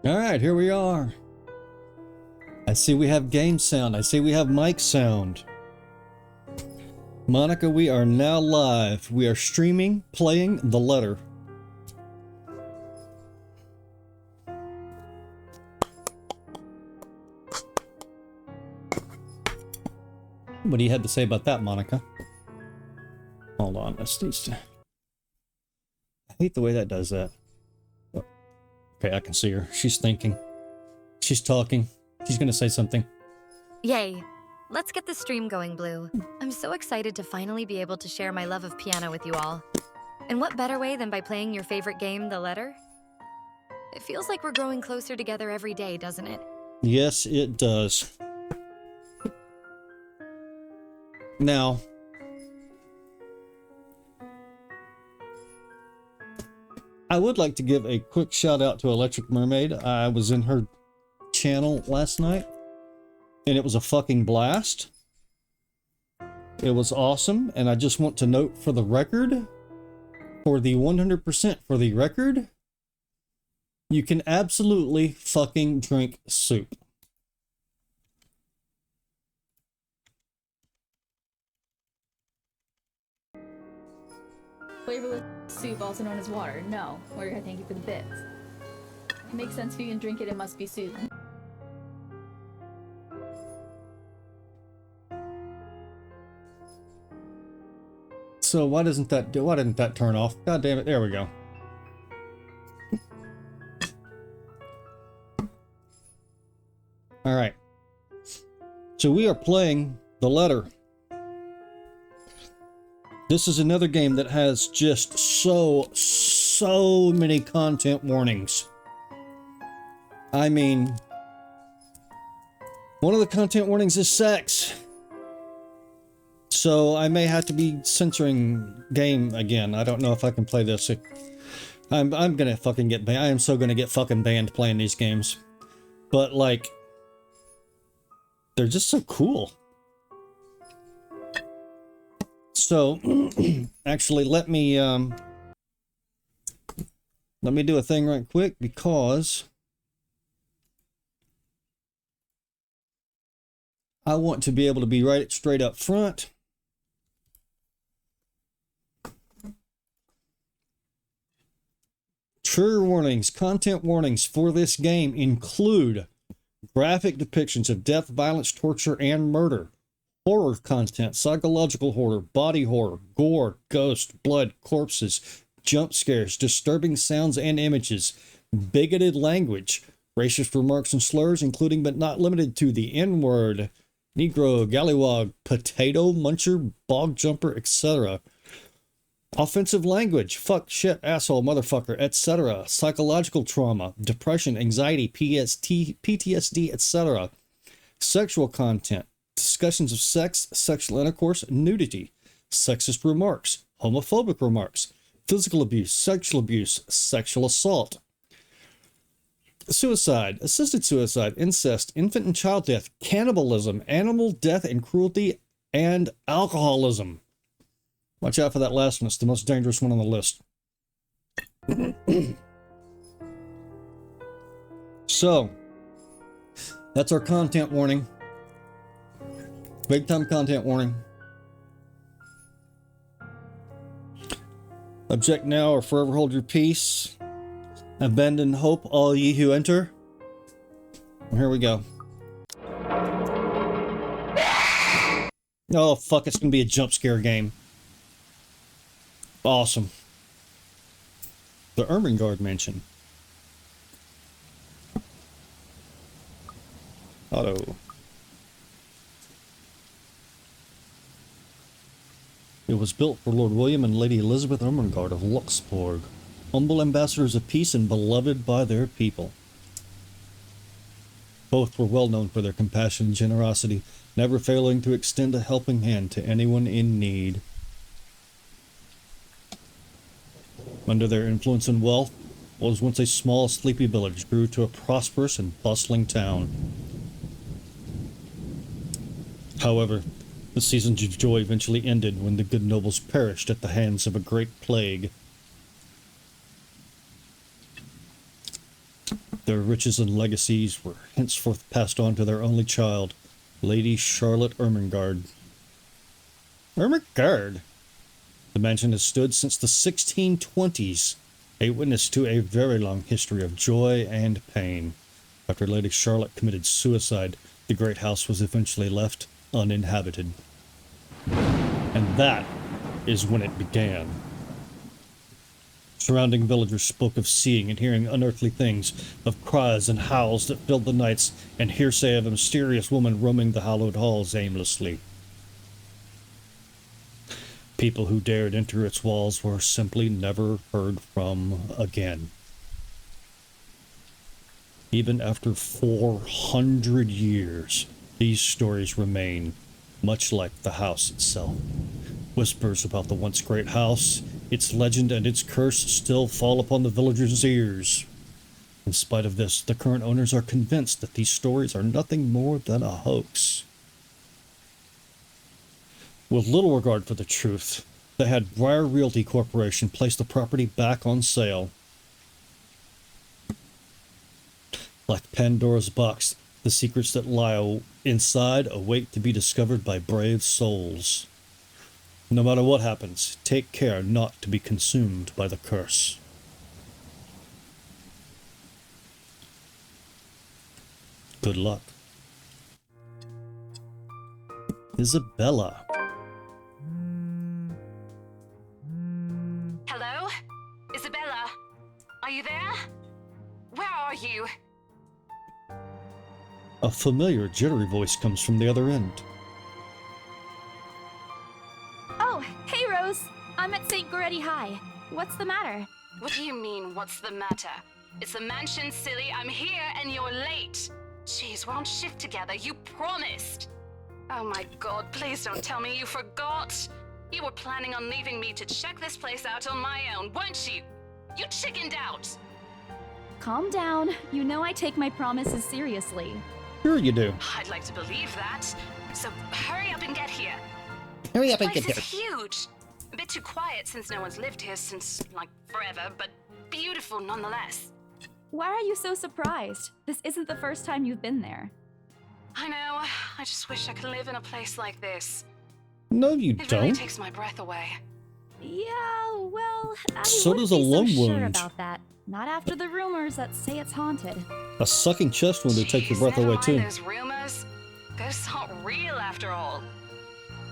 All right, here we are. I see we have game sound. I see we have mic sound. Monica, we are now live. We are streaming, playing the letter. What do you have to say about that, Monica? Hold on, let's see. I hate the way that does that. Okay, I can see her. She's thinking. She's talking. She's gonna say something. Yay. Let's get the stream going, Blue. I'm so excited to finally be able to share my love of piano with you all. And what better way than by playing your favorite game, the letter? It feels like we're growing closer together every day, doesn't it? Yes, it does. Now, I would like to give a quick shout out to Electric Mermaid. I was in her channel last night, and it was a fucking blast. It was awesome, and I just want to note for the record, for the 100% for the record, you can absolutely fucking drink soup. Flavorless soup, also known as water. No. Or thank you for the bits. It makes sense if you can drink it, it must be soup. So why didn't that turn off? God damn it, there we go. All right. So we are playing the letter. This is another game that has just so many content warnings. I mean, one of the content warnings is sex. So I may have to be censoring game again. I don't know if I can play this. I'm gonna fucking get banned. I am so gonna get fucking banned playing these games. But like, they're just so cool. So, actually, let me do a thing right quick, because I want to be able to be right straight up front. Trigger warnings, content warnings for this game include graphic depictions of death, violence, torture, and murder. Horror content, psychological horror, body horror, gore, ghost, blood, corpses, jump scares, disturbing sounds and images, bigoted language, racist remarks and slurs, including but not limited to the N-word, Negro, Gallywog, Potato Muncher, Bog Jumper, etc. Offensive language, fuck, shit, asshole, motherfucker, etc. Psychological trauma, depression, anxiety, PTSD, etc. Sexual content, discussions of sex, sexual intercourse, nudity, sexist remarks, homophobic remarks, physical abuse, sexual assault, suicide, assisted suicide, incest, infant and child death, cannibalism, animal death and cruelty, and alcoholism. Watch out for that last one. It's the most dangerous one on the list. So, that's our content warning. Big time content warning. Object now or forever hold your peace. Abandon hope, all ye who enter. And here we go. Oh, fuck, it's gonna be a jump scare game. Awesome. The Ermengarde Mansion. Auto. It was built for Lord William and Lady Elizabeth Ermengarde of Luxembourg, humble ambassadors of peace and beloved by their people. Both were well known for their compassion and generosity, never failing to extend a helping hand to anyone in need. Under their influence and wealth, what was once a small, sleepy village grew to a prosperous and bustling town. However, the seasons of joy eventually ended when the good nobles perished at the hands of a great plague. Their riches and legacies were henceforth passed on to their only child, Lady Charlotte Ermengarde. Ermengarde? The mansion has stood since the 1620s, a witness to a very long history of joy and pain. After Lady Charlotte committed suicide, the great house was eventually left uninhabited. And that is when it began. Surrounding villagers spoke of seeing and hearing unearthly things, of cries and howls that filled the nights, and hearsay of a mysterious woman roaming the hallowed halls aimlessly. People who dared enter its walls were simply never heard from again. Even after 400 years, these stories remain, much like the house itself. Whispers about the once great house, its legend and its curse still fall upon the villagers' ears. In spite of this, the current owners are convinced that these stories are nothing more than a hoax. With little regard for the truth, they had Briar Realty Corporation place the property back on sale. Like Pandora's box, the secrets that lie inside await to be discovered by brave souls. No matter what happens, take care not to be consumed by the curse. Good luck. Isabella. Hello? Isabella? Are you there? Where are you? A familiar, jittery voice comes from the other end. Oh, hey Rose! I'm at St. Goretti High. What's the matter? What do you mean, what's the matter? It's the mansion, silly. I'm here and you're late. Jeez, we're on shift together. You promised. Oh my god, please don't tell me you forgot. You were planning on leaving me to check this place out on my own, weren't you? You chickened out. Calm down. You know I take my promises seriously. Sure you do. I'd like to believe that. So hurry up and get here. Hurry up and This get place there. is huge. A bit too quiet since no one's lived here since, like, forever, but beautiful nonetheless. Why are you so surprised? This isn't the first time you've been there. I know. I just wish I could live in a place like this. No, you It really don't. takes my breath away. Yeah, well, I So wouldn't does a be lung so sure wound. about that. Not after the rumors that say it's haunted. A sucking chest wound to take your Jeez, breath never away mind too. those rumors. Ghosts aren't real after all.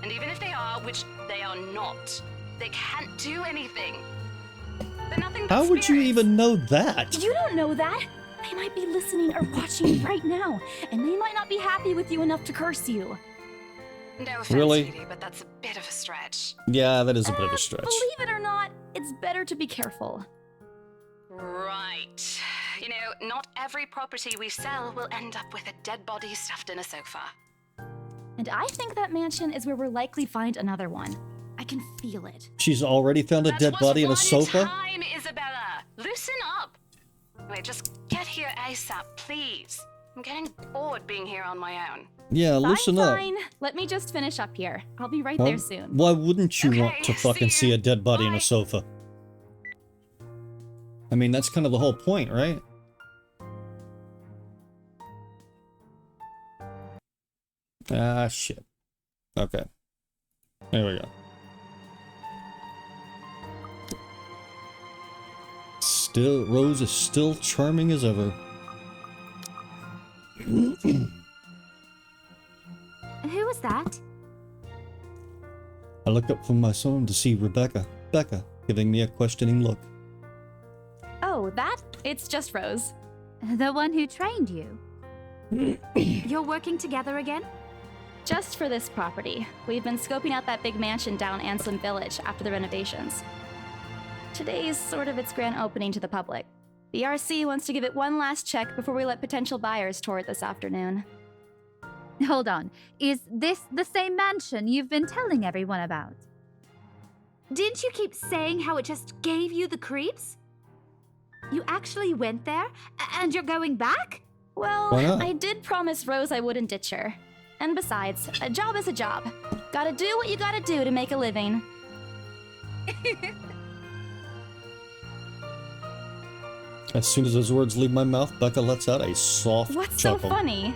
And even if they are, which they are not, they can't do anything. They're nothing but How would you spirits. even know that? You don't know that. They might be listening or watching right now, and they might not be happy with you enough to curse you. No offense, Really? sweetie, but that's a bit of a stretch. Yeah, that is a bit of a stretch. Believe it or not, it's better to be careful. Right. You know, not every property we sell will end up with a dead body stuffed in a sofa. And I think that mansion is where we'll likely find another one. I can feel it. She's already found a That dead was body in a one sofa? time, Isabella. Loosen up. Wait, just get here ASAP, please. I'm getting bored being here on my own. Yeah, loosen up. Fine. Let me just finish up here. I'll be right Well, there soon. why wouldn't you Okay, want to fucking see see you. a dead body in Bye. a sofa? I mean, that's kind of the whole point, right? Ah, shit. Okay. There we go. Still, Rose is still charming as ever. Who was that? I look up from my phone to see Rebecca, giving me a questioning look. Oh, that? It's just Rose. The one who trained you. You're working together again? Just for this property. We've been scoping out that big mansion down Anselm Village after the renovations. Today's sort of its grand opening to the public. The RC wants to give it one last check before we let potential buyers tour it this afternoon. Hold on. Is this the same mansion you've been telling everyone about? Didn't you keep saying how it just gave you the creeps? You actually went there? And you're going back? Well, Why not? I did promise Rose I wouldn't ditch her. And besides, a job is a job. Gotta do what you gotta do to make a living. As soon as those words leave my mouth, Becca lets out a soft What's chuckle. so funny?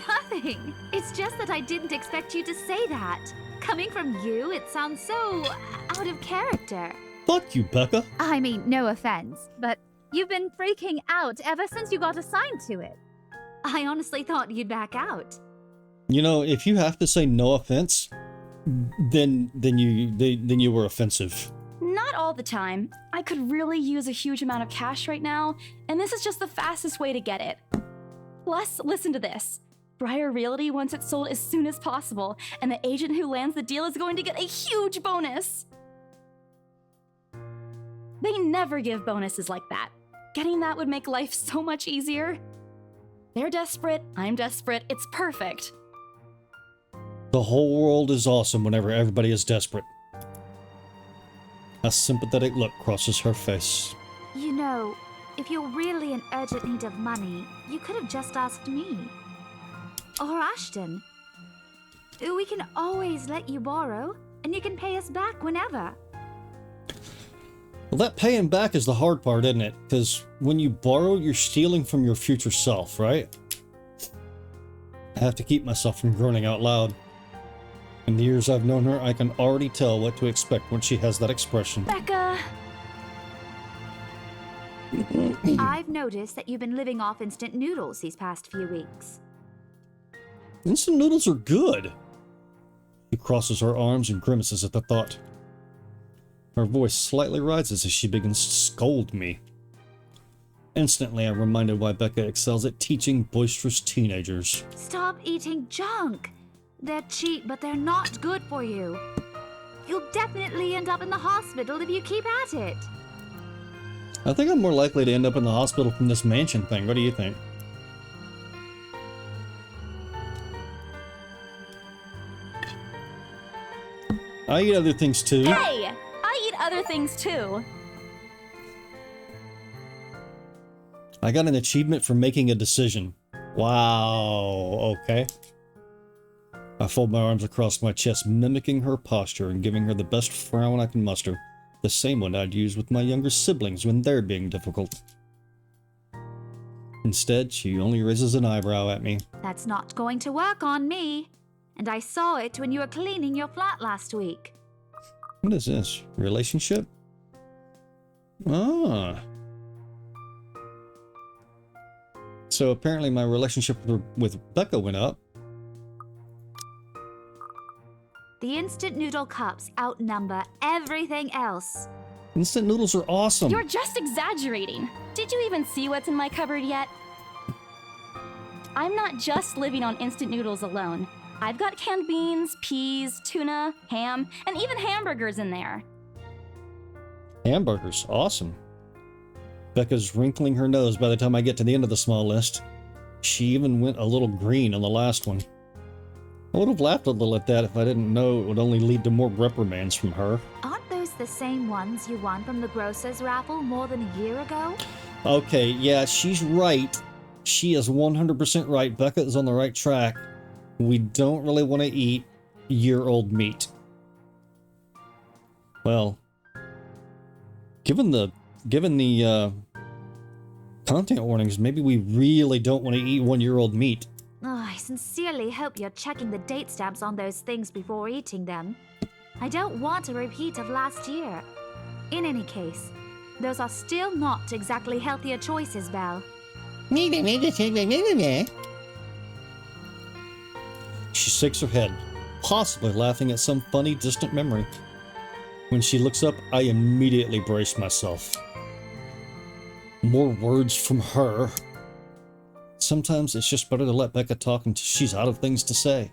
Nothing. It's just that I didn't expect you to say that. Coming from you, it sounds so out of character. Fuck you, Becca. I mean, no offense, but you've been freaking out ever since you got assigned to it. I honestly thought you'd back out. You know, if you have to say no offense, then you were offensive. Not all the time. I could really use a huge amount of cash right now, and this is just the fastest way to get it. Plus, listen to this. Briar Realty wants it sold as soon as possible, and the agent who lands the deal is going to get a huge bonus. They never give bonuses like that. Getting that would make life so much easier. They're desperate, I'm desperate, it's perfect. The whole world is awesome whenever everybody is desperate. A sympathetic look crosses her face. You know, if you're really in urgent need of money, you could have just asked me. Or Ashton. We can always let you borrow, and you can pay us back whenever. Well, that paying back is the hard part, isn't it? Because when you borrow, you're stealing from your future self, right? I have to keep myself from groaning out loud. In the years I've known her, I can already tell what to expect when she has that expression. Becca! I've noticed that you've been living off instant noodles these past few weeks. Instant noodles are good. She crosses her arms and grimaces at the thought. Her voice slightly rises as she begins to scold me. Instantly, I'm reminded why Becca excels at teaching boisterous teenagers. Stop eating junk. They're cheap, but they're not good for you. You'll definitely end up in the hospital if you keep at it. I think I'm more likely to end up in the hospital from this mansion thing. What do you think? I eat other things too. Hey! I eat other things too. I got an achievement for making a decision. Wow, okay. I fold my arms across my chest, mimicking her posture and giving her the best frown I can muster. The same one I'd use with my younger siblings when they're being difficult. Instead, she only raises an eyebrow at me. That's not going to work on me. And I saw it when you were cleaning your flat last week. What is this? Relationship? Ah. So apparently my relationship with Becca went up. The instant noodle cups outnumber everything else. Instant noodles are awesome. You're just exaggerating. Did you even see what's in my cupboard yet? I'm not just living on instant noodles alone. I've got canned beans, peas, tuna, ham, and even hamburgers in there. Hamburgers, awesome. Becca's wrinkling her nose by the time I get to the end of the small list. She even went a little green on the last one. I would have laughed a little at that if I didn't know it would only lead to more reprimands from her. Aren't those the same ones you won from the grocer's raffle more than a year ago? Okay, yeah, she's right. She is 100% right. Becca is on the right track. We don't really want to eat year-old meat. Well, given the content warnings, maybe we really don't want to eat 1-year-old meat. Oh, I sincerely hope you're checking the date stamps on those things before eating them. I don't want a repeat of last year. In any case, those are still not exactly healthier choices, Belle. She shakes her head, possibly laughing at some funny, distant memory. When she looks up, I immediately brace myself. More words from her. Sometimes it's just better to let Becca talk until she's out of things to say.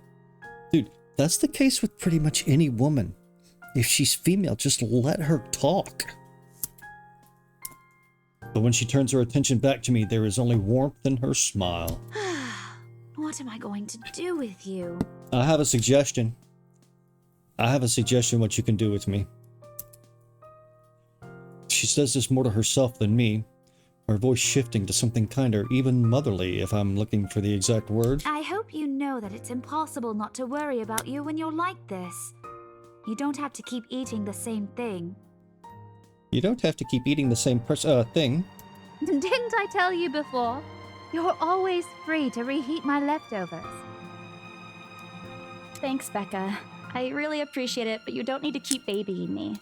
Dude, that's the case with pretty much any woman. If she's female, just let her talk. But when she turns her attention back to me, there is only warmth in her smile. What am I going to do with you? I have a suggestion. What you can do with me. She says this more to herself than me, her voice shifting to something kinder, even motherly, if I'm looking for the exact word. I hope you know that it's impossible not to worry about you when you're like this. You don't have to keep eating the same thing. You don't have to keep eating the same thing. Didn't I tell you before? You're always free to reheat my leftovers. Thanks, Becca. I really appreciate it, but you don't need to keep babying me.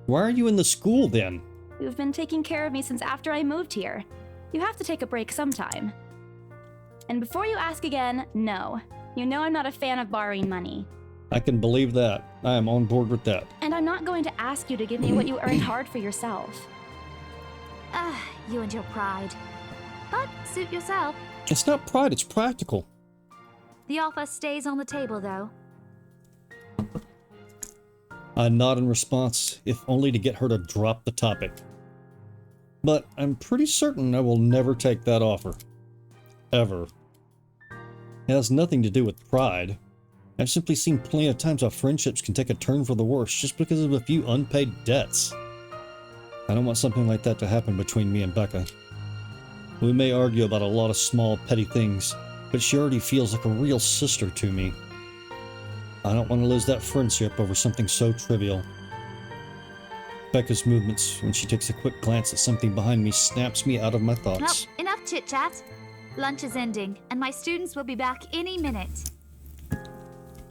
Why are you in the school then? You've been taking care of me since after I moved here. You have to take a break sometime. And before you ask again, no. You know I'm not a fan of borrowing money. I can believe that. I am on board with that. And I'm not going to ask you to give me what you earned hard for yourself. You and your pride. But suit yourself. It's not pride, it's practical. The offer stays on the table, though. I nod in response, if only to get her to drop the topic. But I'm pretty certain I will never take that offer. Ever. It has nothing to do with pride. I've simply seen plenty of times how friendships can take a turn for the worse just because of a few unpaid debts. I don't want something like that to happen between me and Becca. We may argue about a lot of small, petty things, but she already feels like a real sister to me. I don't want to lose that friendship over something so trivial. Becca's movements, when she takes a quick glance at something behind me, snaps me out of my Well, thoughts. enough chit-chat. Lunch is ending, and my students will be back any minute.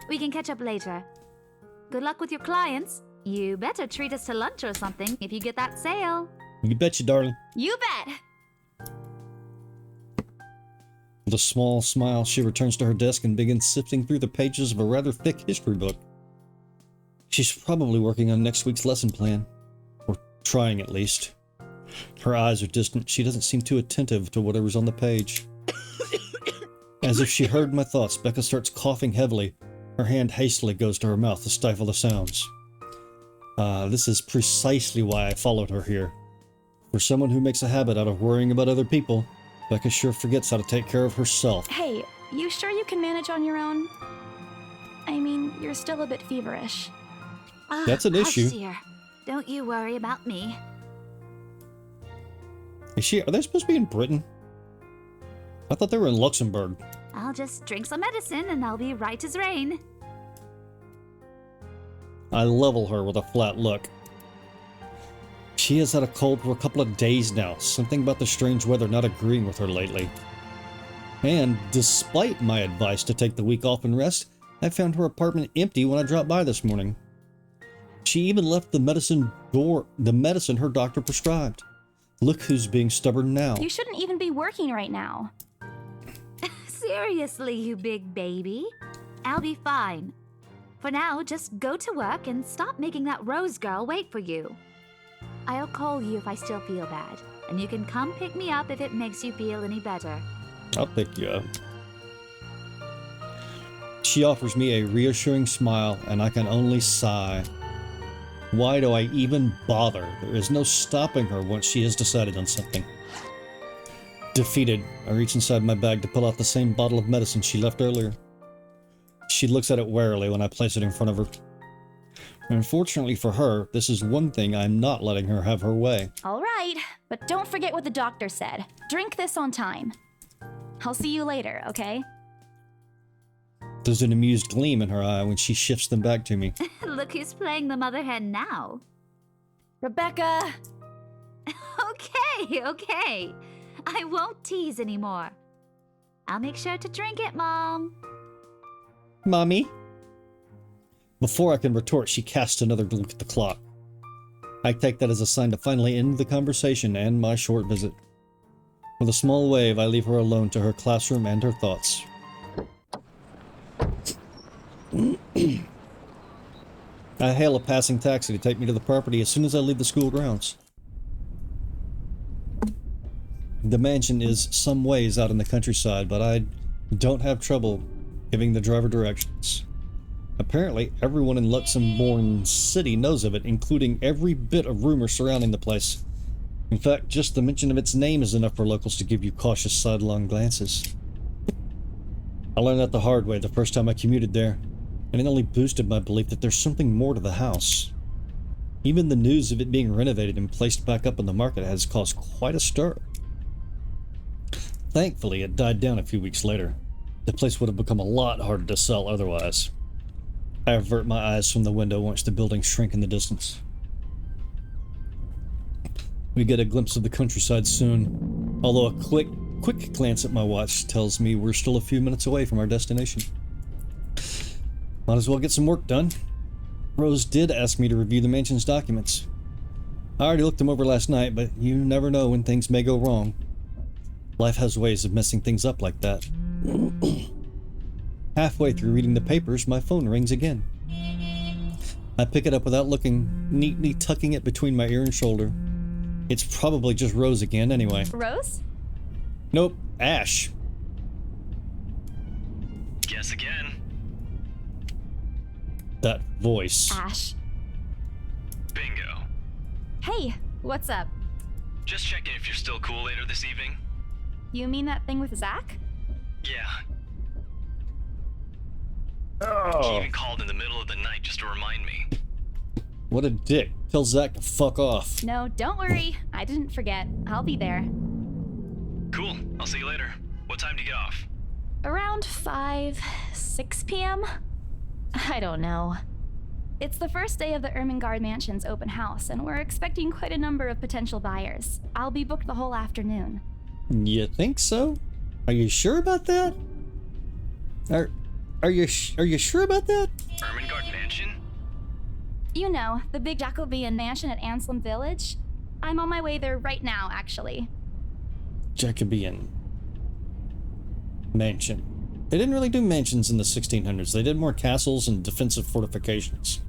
We can catch up later. Good luck with your clients. You better treat us to lunch or something if you get that sale. You betcha, darling. You bet! With a small smile, she returns to her desk and begins sifting through the pages of a rather thick history book. She's probably working on next week's lesson plan. Or trying, at least. Her eyes are distant. She doesn't seem too attentive to whatever's on the page. As if she heard my thoughts, Becca starts coughing heavily. Her hand hastily goes to her mouth to stifle the sounds. This is precisely why I followed her here. For someone who makes a habit out of worrying about other people, Becca sure forgets how to take care of herself. Hey, you sure you can manage on your own? I mean, you're still a bit feverish. That's an Hush, issue. dear. Don't you worry about me. Are they supposed to be in Britain? I thought they were in Luxembourg. I'll just drink some medicine and I'll be right as rain. I level her with a flat look. She has had a cold for a couple of days now, something about the strange weather not agreeing with her lately. And despite my advice to take the week off and rest, I found her apartment empty when I dropped by this morning. She even left the medicine her doctor prescribed. Look who's being stubborn now. You shouldn't even be working right now. Seriously, you big baby. I'll be fine. For now, just go to work and stop making that Rose girl wait for you. I'll call you if I still feel bad, and you can come pick me up if it makes you feel any better. I'll pick you up. She offers me a reassuring smile, and I can only sigh. Why do I even bother? There is no stopping her once she has decided on something. Defeated, I reach inside my bag to pull out the same bottle of medicine she left earlier. She looks at it warily when I place it in front of her. Unfortunately for her, this is one thing I'm not letting her have her way. All right, but don't forget what the doctor said. Drink this on time. I'll see you later, okay? There's an amused gleam in her eye when she shifts them back to me. Look who's playing the mother hen now. Rebecca! Okay. I won't tease anymore. I'll make sure to drink it, Mom. Mommy? Before I can retort, she casts another look at the clock. I take that as a sign to finally end the conversation and my short visit. With a small wave, I leave her alone to her classroom and her thoughts. I hail a passing taxi to take me to the property as soon as I leave the school grounds. The mansion is some ways out in the countryside, but I don't have trouble giving the driver directions. Apparently, everyone in Luxembourg City knows of it, including every bit of rumor surrounding the place. In fact, just the mention of its name is enough for locals to give you cautious sidelong glances. I learned that the hard way the first time I commuted there, and it only boosted my belief that there's something more to the house. Even the news of it being renovated and placed back up on the market has caused quite a stir. Thankfully, it died down a few weeks later. The place would have become a lot harder to sell otherwise. I avert my eyes from the window once the buildings shrink in the distance. We get a glimpse of the countryside soon, although a quick glance at my watch tells me we're still a few minutes away from our destination. Might as well get some work done. Rose did ask me to review the mansion's documents. I already looked them over last night, but you never know when things may go wrong. Life has ways of messing things up like that. Halfway through reading the papers, my phone rings again. I pick it up without looking, neatly tucking it between my ear and shoulder. It's probably just Rose again anyway. Rose? Nope, Ash. Guess again. That voice. Ash. Bingo. Hey, what's up? Just checking if you're still cool later this evening. You mean that thing with Zach? Yeah. He Oh, even called in the middle of the night just to remind me. what a dick. Tell Zach to fuck off. No, don't worry. I didn't forget. I'll be there. Cool. I'll see you later. What time do you get off? Around 6 p.m.? I don't know. It's the first day of the Ermengarde Mansion's open house, and we're expecting quite a number of potential buyers. I'll be booked the whole afternoon. You think so? Are you sure about that? Are you sure about that? Ermengarde Mansion? You know, the big Jacobean mansion at Anselm Village? I'm on my way there right now, actually. Jacobean mansion. They didn't really do mansions in the 1600s. They did more castles and defensive fortifications.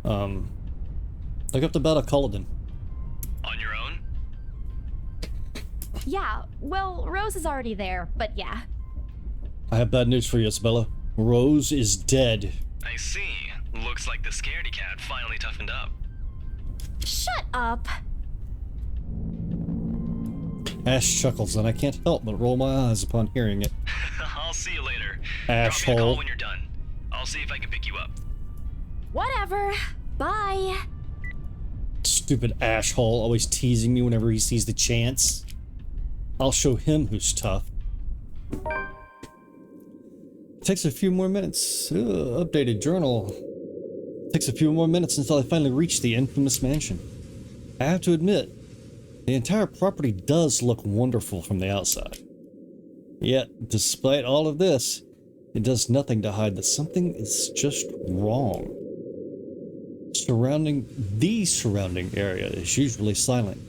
Look up the Battle of Culloden. On your own? Yeah, well, Rose is already there, but yeah. I have bad news for you, Isabella. Rose is dead. I see. Looks like the scaredy cat finally toughened up. Shut up! Ash chuckles, and I can't help but roll my eyes upon hearing it. I'll see you later. Drop me a Asshole. call when you're done. I'll see if I can pick you up. Whatever. Bye. Stupid Ash hole, always teasing me whenever he sees the chance. I'll show him who's tough. Takes a few more minutes. Updated journal. Takes a few more minutes until I finally reach the infamous mansion. I have to admit, the entire property does look wonderful from the outside. Yet, despite all of this, it does nothing to hide that something is just wrong. The surrounding area is usually silent,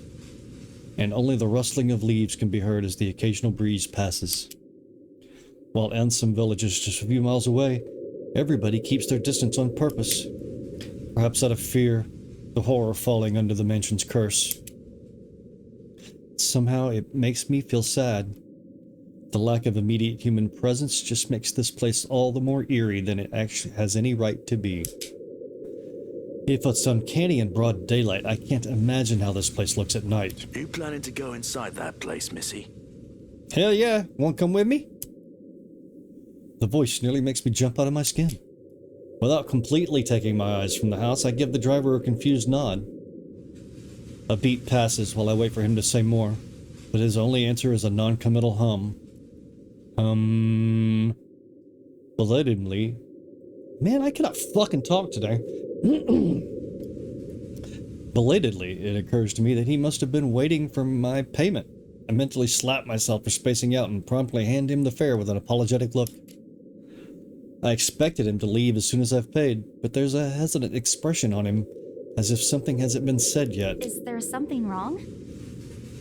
and only the rustling of leaves can be heard as the occasional breeze passes. While Anselm Village is just a few miles away, everybody keeps their distance on purpose. Perhaps out of fear, the horror falling under the mansion's curse. Somehow it makes me feel sad. The lack of immediate human presence just makes this place all the more eerie than it actually has any right to be. If it's uncanny in broad daylight, I can't imagine how this place looks at night. You planning to go inside that place, Missy? Hell yeah, wanna come with me? The voice nearly makes me jump out of my skin. Without completely taking my eyes from the house, I give the driver a confused nod. A beat passes while I wait for him to say more, but his only answer is a non-committal hum. Belatedly. Man, I cannot fucking talk today. Belatedly, it occurs to me that he must have been waiting for my payment. I mentally slap myself for spacing out and promptly hand him the fare with an apologetic look. I expected him to leave as soon as I've paid, but there's a hesitant expression on him, as if something hasn't been said yet. Is there something wrong?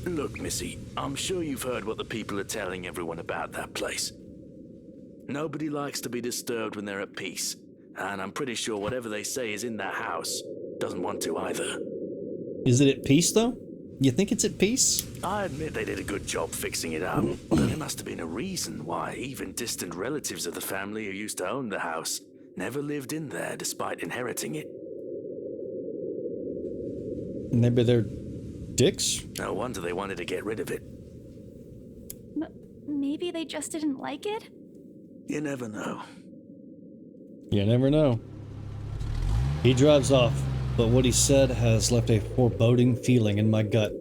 Look, Missy, I'm sure you've heard what the people are telling everyone about that place. Nobody likes to be disturbed when they're at peace, and I'm pretty sure whatever they say is in that house doesn't want to either. Is it at peace, though? You think it's at peace? I admit they did a good job fixing it up, but there must have been a reason why even distant relatives of the family who used to own the house never lived in there despite inheriting it. Maybe they're dicks? No wonder they wanted to get rid of it. Maybe they just didn't like it? You never know. You never know. He drives off, but what he said has left a foreboding feeling in my gut.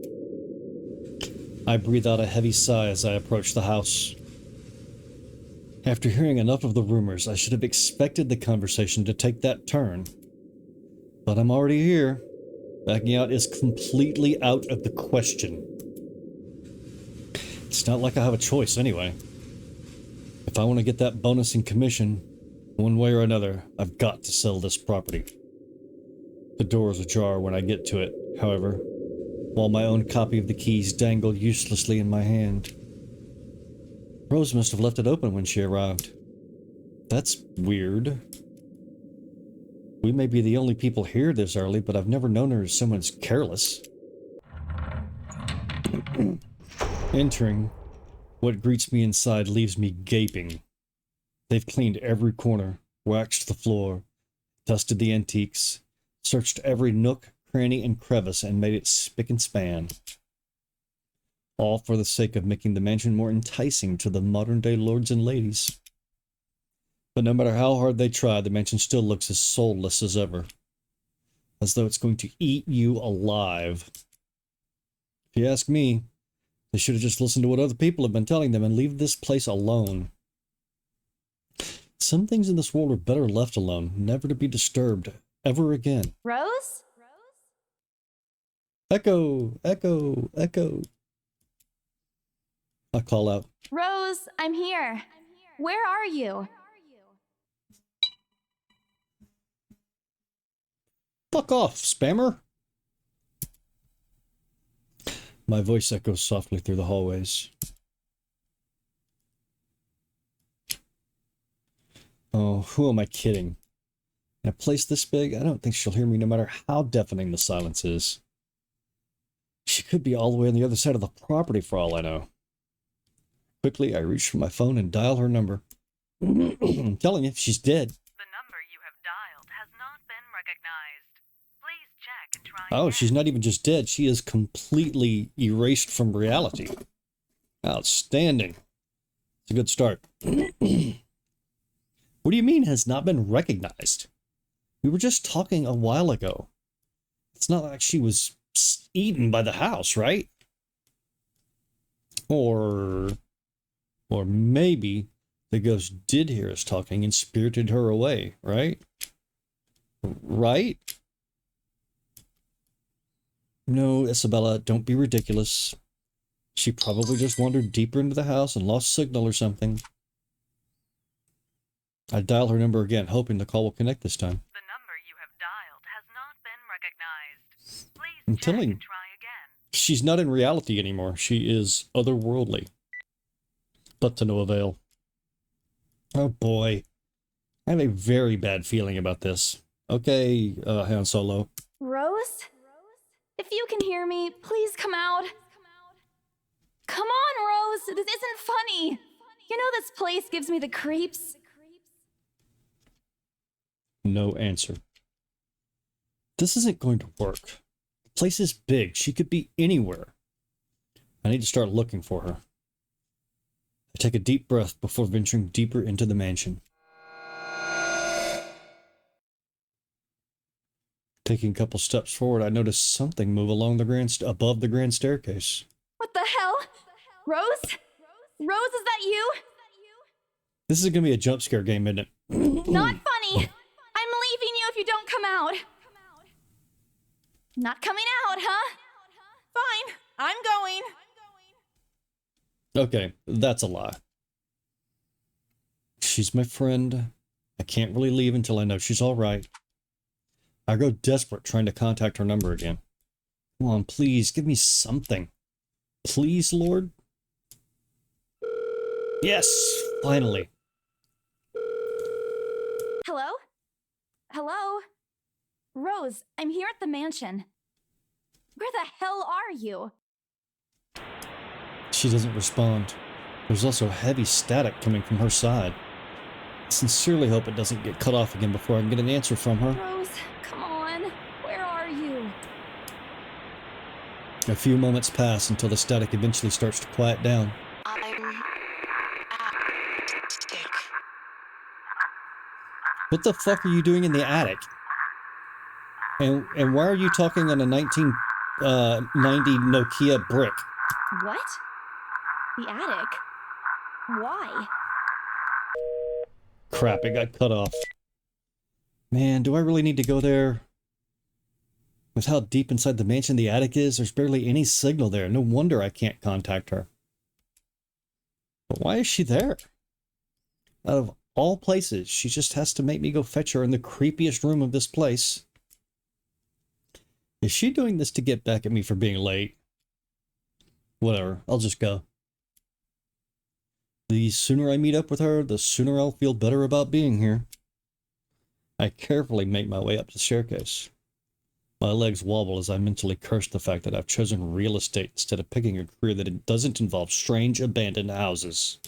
I breathe out a heavy sigh as I approach the house. After hearing enough of the rumors, I should have expected the conversation to take that turn. But I'm already here, Backing out is completely out of the question. It's not like I have a choice anyway. If I want to get that bonus in commission, one way or another, I've got to sell this property. The door is ajar when I get to it, however, while my own copy of the keys dangled uselessly in my hand. Rose must have left it open when she arrived. That's weird. We may be the only people here this early, but I've never known her as someone as careless. Entering, what greets me inside leaves me gaping. They've cleaned every corner, waxed the floor, dusted the antiques, searched every nook, cranny, and crevice, and made it spick and span. All for the sake of making the mansion more enticing to the modern-day lords and ladies. But no matter how hard they try, the mansion still looks as soulless as ever. As though it's going to eat you alive. If you ask me, they should have just listened to what other people have been telling them and leave this place alone. Some things in this world are better left alone, never to be disturbed ever again. Rose? Echo! Echo! Echo! I call out. Rose, I'm here. Where are you? Fuck off, spammer! My voice echoes softly through the hallways. Oh, who am I kidding? In a place this big, I don't think she'll hear me no matter how deafening the silence is. She could be all the way on the other side of the property for all I know. Quickly, I reach for my phone and dial her number. I'm telling you, she's dead. The number you have dialed has not been recognized. Please check and try Oh, again. she's not even just dead. She is completely erased from reality. Outstanding. It's a good start. What do you mean has not been recognized? We were just talking a while ago. It's not like she was eaten by the house, right? Or maybe the ghost did hear us talking and spirited her away, right? Right? No, Isabella, don't be ridiculous. She probably just wandered deeper into the house and lost signal or something. I dial her number again, hoping the call will connect this time. The number you have dialed has not been recognized. Please I'm check telling you, and try again. she's not in reality anymore. She is otherworldly. But to no avail. Oh boy. I have a very bad feeling about this. Okay, Han Solo. Rose? If you can hear me, please come out. Come on, Rose. This isn't funny. You know this place gives me the creeps. No answer. This isn't going to work. The place is big. She could be anywhere. I need to start looking for her. I take a deep breath before venturing deeper into the mansion. Taking a couple steps forward, I notice something move along the above the grand staircase. What the hell? Rose? Rose, is that you? This is going to be a jump scare game, isn't it? Not funny. I'm leaving you if you don't come out. Not coming out, huh? Fine, I'm going. Okay, that's a lie. She's my friend. I can't really leave until I know she's all right. I go desperate trying to contact her number again. Come on, please, give me something. Please, Lord? Yes, finally. Hello? Hello? Rose, I'm here at the mansion. Where the hell are you? She doesn't respond. There's also heavy static coming from her side. I sincerely hope it doesn't get cut off again before I can get an answer from her. Rose, come on. Where are you? A few moments pass until the static eventually starts to quiet down. I'm attic. What the fuck are you doing in the attic? And why are you talking on a 1990 Nokia brick? What? The attic? Why? Crap, it got cut off. Man, do I really need to go there? With how deep inside the mansion the attic is, there's barely any signal there. No wonder I can't contact her. But why is she there? Out of all places, she just has to make me go fetch her in the creepiest room of this place. Is she doing this to get back at me for being late? Whatever, I'll just go. The sooner I meet up with her, the sooner I'll feel better about being here. I carefully make my way up the staircase. My legs wobble as I mentally curse the fact that I've chosen real estate instead of picking a career that it doesn't involve strange abandoned houses.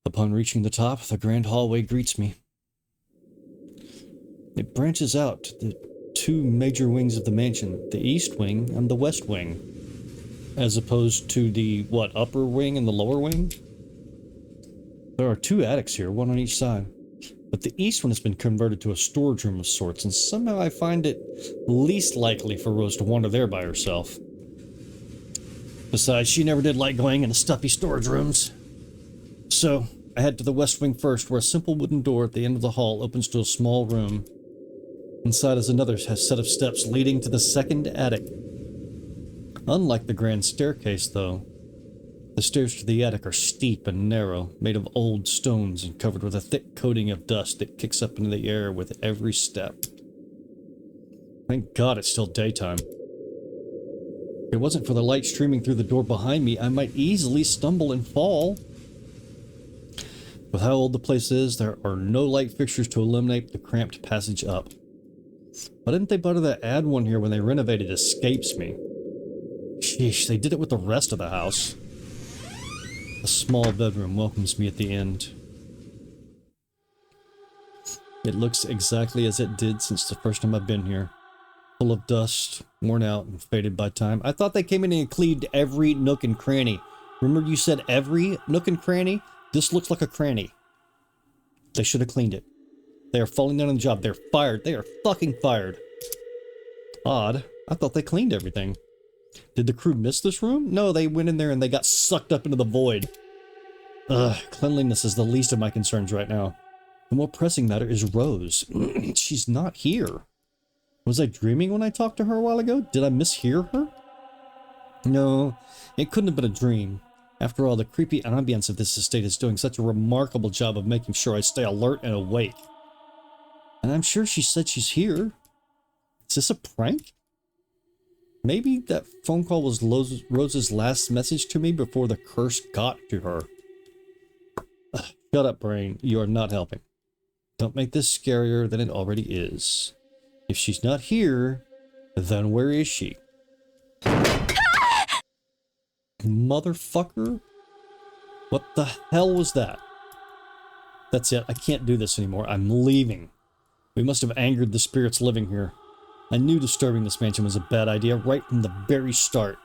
Upon reaching the top, the grand hallway greets me. It branches out to the two major wings of the mansion, the east wing and the west wing, as opposed to the, upper wing and the lower wing? There are two attics here, one on each side. But the east one has been converted to a storage room of sorts, and somehow I find it least likely for Rose to wander there by herself. Besides, she never did like going into stuffy storage rooms. So, I head to the west wing first, where a simple wooden door at the end of the hall opens to a small room. Inside is another set of steps leading to the second attic. Unlike the grand staircase, though, the stairs to the attic are steep and narrow, made of old stones and covered with a thick coating of dust that kicks up into the air with every step. Thank God it's still daytime. If it wasn't for the light streaming through the door behind me, I might easily stumble and fall. With how old the place is, there are no light fixtures to illuminate the cramped passage up. Why didn't they bother to add one here when they renovated escapes me? Sheesh, they did it with the rest of the house. A small bedroom welcomes me at the end. It looks exactly as it did since the first time I've been here. Full of dust, worn out, and faded by time. I thought they came in and cleaned every nook and cranny. Remember you said every nook and cranny? This looks like a cranny. They should have cleaned it. They are falling down on the job. They're fired. They are fucking fired. Odd. I thought they cleaned everything. Did the crew miss this room? No, they went in there and they got sucked up into the void. Ugh, cleanliness is the least of my concerns right now. The more pressing matter is Rose. She's not here. Was I dreaming when I talked to her a while ago? Did I mishear her? No, it couldn't have been a dream. After all, the creepy ambience of this estate is doing such a remarkable job of making sure I stay alert and awake. And I'm sure she said she's here. Is this a prank? Maybe that phone call was Rose's last message to me before the curse got to her. Ugh, shut up, brain. You are not helping. Don't make this scarier than it already is. If she's not here, then where is she? Motherfucker? What the hell was that? That's it. I can't do this anymore. I'm leaving. We must have angered the spirits living here. I knew disturbing this mansion was a bad idea right from the very start.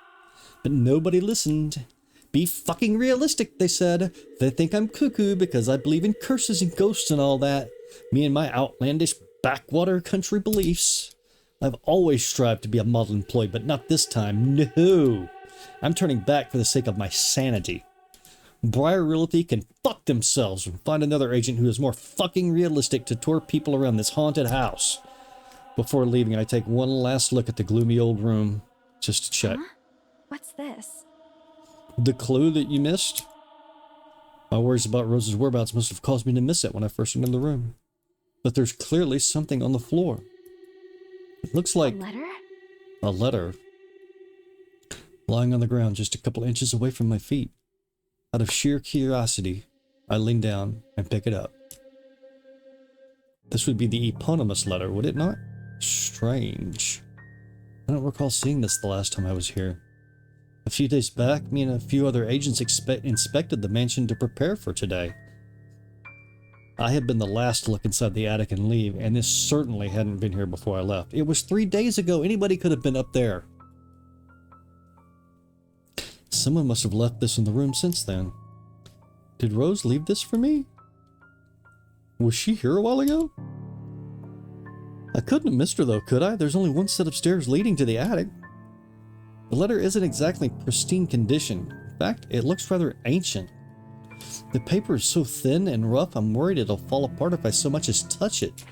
But nobody listened. Be fucking realistic, they said. They think I'm cuckoo because I believe in curses and ghosts and all that. Me and my outlandish backwater country beliefs. I've always strived to be a model employee, but not this time. No. I'm turning back for the sake of my sanity. Briar Realty can fuck themselves and find another agent who is more fucking realistic to tour people around this haunted house. Before leaving, I take one last look at the gloomy old room, just to check. Huh? What's this? The clue that you missed? My worries about Rose's whereabouts must have caused me to miss it when I first entered the room. But there's clearly something on the floor. It looks like... A letter? A letter. Lying on the ground just a couple inches away from my feet. Out of sheer curiosity, I lean down and pick it up. This would be the eponymous letter, would it not? Strange. I don't recall seeing this the last time I was here. A few days back, me and a few other agents inspected the mansion to prepare for today. I had been the last to look inside the attic and leave, and this certainly hadn't been here before I left. It was 3 days ago. Anybody could have been up there. Someone must have left this in the room since then. Did Rose leave this for me? Was she here a while ago? I couldn't have missed her though, could I? There's only one set of stairs leading to the attic. The letter isn't exactly pristine condition. In fact, it looks rather ancient. The paper is so thin and rough, I'm worried it'll fall apart if I so much as touch it.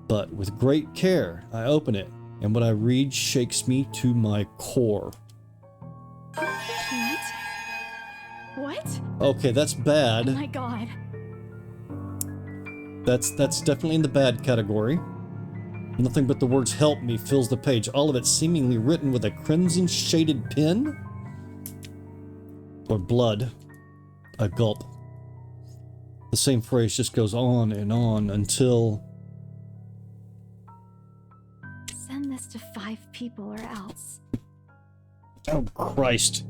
But with great care, I open it, and what I read shakes me to my core. What? What? Okay, that's Oh bad. my god. That's definitely in the bad category. Nothing but the words "help me" fills the page, all of it seemingly written with a crimson shaded pen. Or blood. A gulp. The same phrase just goes on and on until... Send this to 5 people or else. Oh, Christ.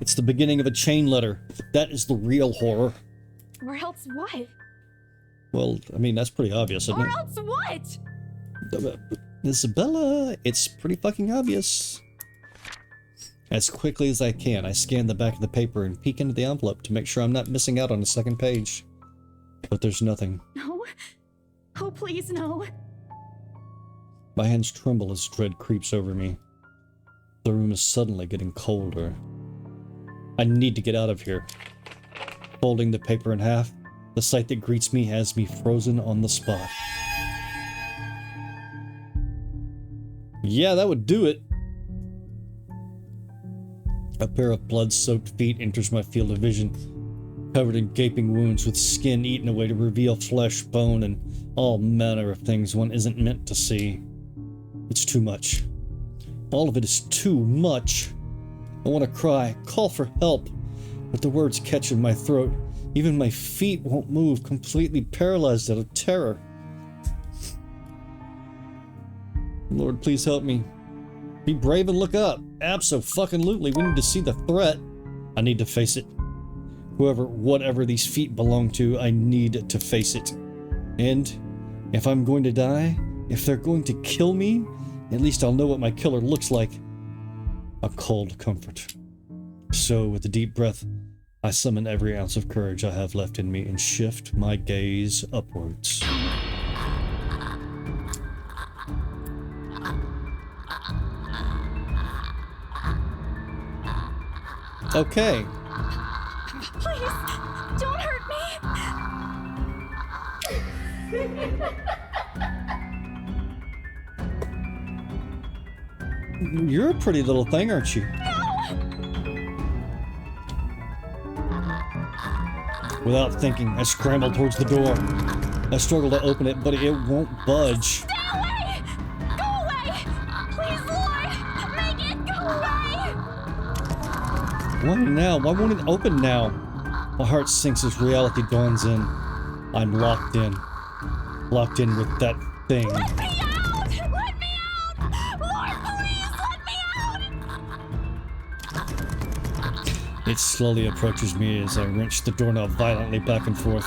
It's the beginning of a chain letter. That is the real horror. Or else what? Well, I mean, that's pretty obvious, isn't Or it? else what? Isabella, it's pretty fucking obvious. As quickly as I can, I scan the back of the paper and peek into the envelope to make sure I'm not missing out on the second page. But there's nothing. No. Oh, please, no. My hands tremble as dread creeps over me. The room is suddenly getting colder. I need to get out of here. Folding the paper in half, the sight that greets me has me frozen on the spot. Yeah, that would do it. A pair of blood-soaked feet enters my field of vision, covered in gaping wounds with skin eaten away to reveal flesh, bone, and all manner of things one isn't meant to see. It's too much. All of it is too much. I want to cry, call for help, but the words catch in my throat. Even my feet won't move, completely paralyzed out of terror. Lord, please help me. Be brave and look up. Abso-fucking-lutely. We need to see the threat. I need to face it. Whatever these feet belong to, I need to face it. And if I'm going to die, if they're going to kill me, at least I'll know what my killer looks like. A cold comfort. So, with a deep breath, I summon every ounce of courage I have left in me and shift my gaze upwards. Okay. Please, don't hurt me. You're a pretty little thing, aren't you? Without thinking, I scramble towards the door. I struggle to open it, but it won't budge. Stay away! Go away! Please, Lord! Make it go away! Why now? Why won't it open now? My heart sinks as reality dawns in. I'm locked in. Locked in with that thing. Let me out! Let me out! Lord, please, let me out! It slowly approaches me as I wrench the doorknob violently back and forth.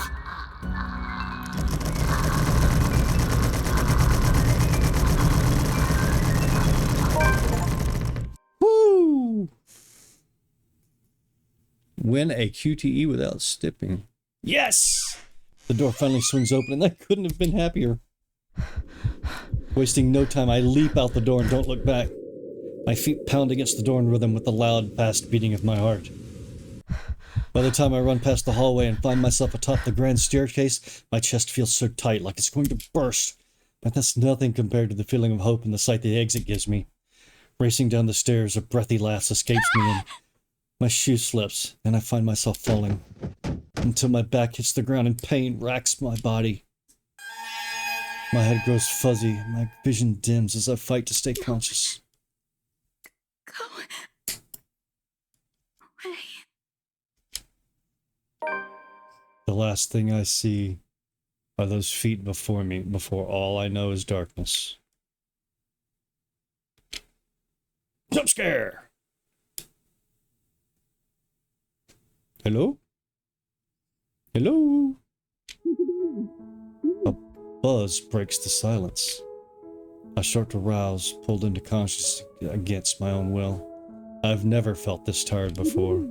Woo! Win a QTE without stipping. Yes! The door finally swings open and I couldn't have been happier. Wasting no time, I leap out the door and don't look back. My feet pound against the door in rhythm with the loud, fast beating of my heart. By the time I run past the hallway and find myself atop the grand staircase, my chest feels so tight, like it's going to burst. But that's nothing compared to the feeling of hope and the sight the exit gives me. Racing down the stairs, a breathy laugh escapes me and my shoe slips, and I find myself falling until my back hits the ground and pain racks my body. My head grows fuzzy, my vision dims as I fight to stay conscious. Go away. The last thing I see are those feet before me, before all I know is darkness. Jump scare! Hello? Hello? A buzz breaks the silence. I start to rouse, pulled into consciousness against my own will. I've never felt this tired before.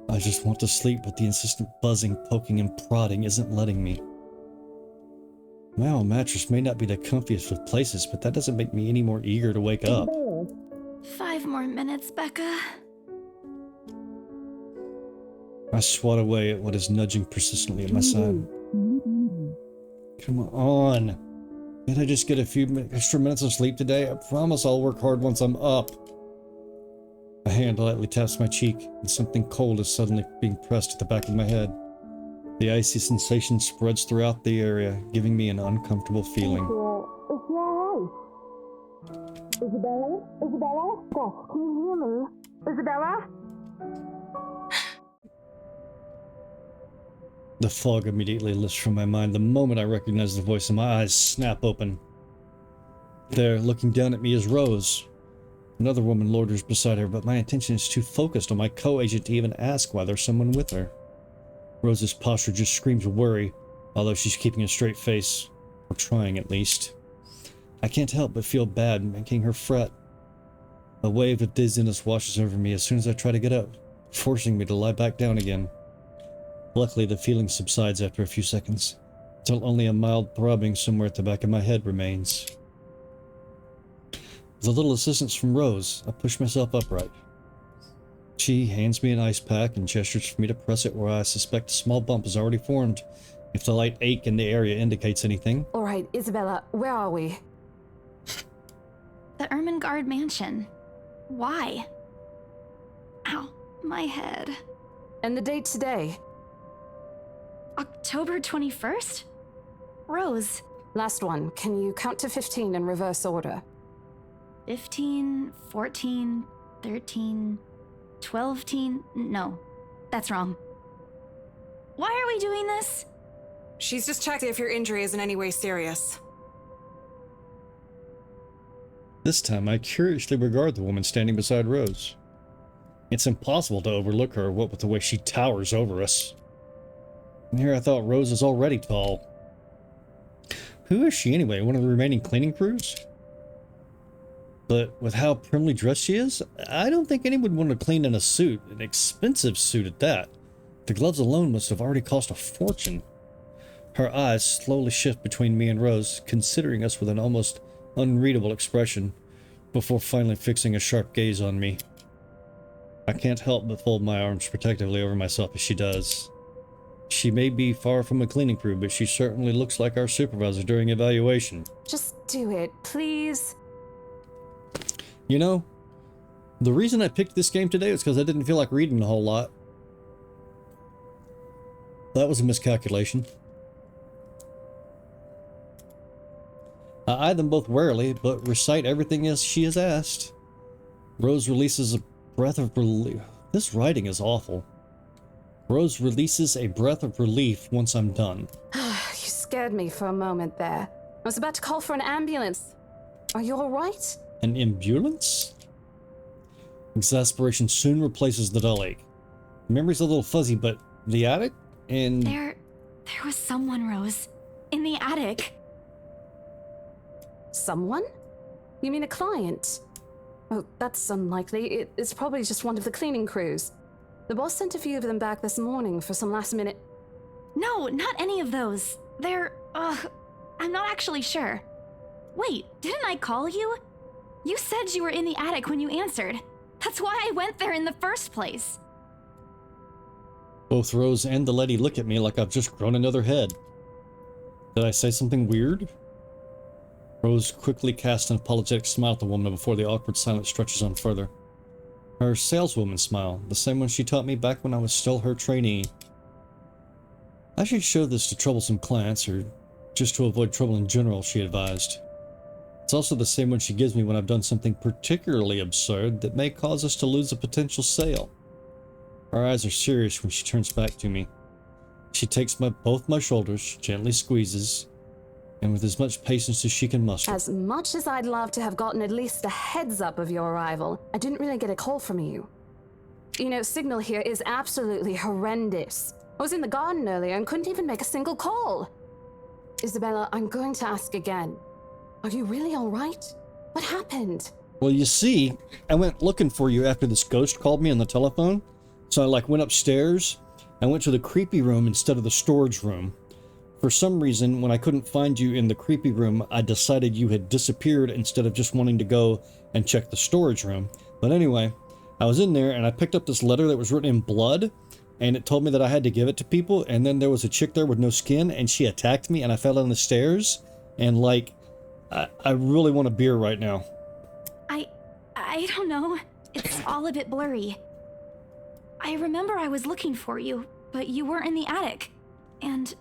I just want to sleep, but the insistent buzzing, poking, and prodding isn't letting me. My old mattress may not be the comfiest of places, but that doesn't make me any more eager to wake up. 5 more minutes, Becca. I swat away at what is nudging persistently at my side. Come on. Can't I just get a few extra minutes of sleep today? I promise I'll work hard once I'm up. A hand lightly taps my cheek, and something cold is suddenly being pressed at the back of my head. The icy sensation spreads throughout the area, giving me an uncomfortable feeling. Isabella? Isabella? Yes, can you hear me? Isabella? The fog immediately lifts from my mind the moment I recognize the voice, and my eyes snap open. There, looking down at me, is Rose. Another woman loiters beside her, but my attention is too focused on my co-agent to even ask why there's someone with her. Rose's posture just screams worry, although she's keeping a straight face, or trying at least. I can't help but feel bad making her fret. A wave of dizziness washes over me as soon as I try to get up, forcing me to lie back down again. Luckily, the feeling subsides after a few seconds, until only a mild throbbing somewhere at the back of my head remains. With a little assistance from Rose, I push myself upright. She hands me an ice pack and gestures for me to press it where I suspect a small bump has already formed, if the light ache in the area indicates anything. All right, Isabella, where are we? The Ermengarde mansion. Why? Ow, my head. And the date today? October 21st? Rose. Last one. Can you count to 15 in reverse order? 15, 14, 13, 12, no, that's wrong. Why are we doing this? She's just checked if your injury is in any way serious. This time, I curiously regard the woman standing beside Rose. It's impossible to overlook her, what with the way she towers over us. And here I thought Rose is already tall. Who is she anyway? One of the remaining cleaning crews? But with how primly dressed she is, I don't think anyone would want to clean in a suit, an expensive suit at that. The gloves alone must have already cost a fortune. Her eyes slowly shift between me and Rose, considering us with an almost unreadable expression, before finally fixing a sharp gaze on me. I can't help but fold my arms protectively over myself as she does. She may be far from a cleaning crew, but she certainly looks like our supervisor during evaluation. Just do it, please. You know, the reason I picked this game today was because I didn't feel like reading a whole lot. That was a miscalculation. I eye them both warily, but recite everything as she has asked. Rose releases a breath of relief. This writing is awful. Rose releases a breath of relief once I'm done. You scared me for a moment there. I was about to call for an ambulance. Are you all right? An ambulance? Exasperation soon replaces the dull ache. Memory's a little fuzzy, but the attic? And There was someone, Rose. In the attic. Someone? You mean a client? Oh, that's unlikely. It's probably just one of the cleaning crews. The boss sent a few of them back this morning for some last minute... No, not any of those. I'm not actually sure. Wait, didn't I call you? You said you were in the attic when you answered. That's why I went there in the first place. both Rose and the lady look at me like I've just grown another head. Did I say something weird? Rose quickly casts an apologetic smile at the woman before the awkward silence stretches on further. Her saleswoman smile, the same one she taught me back when I was still her trainee. I should show this to troublesome clients, or just to avoid trouble in general, she advised. It's also the same one she gives me when I've done something particularly absurd that may cause us to lose a potential sale. Her eyes are serious when she turns back to me. She takes both my shoulders, gently squeezes, and with as much patience as she can muster. As much as I'd love to have gotten at least a heads up of your arrival, I didn't really get a call from you. You know, signal here is absolutely horrendous. I was in the garden earlier and couldn't even make a single call. Isabella, I'm going to ask again. Are you really all right? What happened? Well, you see, I went looking for you after this ghost called me on the telephone. So I went upstairs. I went to the creepy room instead of the storage room. For some reason, when I couldn't find you in the creepy room, I decided you had disappeared instead of just wanting to go and check the storage room. But anyway, I was in there and I picked up this letter that was written in blood, and it told me that I had to give it to people, and then there was a chick there with no skin, and she attacked me, and I fell down the stairs, and like, I really want a beer right now. I don't know. It's all a bit blurry. I remember I was looking for you, but you weren't in the attic. And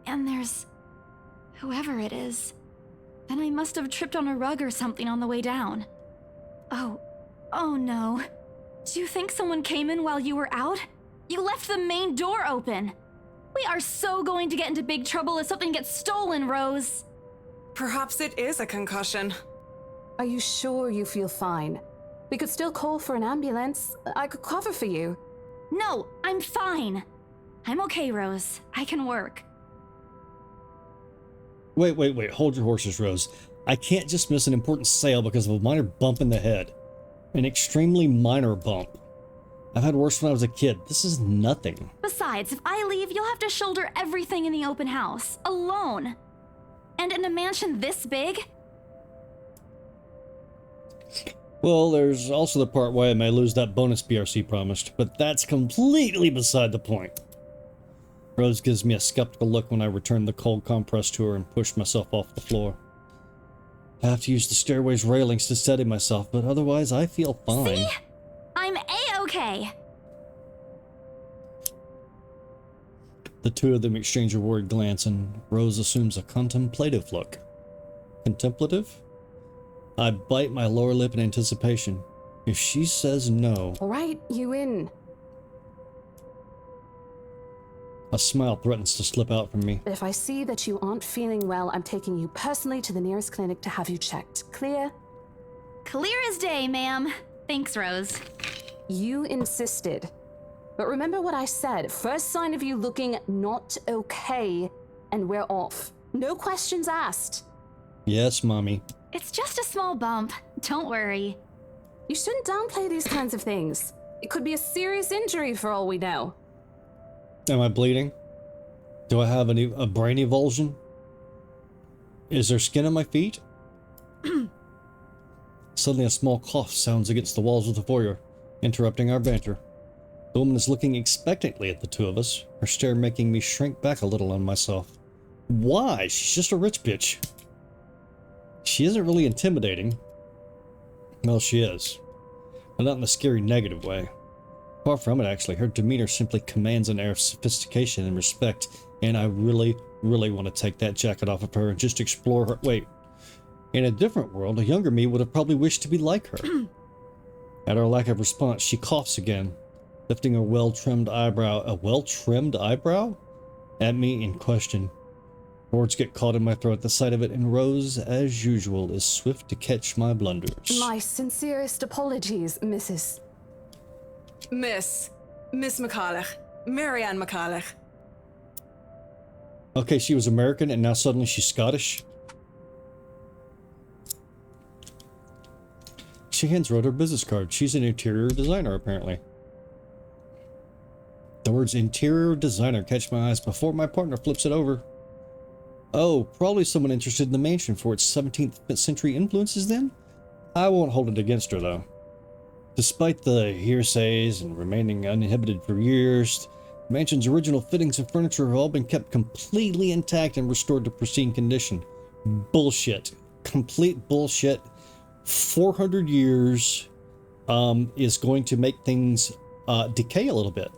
there's whoever it is. Then I must have tripped on a rug or something on the way down. Oh no. Do you think someone came in while you were out? You left the main door open. We are so going to get into big trouble if something gets stolen, Rose. Perhaps it is a concussion. Are you sure you feel fine? We could still call for an ambulance. I could cover for you. No, I'm fine. I'm okay, Rose. I can work. Wait. Hold your horses, Rose. I can't just miss an important sale because of a minor bump in the head. An extremely minor bump. I've had worse when I was a kid. This is nothing. Besides, if I leave, you'll have to shoulder everything in the open house, alone. And in a mansion this big? Well, there's also the part where I may lose that bonus BRC promised, but that's completely beside the point. Rose gives me a skeptical look when I return the cold compress to her and push myself off the floor. I have to use the stairway's railings to steady myself, but otherwise I feel fine. See? I'm A-okay. The two of them exchange a worried glance, and Rose assumes a contemplative look. Contemplative? I bite my lower lip in anticipation. If she says no... All right, you in. A smile threatens to slip out from me. If I see that you aren't feeling well, I'm taking you personally to the nearest clinic to have you checked. Clear? Clear as day, ma'am. Thanks, Rose. You insisted. But remember what I said. First sign of you looking not okay, and we're off. No questions asked. Yes, Mommy. It's just a small bump. Don't worry. You shouldn't downplay these kinds of things. It could be a serious injury for all we know. Am I bleeding? Do I have a brain evulsion? Is there skin on my feet? Suddenly a small cough sounds against the walls of the foyer, interrupting our banter. The woman is looking expectantly at the two of us, her stare making me shrink back a little on myself. Why? She's just a rich bitch. She isn't really intimidating. Well, she is. But not in a scary negative way. Far from it, actually. Her demeanor simply commands an air of sophistication and respect, and I really, really want to take that jacket off of her and just explore her. Wait. In a different world, a younger me would have probably wished to be like her. At our lack of response, she coughs again, lifting a well-trimmed eyebrow. A well-trimmed eyebrow? At me in question. Words get caught in my throat at the sight of it, and Rose, as usual, is swift to catch my blunders. My sincerest apologies, Mrs. Miss McCulloch. Marianne McCulloch. Okay, she was American, and now suddenly she's Scottish. She hands Rhoda her business card. She's an interior designer, apparently. The words interior designer catch my eyes before my partner flips it over. Oh, probably someone interested in the mansion for its 17th century influences then? I won't hold it against her, though. Despite the hearsays and remaining uninhibited for years, the mansion's original fittings and furniture have all been kept completely intact and restored to pristine condition. Bullshit. Complete bullshit. 400 years is going to make things decay a little bit.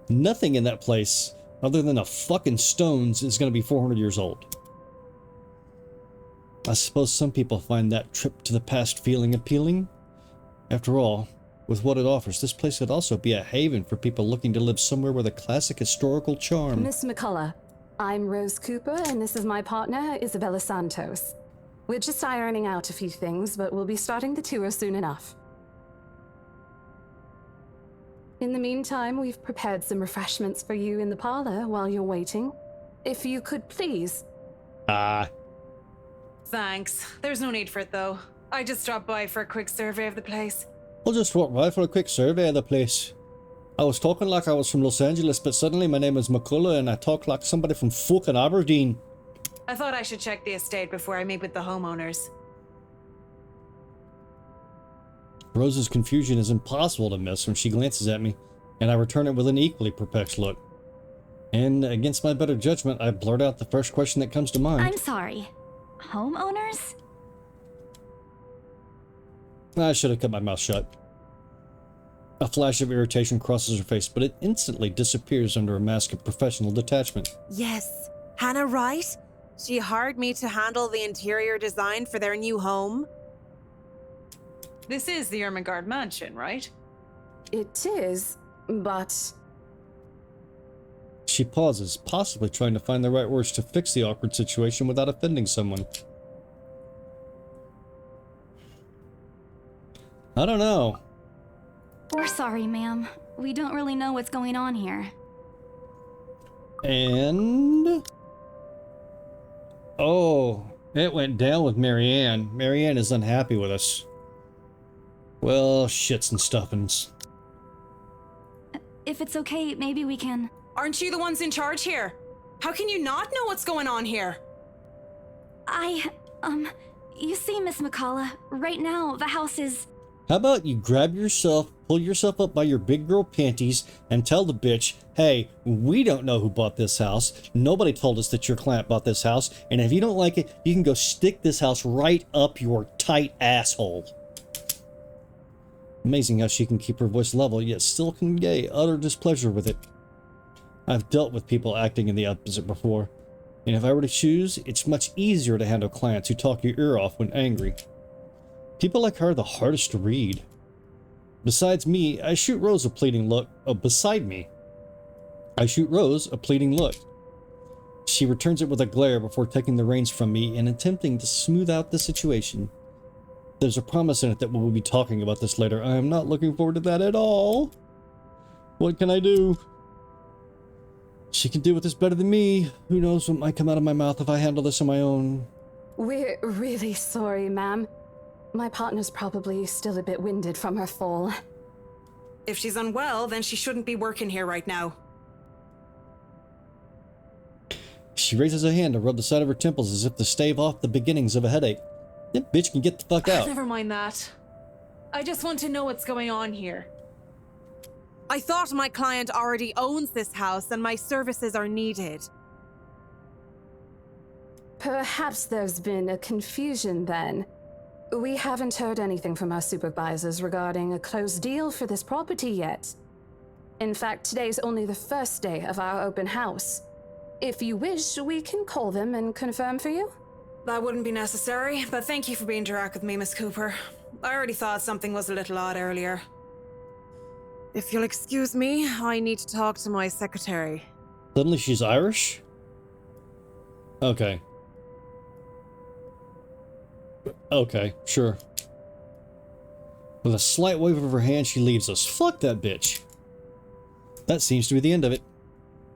Nothing in that place, other than a fucking stones, is going to be 400 years old. I suppose some people find that trip to the past feeling appealing. After all, with what it offers, this place could also be a haven for people looking to live somewhere with a classic historical charm. Miss McCullough, I'm Rose Cooper, and this is my partner, Isabella Santos. We're just ironing out a few things, but we'll be starting the tour soon enough. In the meantime, we've prepared some refreshments for you in the parlor while you're waiting. If you could please. Thanks. There's no need for it, though. I just dropped by for a quick survey of the place. I'll just walk by for a quick survey of the place. I was talking like I was from Los Angeles, but suddenly my name is McCullough and I talk like somebody from fucking Aberdeen. I thought I should check the estate before I meet with the homeowners. Rose's confusion is impossible to miss when she glances at me, and I return it with an equally perplexed look. And against my better judgment, I blurt out the first question that comes to mind. I'm sorry. Homeowners? I should have kept my mouth shut. A flash of irritation crosses her face, but it instantly disappears under a mask of professional detachment. Yes. Hannah Wright? She hired me to handle the interior design for their new home. This is the Ermengarde mansion, right? It is, but... She pauses, possibly trying to find the right words to fix the awkward situation without offending someone. I don't know. We're sorry, ma'am. We don't really know what's going on here. And... oh, it went down with Marianne. Marianne is unhappy with us. Well, shits and stuffings. If it's okay, maybe we can... Aren't you the ones in charge here? How can you not know what's going on here? You see, Miss McCullough, right now, the house is... How about you grab yourself, pull yourself up by your big girl panties, and tell the bitch, hey, we don't know who bought this house. Nobody told us that your client bought this house, and if you don't like it, you can go stick this house right up your tight asshole. Amazing how she can keep her voice level, yet still convey utter displeasure with it. I've dealt with people acting in the opposite before, and if I were to choose, it's much easier to handle clients who talk your ear off when angry. People like her are the hardest to read. Besides me, I shoot Rose a pleading look. Oh, beside me, I shoot Rose a pleading look. She returns it with a glare before taking the reins from me and attempting to smooth out the situation. There's a promise in it that we'll be talking about this later. I am not looking forward to that at all. What can I do? She can deal with this better than me. Who knows what might come out of my mouth if I handle this on my own. We're really sorry, ma'am. My partner's probably still a bit winded from her fall. If she's unwell, then she shouldn't be working here right now. She raises a hand to rub the side of her temples as if to stave off the beginnings of a headache. That bitch can get the fuck out. Never mind that. I just want to know what's going on here. I thought my client already owns this house and my services are needed. Perhaps there's been a confusion then. We haven't heard anything from our supervisors regarding a closed deal for this property yet. In fact, today's only the first day of our open house. If you wish, we can call them and confirm for you. That wouldn't be necessary, but thank you for being direct with me, Miss Cooper. I already thought something was a little odd earlier. If you'll excuse me, I need to talk to my secretary. Suddenly she's Irish? Okay. Okay, sure. With a slight wave of her hand, she leaves us. Fuck that bitch. That seems to be the end of it.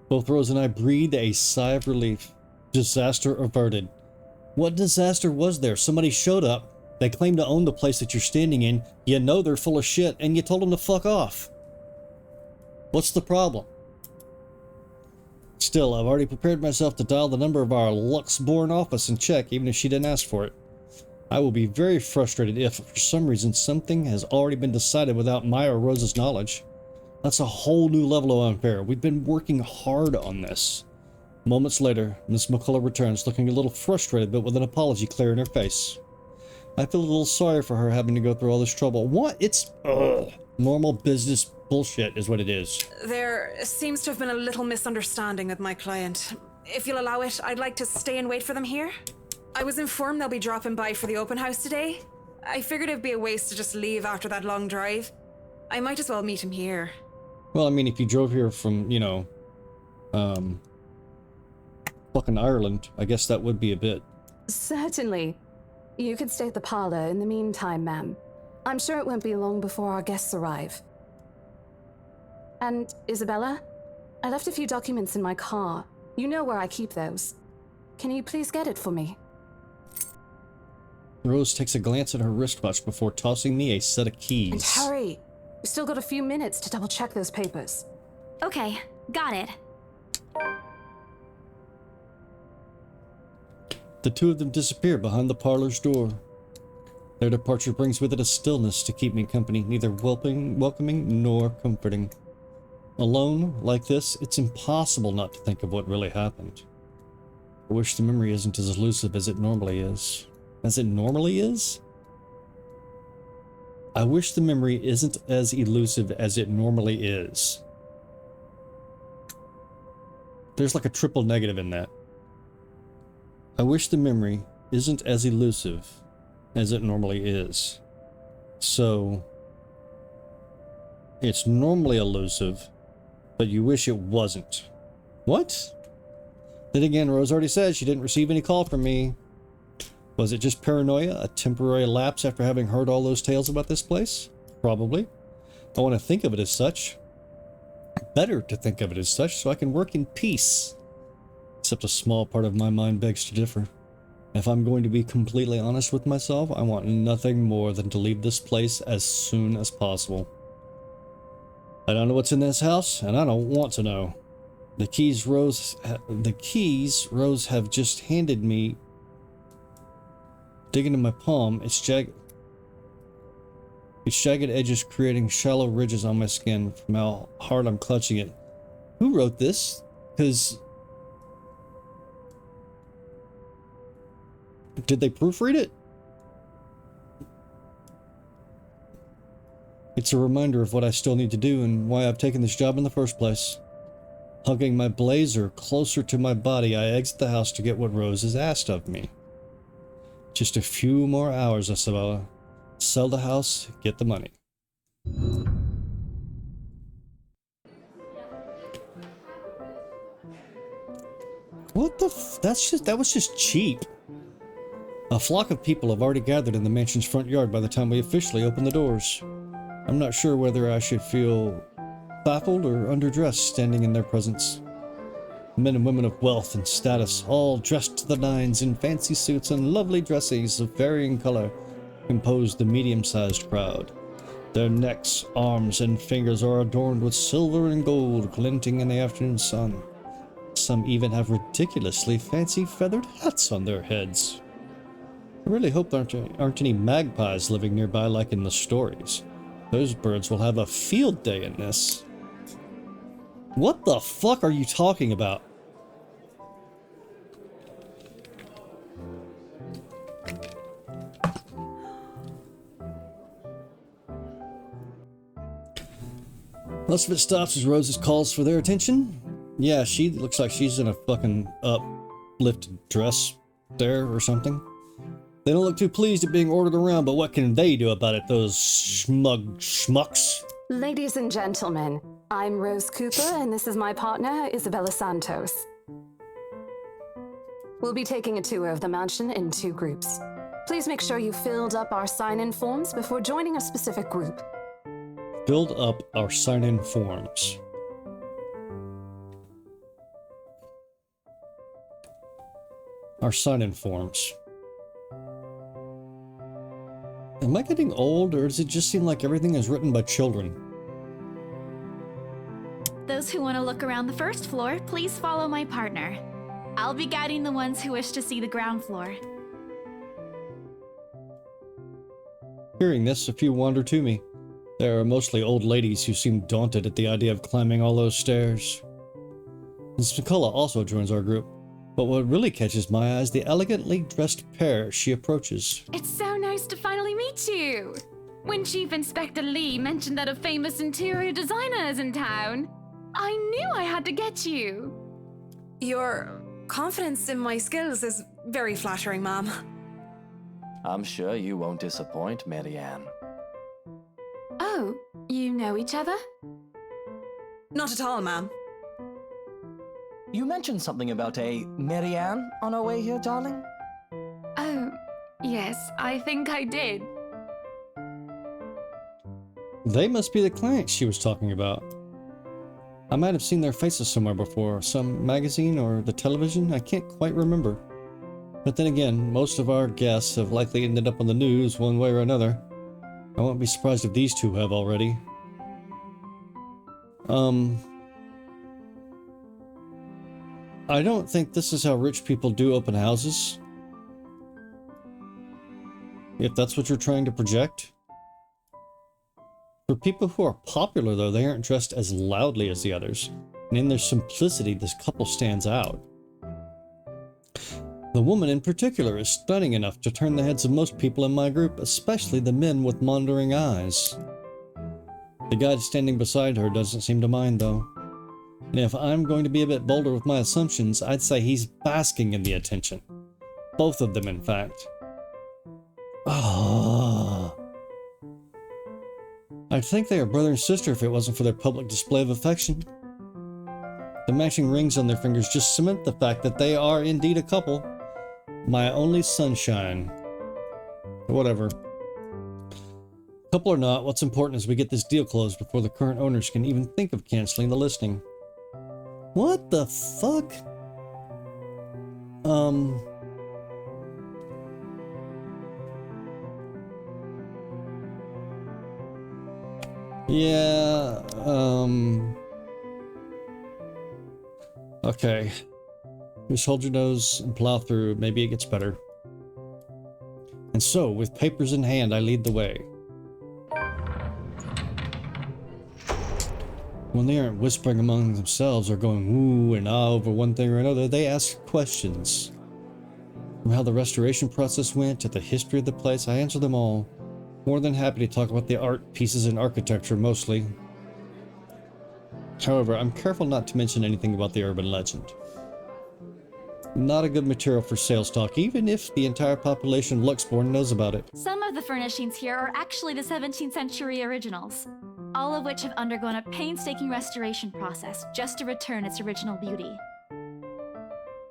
Both Rose and I breathed a sigh of relief. Disaster averted. What disaster was there? Somebody showed up. They claim to own the place that you're standing in. You know they're full of shit, and you told them to fuck off. What's the problem? Still, I've already prepared myself to dial the number of our Luxborn office and check, even if she didn't ask for it. I will be very frustrated if, for some reason, something has already been decided without my or Rose's knowledge. That's a whole new level of unfair. We've been working hard on this. Moments later, Miss McCullough returns, looking a little frustrated, but with an apology clear in her face. I feel a little sorry for her having to go through all this trouble. What? It's normal business bullshit is what it is. There seems to have been a little misunderstanding with my client. If you'll allow it, I'd like to stay and wait for them here. I was informed they'll be dropping by for the open house today. I figured it'd be a waste to just leave after that long drive. I might as well meet him here. Well, I mean, if you drove here from, you know, fucking Ireland, I guess that would be a bit. Certainly. You could stay at the parlor in the meantime, ma'am. I'm sure it won't be long before our guests arrive. And, Isabella, I left a few documents in my car. You know where I keep those. Can you please get it for me? Rose takes a glance at her wristwatch before tossing me a set of keys. And hurry! We've still got a few minutes to double check those papers. Okay, got it. The two of them disappear behind the parlor's door. Their departure brings with it a stillness to keep me company, neither welcoming nor comforting. alone like this, it's impossible not to think of what really happened. I wish the memory isn't as elusive as it normally is. As it normally is? I wish the memory isn't as elusive as it normally is. There's like a triple negative in that. I wish the memory isn't as elusive as it normally is. So, it's normally elusive, but you wish it wasn't. What? Then again, Rose already said she didn't receive any call from me. Was it just paranoia, a temporary lapse after having heard all those tales about this place? Probably. I want to think of it as such. Better to think of it as such so I can work in peace. Except a small part of my mind begs to differ. If I'm going to be completely honest with myself, I want nothing more than to leave this place as soon as possible. I don't know what's in this house, and I don't want to know. The keys Rose have just handed me. Dig into my palm, its jagged edges creating shallow ridges on my skin from how hard I'm clutching it. Who wrote this? Because did they proofread it? It's a reminder of what I still need to do and why I've taken this job in the first place. Hugging my blazer closer to my body, I exit the house to get what Rose has asked of me. Just a few more hours, Isabella. Sell the house, get the money. What the that was just cheap. A flock of people have already gathered in the mansion's front yard by the time we officially open the doors. I'm not sure whether I should feel baffled or underdressed standing in their presence. Men and women of wealth and status, all dressed to the nines in fancy suits and lovely dresses of varying color, compose the medium-sized crowd. Their necks, arms, and fingers are adorned with silver and gold glinting in the afternoon sun. Some even have ridiculously fancy feathered hats on their heads. I really hope there aren't any magpies living nearby like in the stories. Those birds will have a field day in this. What the fuck are you talking about? Most of it stops as Rose's calls for their attention. Yeah, she looks like she's in a fucking uplifted dress there or something. They don't look too pleased at being ordered around, but what can they do about it, those schmucks? Ladies and gentlemen, I'm Rose Cooper, and this is my partner, Isabella Santos. We'll be taking a tour of the mansion in 2 groups. Please make sure you filled up our sign-in forms before joining a specific group. Filled up our sign-in forms. Our sign-in forms. Am I getting old, or does it just seem like everything is written by children? Those who want to look around the first floor, please follow my partner. I'll be guiding the ones who wish to see the ground floor. Hearing this, a few wander to me. There are mostly old ladies who seem daunted at the idea of climbing all those stairs. Miss McCullough also joins our group, but what really catches my eye is the elegantly dressed pair she approaches. It's so nice to finally meet you! When Chief Inspector Lee mentioned that a famous interior designer is in town, I knew I had to get you! Your confidence in my skills is very flattering, ma'am. I'm sure you won't disappoint, Marianne. Oh, you know each other? Not at all, ma'am. You mentioned something about a Marianne on our way here, darling? Oh, yes, I think I did. They must be the clients she was talking about. I might have seen their faces somewhere before, some magazine or the television, I can't quite remember. But then again, most of our guests have likely ended up on the news one way or another. I won't be surprised if these two have already. I don't think this is how rich people do open houses. If that's what you're trying to project. For people who are popular, though, they aren't dressed as loudly as the others, and in their simplicity, this couple stands out. The woman in particular is stunning enough to turn the heads of most people in my group, especially the men with wandering eyes. The guy standing beside her doesn't seem to mind, though. And if I'm going to be a bit bolder with my assumptions, I'd say he's basking in the attention. Both of them, in fact. Ah. I'd think they are brother and sister if it wasn't for their public display of affection. The matching rings on their fingers just cement the fact that they are indeed a couple. My only sunshine. Whatever. Couple or not, what's important is we get this deal closed before the current owners can even think of canceling the listing. What the fuck? Yeah, okay. Just hold your nose and plow through. Maybe it gets better. And so, with papers in hand, I lead the way. When they aren't whispering among themselves or going woo and ah over one thing or another, they ask questions. From how the restoration process went to the history of the place, I answer them all. More than happy to talk about the art pieces and architecture mostly. However, I'm careful not to mention anything about the urban legend. Not a good material for sales talk, even if the entire population of Luxborn knows about it. Some of the furnishings here are actually the 17th century originals, all of which have undergone a painstaking restoration process just to return its original beauty.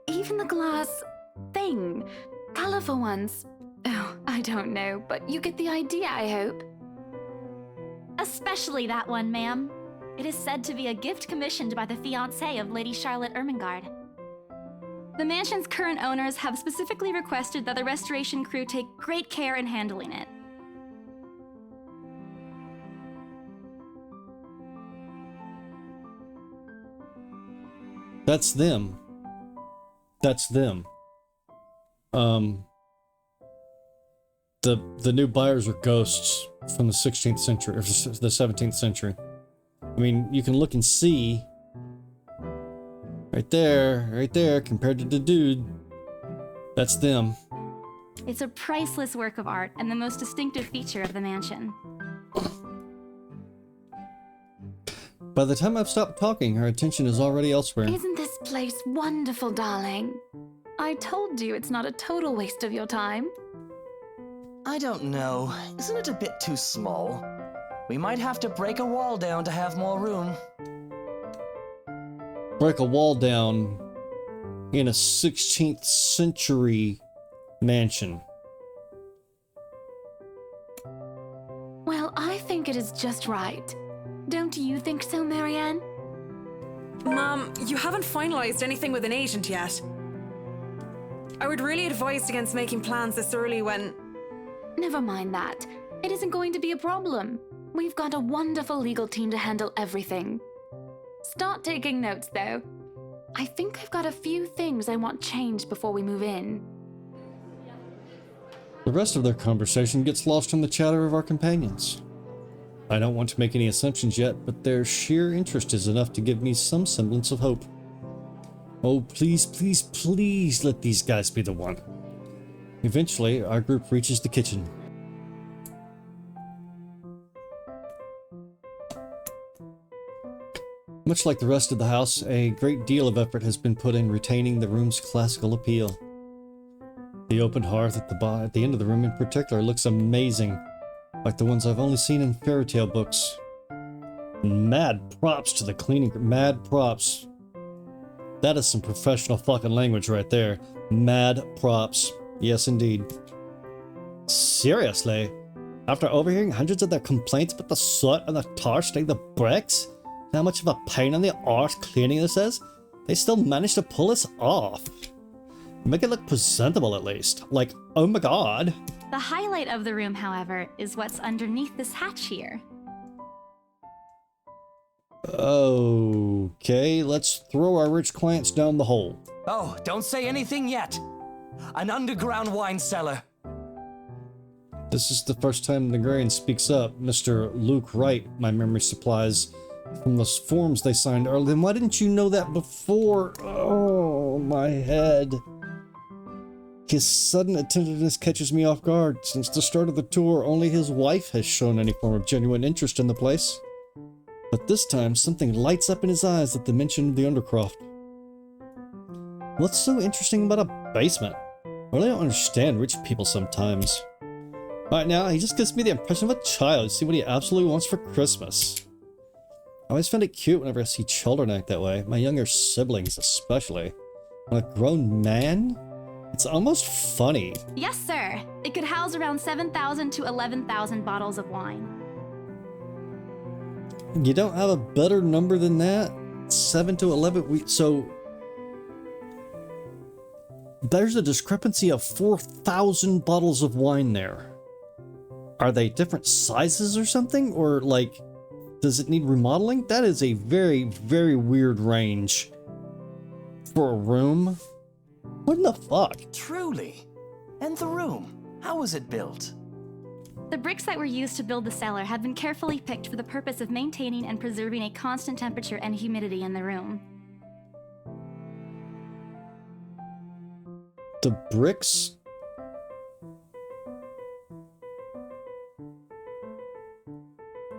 Even the glass thing, colorful ones. Oh, I don't know, but you get the idea, I hope. Especially that one, ma'am. It is said to be a gift commissioned by the fiancé of Lady Charlotte Ermengarde. The mansion's current owners have specifically requested that the restoration crew take great care in handling it. That's them. That's them. The new buyers are ghosts from the 16th century, or the 17th century. I mean, you can look and see right there, compared to the dude. That's them. It's a priceless work of art and the most distinctive feature of the mansion. By the time I've stopped talking, her attention is already elsewhere. Isn't this place wonderful, darling? I told you it's not a total waste of your time. I don't know. Isn't it a bit too small? We might have to break a wall down to have more room. Break a wall down in a 16th century mansion. Well, I think it is just right. Don't you think so, Marianne? Mom, you haven't finalized anything with an agent yet. I would really advise against making plans this early when... Never mind that. It isn't going to be a problem. We've got a wonderful legal team to handle everything. Start taking notes, though. I think I've got a few things I want changed before we move in. The rest of their conversation gets lost in the chatter of our companions. I don't want to make any assumptions yet, but their sheer interest is enough to give me some semblance of hope. Oh, please, please, please let these guys be the one. Eventually, our group reaches the kitchen. Much like the rest of the house, a great deal of effort has been put in retaining the room's classical appeal. The open hearth at the end of the room in particular looks amazing, like the ones I've only seen in fairy tale books. Mad props to the cleaning crew. Mad props. That is some professional fucking language right there. Mad props. Yes, indeed. Seriously? After overhearing hundreds of their complaints about the soot and the tar staining the bricks, and how much of a pain in the arse cleaning this is, they still managed to pull this off. Make it look presentable at least. Like, oh my god. The highlight of the room, however, is what's underneath this hatch here. Okay, let's throw our rich clients down the hole. Oh, don't say anything yet. An underground wine cellar. This is the first time the Grarian speaks up. Mr. Luke Wright, my memory supplies from those forms they signed earlier. Then why didn't you know that before? Oh, my head. His sudden attentiveness catches me off guard. Since the start of the tour, only his wife has shown any form of genuine interest in the place. But this time, something lights up in his eyes at the mention of the Undercroft. What's so interesting about a basement? I really don't understand rich people sometimes. Right now, he just gives me the impression of a child. See what he absolutely wants for Christmas. I always find it cute whenever I see children act that way. My younger siblings especially. When a grown man? It's almost funny. Yes, sir. It could house around 7,000 to 11,000 bottles of wine. You don't have a better number than that? 7 to 11? So there's a discrepancy of 4,000 bottles of wine there. Are they different sizes or something? Or, like, does it need remodeling? That is a very, very weird range for a room. What in the fuck? Truly. And the room, how was it built? The bricks that were used to build the cellar had been carefully picked for the purpose of maintaining and preserving a constant temperature and humidity in the room. The bricks?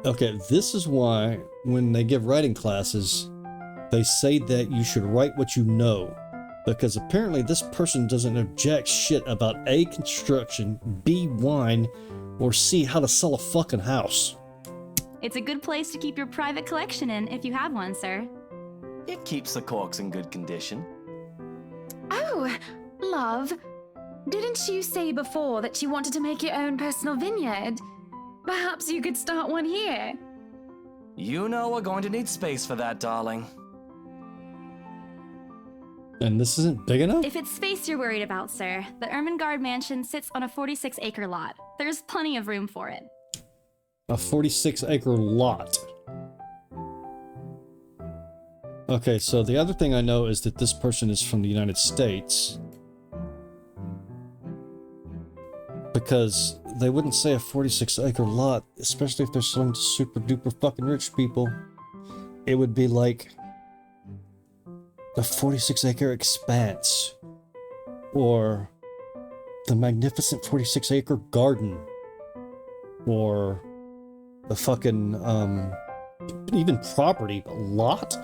Okay, this is why when they give writing classes, they say that you should write what you know. Because apparently this person doesn't know jack shit about A, construction, B, wine, or C, how to sell a fucking house. It's a good place to keep your private collection in if you have one, sir. It keeps the corks in good condition. Oh, love. Didn't you say before that you wanted to make your own personal vineyard? Perhaps you could start one here. You know we're going to need space for that, darling. And this isn't big enough? If it's space you're worried about, sir, the Ermengarde mansion sits on a 46-acre lot. There's plenty of room for it. A 46-acre lot. Okay, so the other thing I know is that this person is from the United States. Because they wouldn't say a 46-acre lot, especially if they're selling to super duper fucking rich people. It would be like the 46-acre expanse, or the magnificent 46-acre garden, or the fucking, even property, a lot?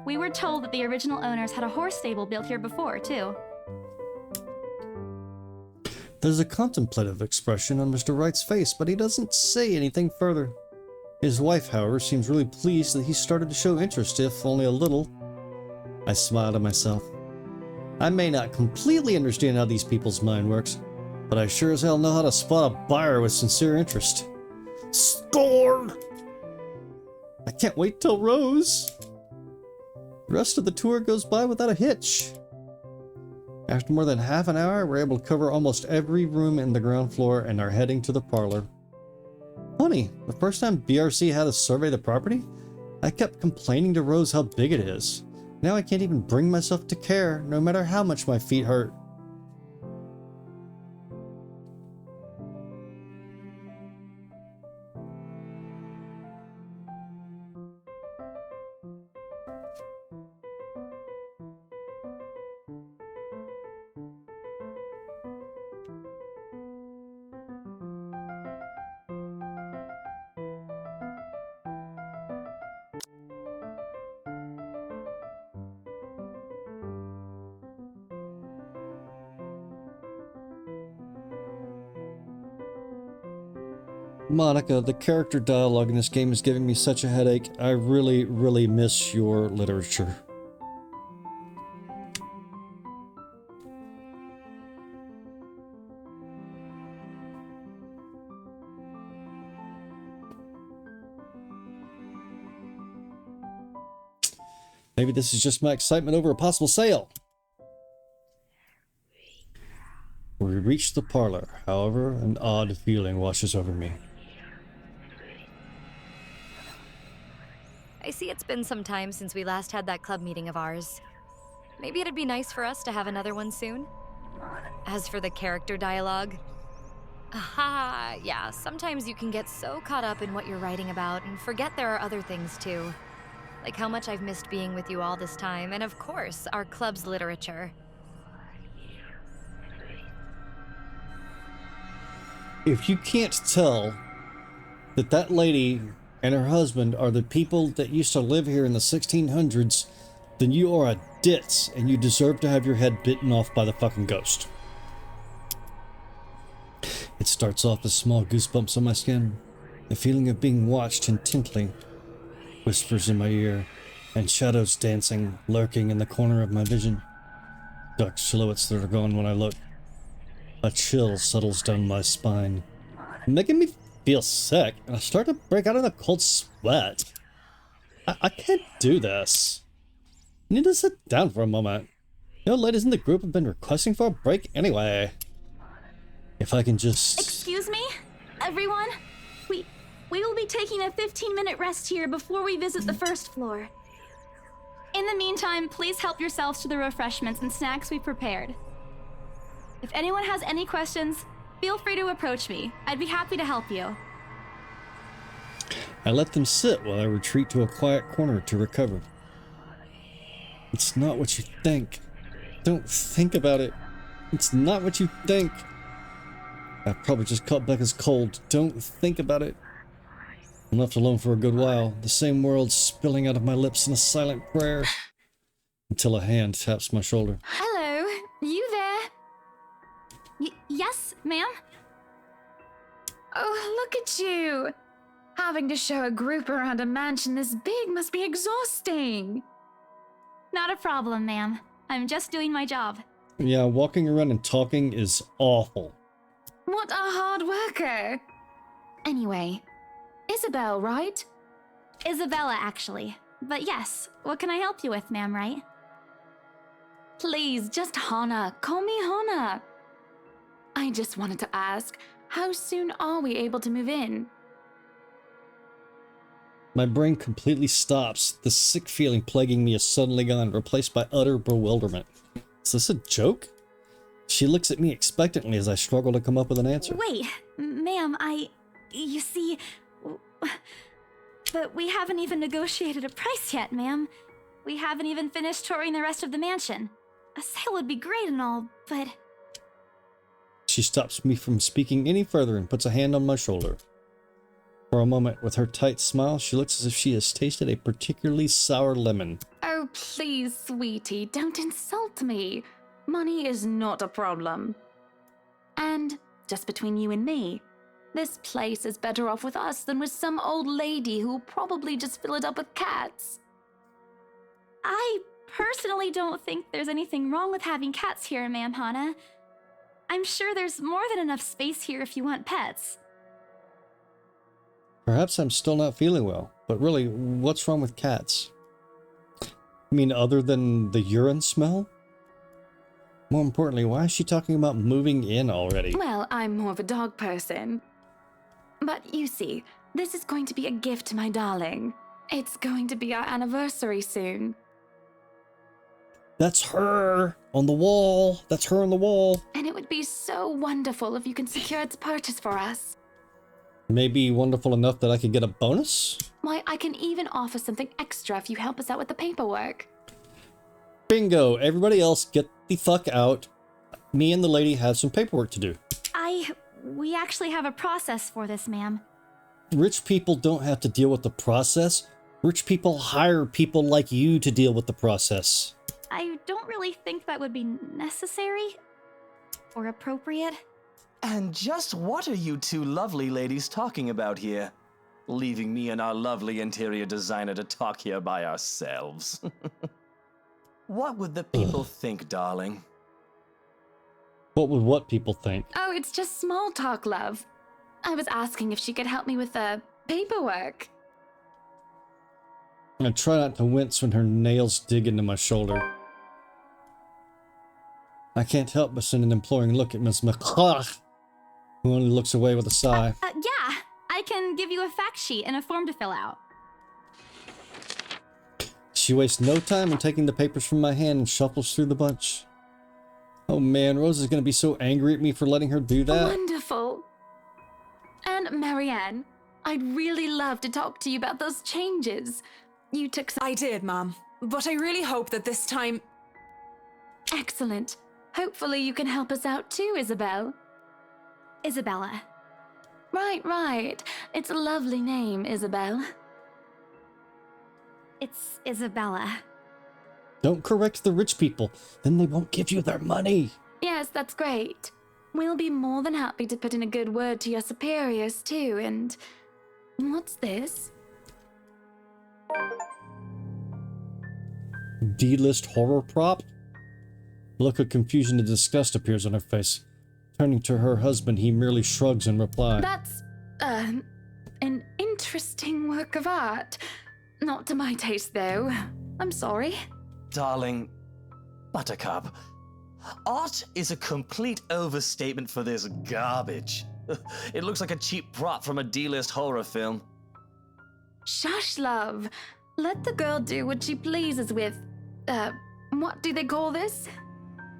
We were told that the original owners had a horse stable built here before, too. There's a contemplative expression on Mr. Wright's face, but he doesn't say anything further. His wife, however, seems really pleased that he started to show interest, if only a little. I smile to myself. I may not completely understand how these people's mind works, but I sure as hell know how to spot a buyer with sincere interest. Scored! I can't wait till Rose. The rest of the tour goes by without a hitch. After more than half an hour, we're able to cover almost every room in the ground floor and are heading to the parlor. Funny, the first time BRC had us survey the property, I kept complaining to Rose how big it is. Now I can't even bring myself to care, no matter how much my feet hurt. Monica, the character dialogue in this game is giving me such a headache. I really, really miss your literature. Maybe this is just my excitement over a possible sale. We reach the parlor. However, an odd feeling washes over me. I see it's been some time since we last had that club meeting of ours. Maybe it'd be nice for us to have another one soon. As for the character dialogue, Aha, yeah, sometimes you can get so caught up in what you're writing about and forget there are other things too. Like how much I've missed being with you all this time, and of course, our club's literature. If you can't tell that that lady and her husband are the people that used to live here in the 1600s, then you are a ditz and you deserve to have your head bitten off by the fucking ghost. It starts off as small goosebumps on my skin, the feeling of being watched intently, whispers in my ear, and shadows dancing, lurking in the corner of my vision. Dark silhouettes that are gone when I look. A chill settles down my spine, making me feel sick, and I start to break out in a cold sweat. I can't do this. I need to sit down for a moment. You know, ladies in the group have been requesting for a break anyway. If I can just... Excuse me, everyone? We will be taking a 15-minute rest here before we visit the first floor. In the meantime, please help yourselves to the refreshments and snacks we prepared. If anyone has any questions, feel free to approach me. I'd be happy to help you. I let them sit while I retreat to a quiet corner to recover. It's not what you think. Don't think about it. It's not what you think. I probably just caught Becca's cold. Don't think about it. I'm left alone for a good while, the same words spilling out of my lips in a silent prayer, until a hand taps my shoulder. Hello, you there? Yes, ma'am? Oh, look at you! Having to show a group around a mansion this big must be exhausting. Not a problem, ma'am. I'm just doing my job. Yeah, walking around and talking is awful. What a hard worker! Anyway, Isabel, right? Isabella, actually. But yes, what can I help you with, ma'am, right? Please, just Hana. Call me Hana. I just wanted to ask, how soon are we able to move in? My brain completely stops. The sick feeling plaguing me is suddenly gone, replaced by utter bewilderment. Is this a joke? She looks at me expectantly as I struggle to come up with an answer. Wait, ma'am, you see... But we haven't even negotiated a price yet, ma'am. We haven't even finished touring the rest of the mansion. A sale would be great and all, but... She stops me from speaking any further and puts a hand on my shoulder. For a moment, with her tight smile, she looks as if she has tasted a particularly sour lemon. Oh, please, sweetie, don't insult me. Money is not a problem. And, just between you and me, this place is better off with us than with some old lady who'll probably just fill it up with cats. I personally don't think there's anything wrong with having cats here, ma'am Hana. I'm sure there's more than enough space here if you want pets. Perhaps I'm still not feeling well, but really, what's wrong with cats? I mean, other than the urine smell? More importantly, why is she talking about moving in already? Well, I'm more of a dog person. But you see, this is going to be a gift to my darling. It's going to be our anniversary soon. That's her on the wall. That's her on the wall. And it would be so wonderful if you can secure its purchase for us. Maybe wonderful enough that I could get a bonus? Why, I can even offer something extra if you help us out with the paperwork. Bingo. Everybody else get the fuck out. Me and the lady have some paperwork to do. We actually have a process for this, ma'am. Rich people don't have to deal with the process. Rich people hire people like you to deal with the process. I don't really think that would be necessary or appropriate. And just what are you two lovely ladies talking about here? Leaving me and our lovely interior designer to talk here by ourselves. What would the people think, darling? What would what people think? Oh, it's just small talk, love. I was asking if she could help me with the paperwork. I try not to wince when her nails dig into my shoulder. I can't help but send an imploring look at Miss McClach, who only looks away with a sigh. Yeah, I can give you a fact sheet and a form to fill out. She wastes no time in taking the papers from my hand and shuffles through the bunch. Oh man, Rose is going to be so angry at me for letting her do that. Wonderful. And Marianne, I'd really love to talk to you about those changes. You took some— I did, Mom. But I really hope that this time... Excellent. Hopefully you can help us out too, Isabel. Isabella. Right. It's a lovely name, Isabel. It's Isabella. Don't correct the rich people, then they won't give you their money. Yes, that's great. We'll be more than happy to put in a good word to your superiors too, and... What's this? D-list horror prop? A look of confusion and disgust appears on her face. Turning to her husband, he merely shrugs in reply. That's, an interesting work of art. Not to my taste, though. I'm sorry. Darling, Buttercup, art is a complete overstatement for this garbage. It looks like a cheap prop from a D-list horror film. Shush, love. Let the girl do what she pleases with, what do they call this?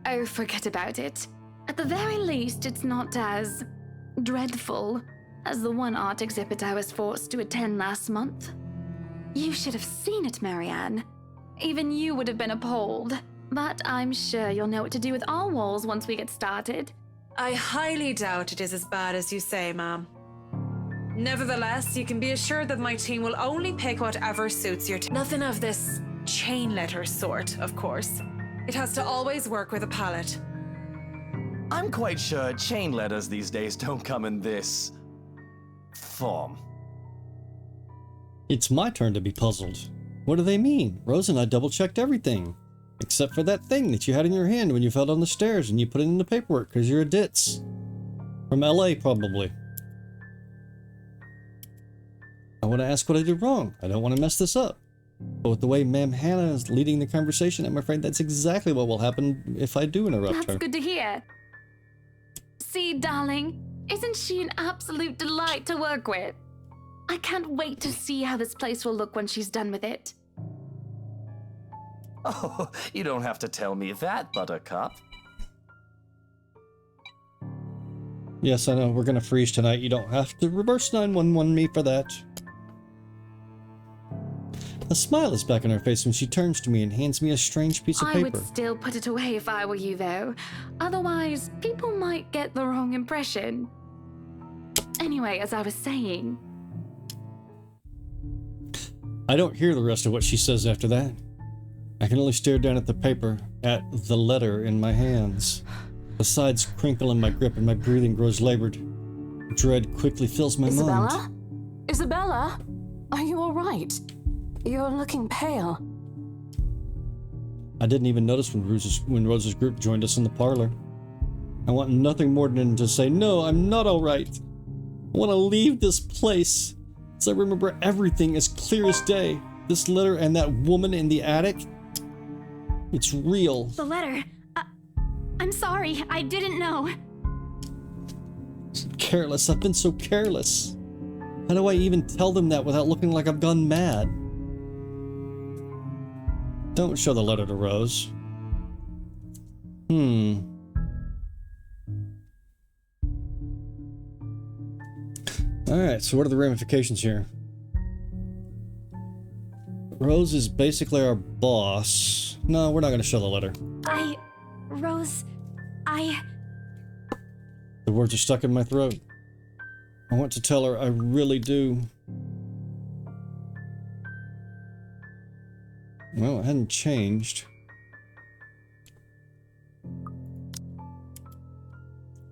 Oh, forget about it. At the very least, it's not as dreadful as the one art exhibit I was forced to attend last month. You should have seen it, Marianne. Even you would have been appalled. But I'm sure you'll know what to do with our walls once we get started. I highly doubt it is as bad as you say, Mom. Nevertheless, you can be assured that my team will only pick whatever suits your Nothing of this chain letter sort, of course. It has to always work with a palette. I'm quite sure chain letters these days don't come in this form. It's my turn to be puzzled. What do they mean? Rose and I double-checked everything. Except for that thing that you had in your hand when you fell down the stairs and you put it in the paperwork because you're a ditz. From LA, probably. I want to ask what I did wrong. I don't want to mess this up. But with the way Ma'am Hannah is leading the conversation, I'm afraid that's exactly what will happen if I do interrupt her. That's good to hear. See, darling, isn't she an absolute delight to work with? I can't wait to see how this place will look when she's done with it. Oh, you don't have to tell me that, Buttercup. Yes, I know, we're gonna freeze tonight. You don't have to reverse 911 me for that. A smile is back on her face when she turns to me and hands me a strange piece of I paper. would still put it away if I were you, though. Otherwise, people might get the wrong impression. Anyway, as I was saying... I don't hear the rest of what she says after that. I can only stare down at the paper, at the letter in my hands. The sides crinkle in my grip and my breathing grows labored. Dread quickly fills my mind. Isabella? Are you all right? You're looking pale. I didn't even notice when Rose's group joined us in the parlor. I want nothing more than to say, no, I'm not all right. I want to leave this place. So I remember everything as clear as day. This letter and that woman in the attic. It's real. The letter. I'm sorry. I didn't know. Careless. I've been so careless. How do I even tell them that without looking like I've gone mad? Don't show the letter to Rose. Alright, so what are the ramifications here? Rose is basically our boss. No, we're not going to show the letter. Rose, The words are stuck in my throat. I want to tell her, I really do. Well, it hadn't changed.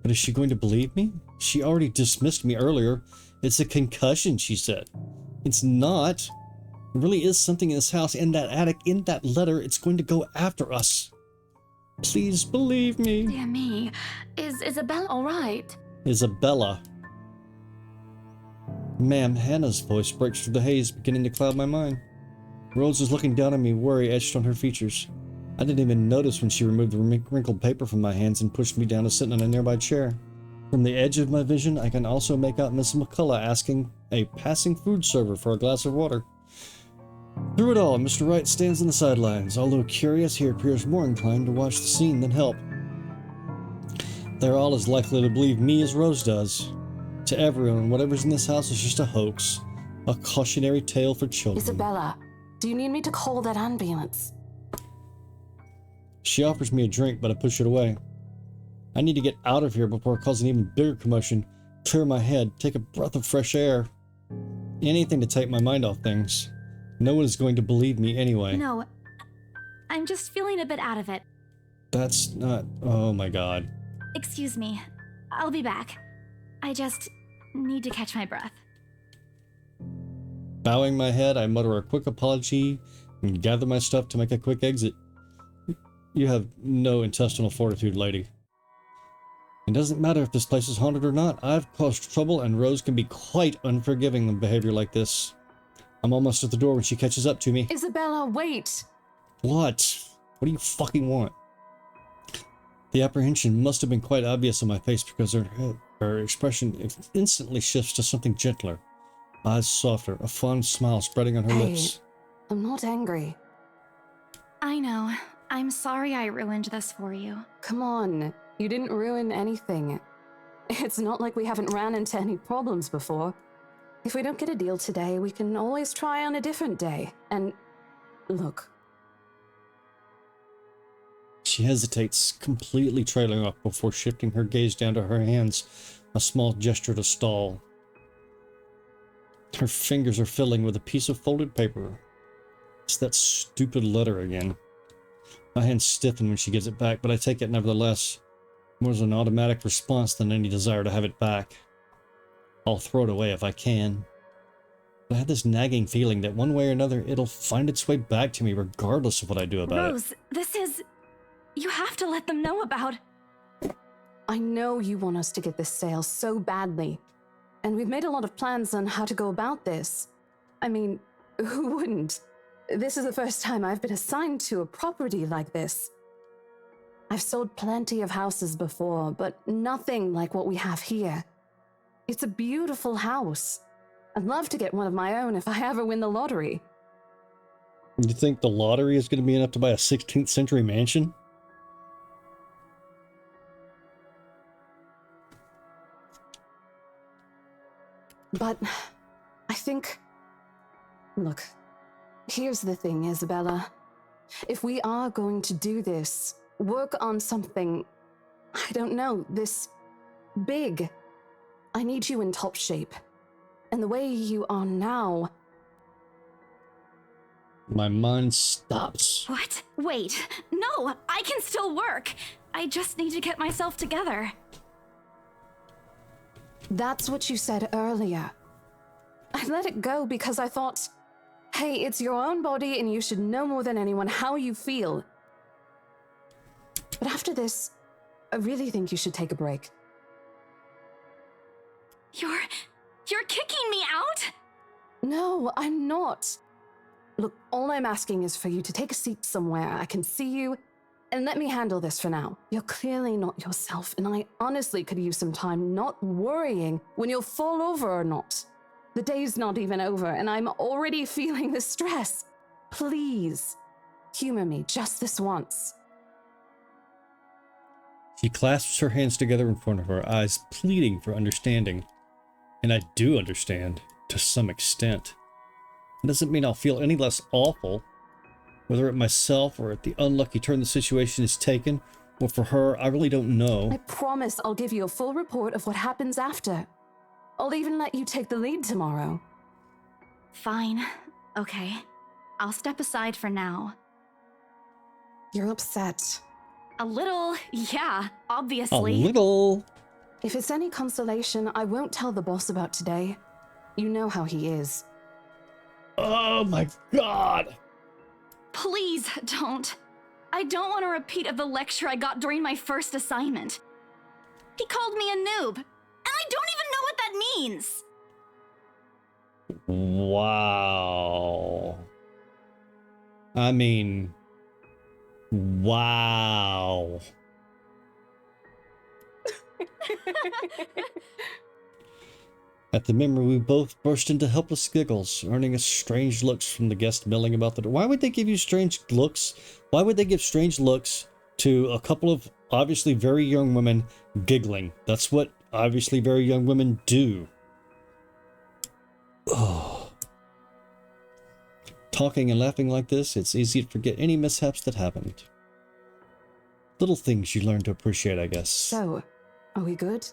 But is she going to believe me? She already dismissed me earlier. It's a concussion, she said. It's not. There really is something in this house, in that attic, in that letter. It's going to go after us. Please believe me. Dear me. Is Isabella all right? Isabella. Ma'am Hannah's voice breaks through the haze, beginning to cloud my mind. Rose is looking down at me, worry etched on her features. I didn't even notice when she removed the wrinkled paper from my hands and pushed me down to sit in a nearby chair. From the edge of my vision, I can also make out Miss McCullough asking a passing food server for a glass of water. Through it all, Mr. Wright stands on the sidelines. Although curious, he appears more inclined to watch the scene than help. They're all as likely to believe me as Rose does. To everyone, whatever's in this house is just a hoax. A cautionary tale for children. Isabella, do you need me to call that ambulance? She offers me a drink, but I push it away. I need to get out of here before it causes an even bigger commotion. Clear my head, take a breath of fresh air. Anything to take my mind off things. No one is going to believe me anyway. No, I'm just feeling a bit out of it. That's not... Oh my god. Excuse me. I'll be back. I just need to catch my breath. Bowing my head, I mutter a quick apology and gather my stuff to make a quick exit. You have no intestinal fortitude, lady. It doesn't matter if this place is haunted or not. I've caused trouble, and Rose can be quite unforgiving of behavior like this. I'm almost at the door when she catches up to me. Isabella, wait! What? What do you fucking want? The apprehension must have been quite obvious on my face because her expression instantly shifts to something gentler. Eyes softer, a fond smile spreading on her lips. I'm not angry. I know. I'm sorry I ruined this for you. Come on, you didn't ruin anything. It's not like we haven't ran into any problems before. If we don't get a deal today, we can always try on a different day. And look. She hesitates, completely trailing off before shifting her gaze down to her hands, a small gesture to stall. Her fingers are fiddling with a piece of folded paper. It's that stupid letter again. My hands stiffen when she gives it back, but I take it nevertheless, more as an automatic response than any desire to have it back. I'll throw it away if I can. But I have this nagging feeling that one way or another it'll find its way back to me regardless of what I do about it. Rose, this is... You have to let them know about... I know you want us to get this sale so badly. And we've made a lot of plans on how to go about this. I mean, who wouldn't? This is the first time I've been assigned to a property like this. I've sold plenty of houses before, but nothing like what we have here. It's a beautiful house. I'd love to get one of my own if I ever win the lottery. You think the lottery is going to be enough to buy a 16th century mansion? But I think... Look, here's the thing, Isabella. If we are going to do this, work on something, I don't know, this big, I need you in top shape. And the way you are now... My mind stops. What? Wait. No, I can still work. I just need to get myself together. That's what you said earlier. I let it go because I thought, hey, it's your own body and you should know more than anyone how you feel. But after this, I really think you should take a break. You're kicking me out? No, I'm not. Look, all I'm asking is for you to take a seat somewhere I can see you, and let me handle this for now. You're clearly not yourself, and I honestly could use some time not worrying when you'll fall over or not. The day's not even over, and I'm already feeling the stress. Please, humor me just this once. She clasps her hands together in front of her, eyes pleading for understanding. And I do understand, to some extent. It doesn't mean I'll feel any less awful, whether at myself or at the unlucky turn the situation is taken, or for her, I really don't know. I promise I'll give you a full report of what happens after. I'll even let you take the lead tomorrow. Fine. Okay. I'll step aside for now. You're upset. A little, yeah, obviously. A little. If it's any consolation, I won't tell the boss about today. You know how he is. Oh my god! Please don't. I don't want a repeat of the lecture I got during my first assignment. He called me a noob, and I don't even know what that means. Wow. I mean, wow. At the memory, we both burst into helpless giggles, earning us strange looks from the guest milling about the door. Why would they give you strange looks? Why would they give strange looks to a couple of obviously very young women giggling? That's what obviously very young women do. Oh. Talking and laughing like this, it's easy to forget any mishaps that happened. Little things you learn to appreciate, I guess. So, are we good?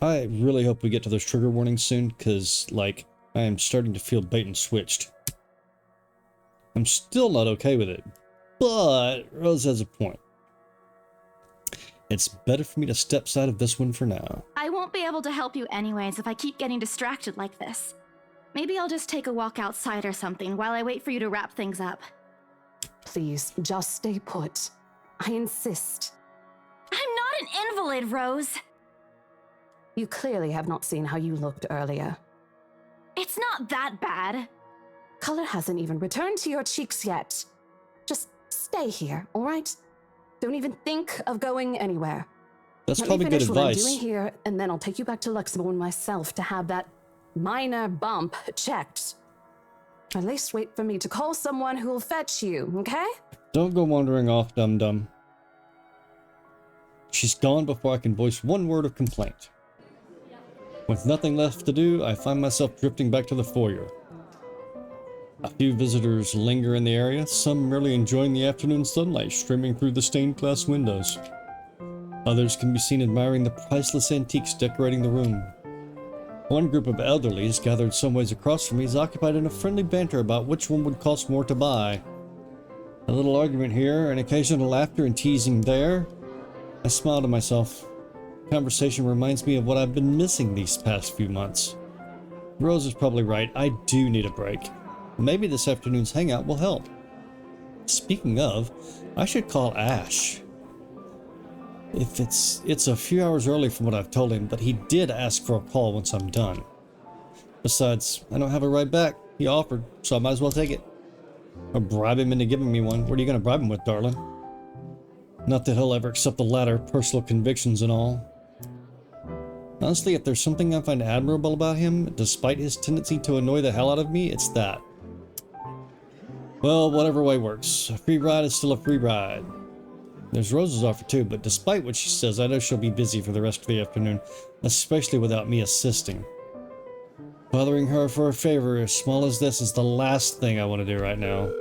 I really hope we get to those trigger warnings soon, because, like, I am starting to feel bait and switched. I'm still not okay with it, but Rose has a point. It's better for me to step side of this one for now. I won't be able to help you anyways if I keep getting distracted like this. Maybe I'll just take a walk outside or something while I wait for you to wrap things up. Please, just stay put. I insist. I'm not an invalid, Rose. You clearly have not seen how you looked earlier. It's not that bad. Color hasn't even returned to your cheeks yet. Just stay here, all right? Don't even think of going anywhere. That's Let probably me good finish what I'm advice. doing here, and then I'll take you back to Luxembourg myself to have that minor bump checked. At least wait for me to call someone who'll fetch you, okay? Don't go wandering off, dum-dum. She's gone before I can voice one word of complaint. With nothing left to do, I find myself drifting back to the foyer. A few visitors linger in the area, some merely enjoying the afternoon sunlight streaming through the stained glass windows. Others can be seen admiring the priceless antiques decorating the room. One group of elderlies, gathered some ways across from me, is occupied in a friendly banter about which one would cost more to buy. A little argument here, and occasional laughter and teasing there. I smile to myself. Conversation reminds me of what I've been missing these past few months. Rose is probably right. I do need a break. Maybe this afternoon's hangout will help. Speaking of, I should call Ash. If it's a few hours early from what I've told him, but he did ask for a call once I'm done. Besides, I don't have a ride back. He offered, so I might as well take it. Or bribe him into giving me one. What are you going to bribe him with, darling? Not that he'll ever accept the latter, personal convictions and all. Honestly, if there's something I find admirable about him, despite his tendency to annoy the hell out of me, it's that. Well, whatever way works. A free ride is still a free ride. There's Rose's offer too, but despite what she says, I know she'll be busy for the rest of the afternoon, especially without me assisting. Bothering her for a favor as small as this is the last thing I want to do right now.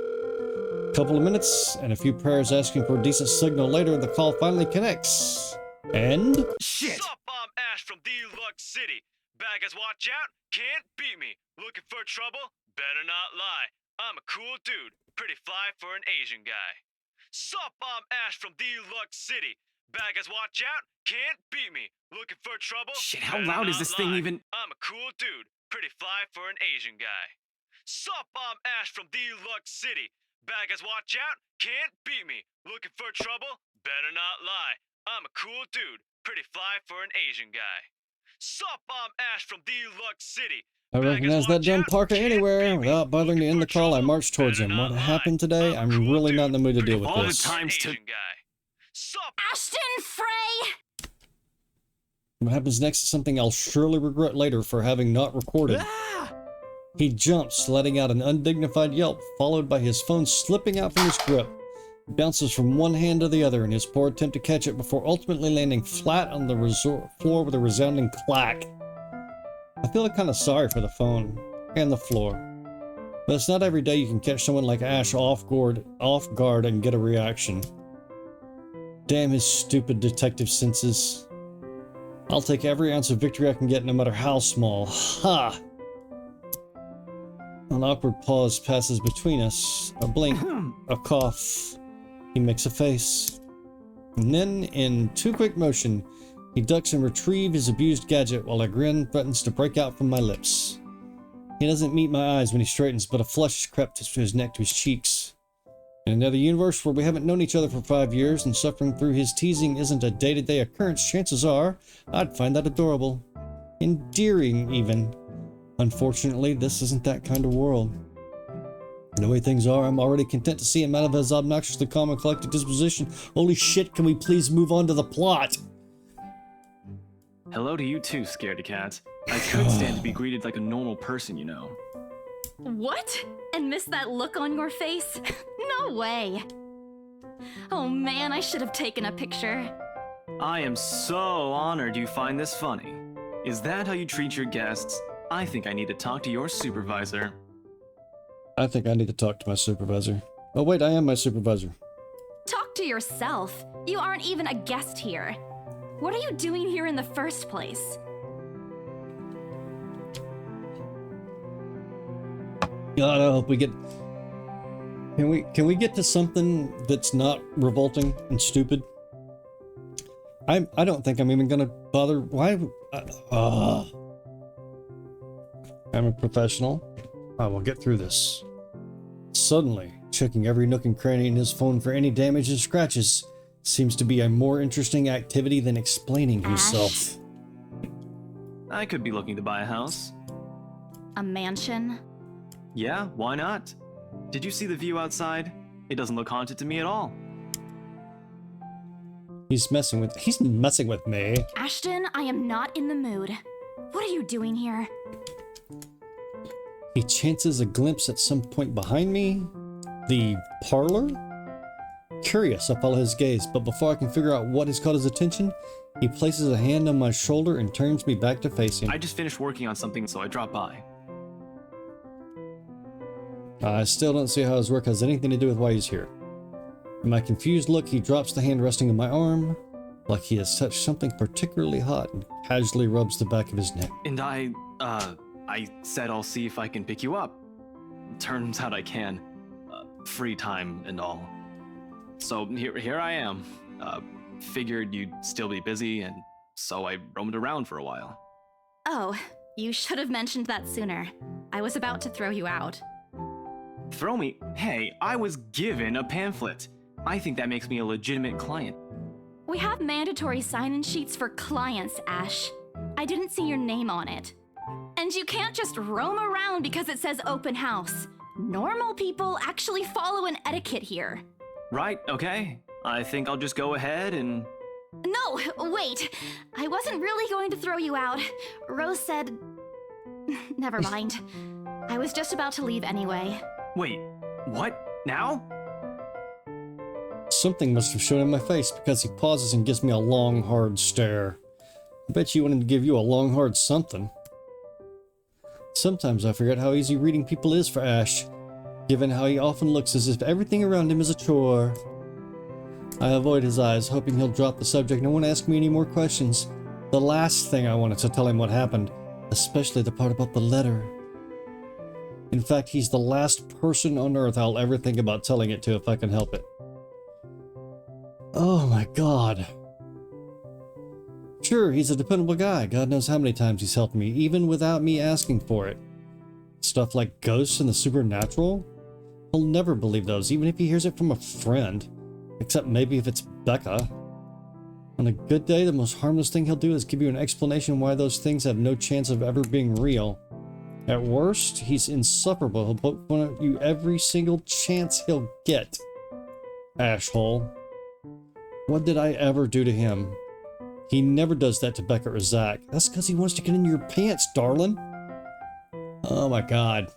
Couple of minutes, and a few prayers asking for a decent signal later, the call finally connects. And... Shit! Sup, I'm Ash from Deluxe City. Baggers, watch out, can't beat me. Looking for trouble? Better not lie. I'm a cool dude, pretty fly for an Asian guy. Sup, I'm Ash from Deluxe City. Baggers, watch out, can't beat me. Looking for trouble? Shit, how Better loud is not this thing lie. even? I'm a cool dude, pretty fly for an Asian guy. Sup, I'm Ash from Deluxe City. Baggers, watch out, can't beat me. Looking for trouble? Better not lie. I'm a cool dude, pretty fly for an Asian guy. Sup, I'm Ash from Deluxe City. I recognize that damn Parker anywhere. Without bothering to end the call, I march towards him. What happened today? I'm really not in the mood to deal with this. Ashton Frey! What happens next is something I'll surely regret later for having not recorded. He jumps, letting out an undignified yelp, followed by his phone slipping out from his grip. It bounces from one hand to the other in his poor attempt to catch it before ultimately landing flat on the floor with a resounding clack. I feel kind of sorry for the phone and the floor. But it's not every day you can catch someone like Ash off guard and get a reaction. Damn his stupid detective senses. I'll take every ounce of victory I can get, no matter how small. Ha! An awkward pause passes between us. A blink, a cough. He makes a face. And then, in too quick motion, he ducks and retrieves his abused gadget while a grin threatens to break out from my lips. He doesn't meet my eyes when he straightens, but a flush has crept from his neck to his cheeks. In another universe where we haven't known each other for 5 years and suffering through his teasing isn't a day-to-day occurrence, chances are I'd find that adorable. Endearing, even. Unfortunately, this isn't that kind of world. The way things are, I'm already content to see him out of his obnoxiously calm and collected disposition. Holy shit, can we please move on to the plot? Hello to you too, scaredy cat. I could stand to be greeted like a normal person, you know. What? And miss that look on your face? No way. Oh man, I should have taken a picture. I am so honored you find this funny. Is that how you treat your guests? I think I need to talk to your supervisor. I think I need to talk to my supervisor. Oh wait, I am my supervisor. Talk to yourself. You aren't even a guest here. What are you doing here in the first place? God, I hope we get... Can we get to something that's not revolting and stupid? I don't think I'm even gonna bother. Why? I'm a professional. I will get through this. Suddenly, checking every nook and cranny in his phone for any damage and scratches seems to be a more interesting activity than explaining himself. I could be looking to buy a house. A mansion? Yeah, why not? Did you see the view outside? It doesn't look haunted to me at all. He's messing with me. Ashton, I am not in the mood. What are you doing here? He chances a glimpse at some point behind me. The parlor? Curious, I follow his gaze, but before I can figure out what has caught his attention, he places a hand on my shoulder and turns me back to face him. I just finished working on something, so I dropped by. I still don't see how his work has anything to do with why he's here. In my confused look, he drops the hand resting on my arm, like he has touched something particularly hot, and casually rubs the back of his neck. And I said I'll see if I can pick you up. Turns out I can. Free time and all. So here I am. Figured you'd still be busy, and so I roamed around for a while. Oh, you should have mentioned that sooner. I was about to throw you out. Throw me? Hey, I was given a pamphlet. I think that makes me a legitimate client. We have mandatory sign-in sheets for clients, Ash. I didn't see your name on it. And you can't just roam around because it says open house. Normal people actually follow an etiquette here. Right, okay. I think I'll just go ahead and... No, wait. I wasn't really going to throw you out. Rose said... Never mind. I was just about to leave anyway. Wait, what? Now? Something must have shown in my face because he pauses and gives me a long, hard stare. I bet you wanted to give you a long, hard something. Sometimes I forget how easy reading people is for Ash, given how he often looks as if everything around him is a chore. I avoid his eyes, hoping he'll drop the subject and won't ask me any more questions. The last thing I wanted to tell him what happened, especially the part about the letter. In fact, he's the last person on earth I'll ever think about telling it to if I can help it. Oh my god. Sure, he's a dependable guy. God knows how many times he's helped me, even without me asking for it. Stuff like ghosts and the supernatural? He'll never believe those, even if he hears it from a friend. Except maybe if it's Becca. On a good day, the most harmless thing he'll do is give you an explanation why those things have no chance of ever being real. At worst, he's insufferable. He'll poke fun at you every single chance he'll get. Asshole. What did I ever do to him? He never does that to Becca or Zach. That's because he wants to get in your pants, darling. Oh my god.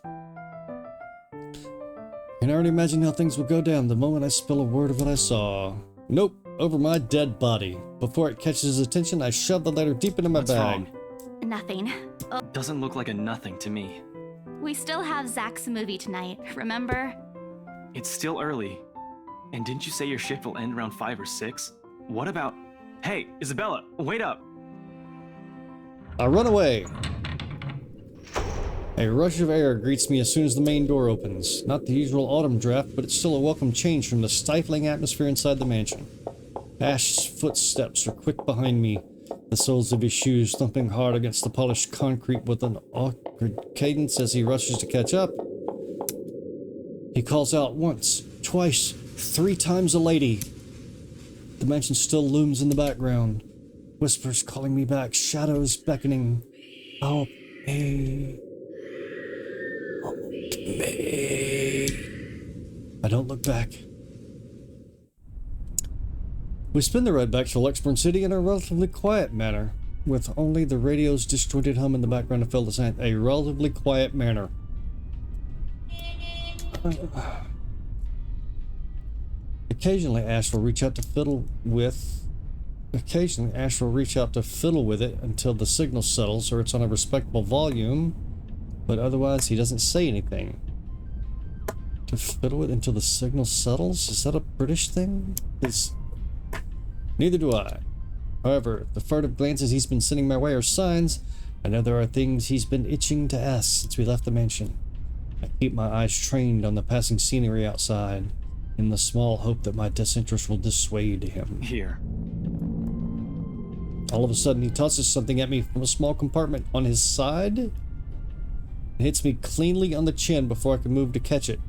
I can already imagine how things will go down the moment I spill a word of what I saw. Nope, over my dead body. Before it catches his attention, I shove the letter deep into my What's bag. wrong? Nothing. Doesn't look like a nothing to me. We still have Zach's movie tonight, remember? It's still early. And didn't you say your shift will end around 5 or 6? What about... Hey, Isabella, wait up! I run away. A rush of air greets me as soon as the main door opens. Not the usual autumn draft, but it's still a welcome change from the stifling atmosphere inside the mansion. Ash's footsteps are quick behind me, the soles of his shoes thumping hard against the polished concrete with an awkward cadence as he rushes to catch up. He calls out once, twice, 3 times a lady. The mansion still looms in the background. Whispers calling me back, shadows beckoning. Help me. Help me. I don't look back. We spin the ride back to Luxburn City in a relatively quiet manner, with only the radio's disjointed hum in the background to fill the scent. A relatively quiet manner. Occasionally, Ash will reach out to fiddle with Occasionally, Ash will reach out to fiddle with it until the signal settles or it's on a respectable volume, but otherwise he doesn't say anything. To fiddle with until the signal settles? Is that a British thing? Neither do I. However, the furtive glances he's been sending my way are signs. I know there are things he's been itching to ask since we left the mansion. I keep my eyes trained on the passing scenery outside, in the small hope that my disinterest will dissuade him. Here. All of a sudden, he tosses something at me from a small compartment on his side. It hits me cleanly on the chin before I can move to catch it.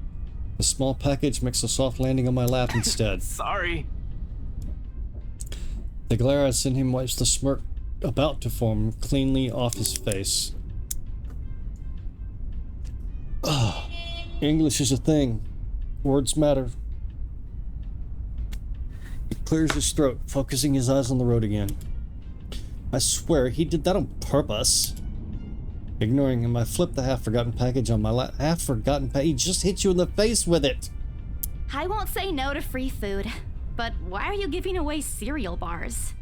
The small package makes a soft landing on my lap instead. Sorry. The glare I send him wipes the smirk about to form cleanly off his face. Ugh. English is a thing. Words matter. He clears his throat, focusing his eyes on the road again. I swear he did that on purpose. Ignoring him, I flip the half-forgotten package on my lap. Half-forgotten package? He just hit you in the face with it! I won't say no to free food, but why are you giving away cereal bars?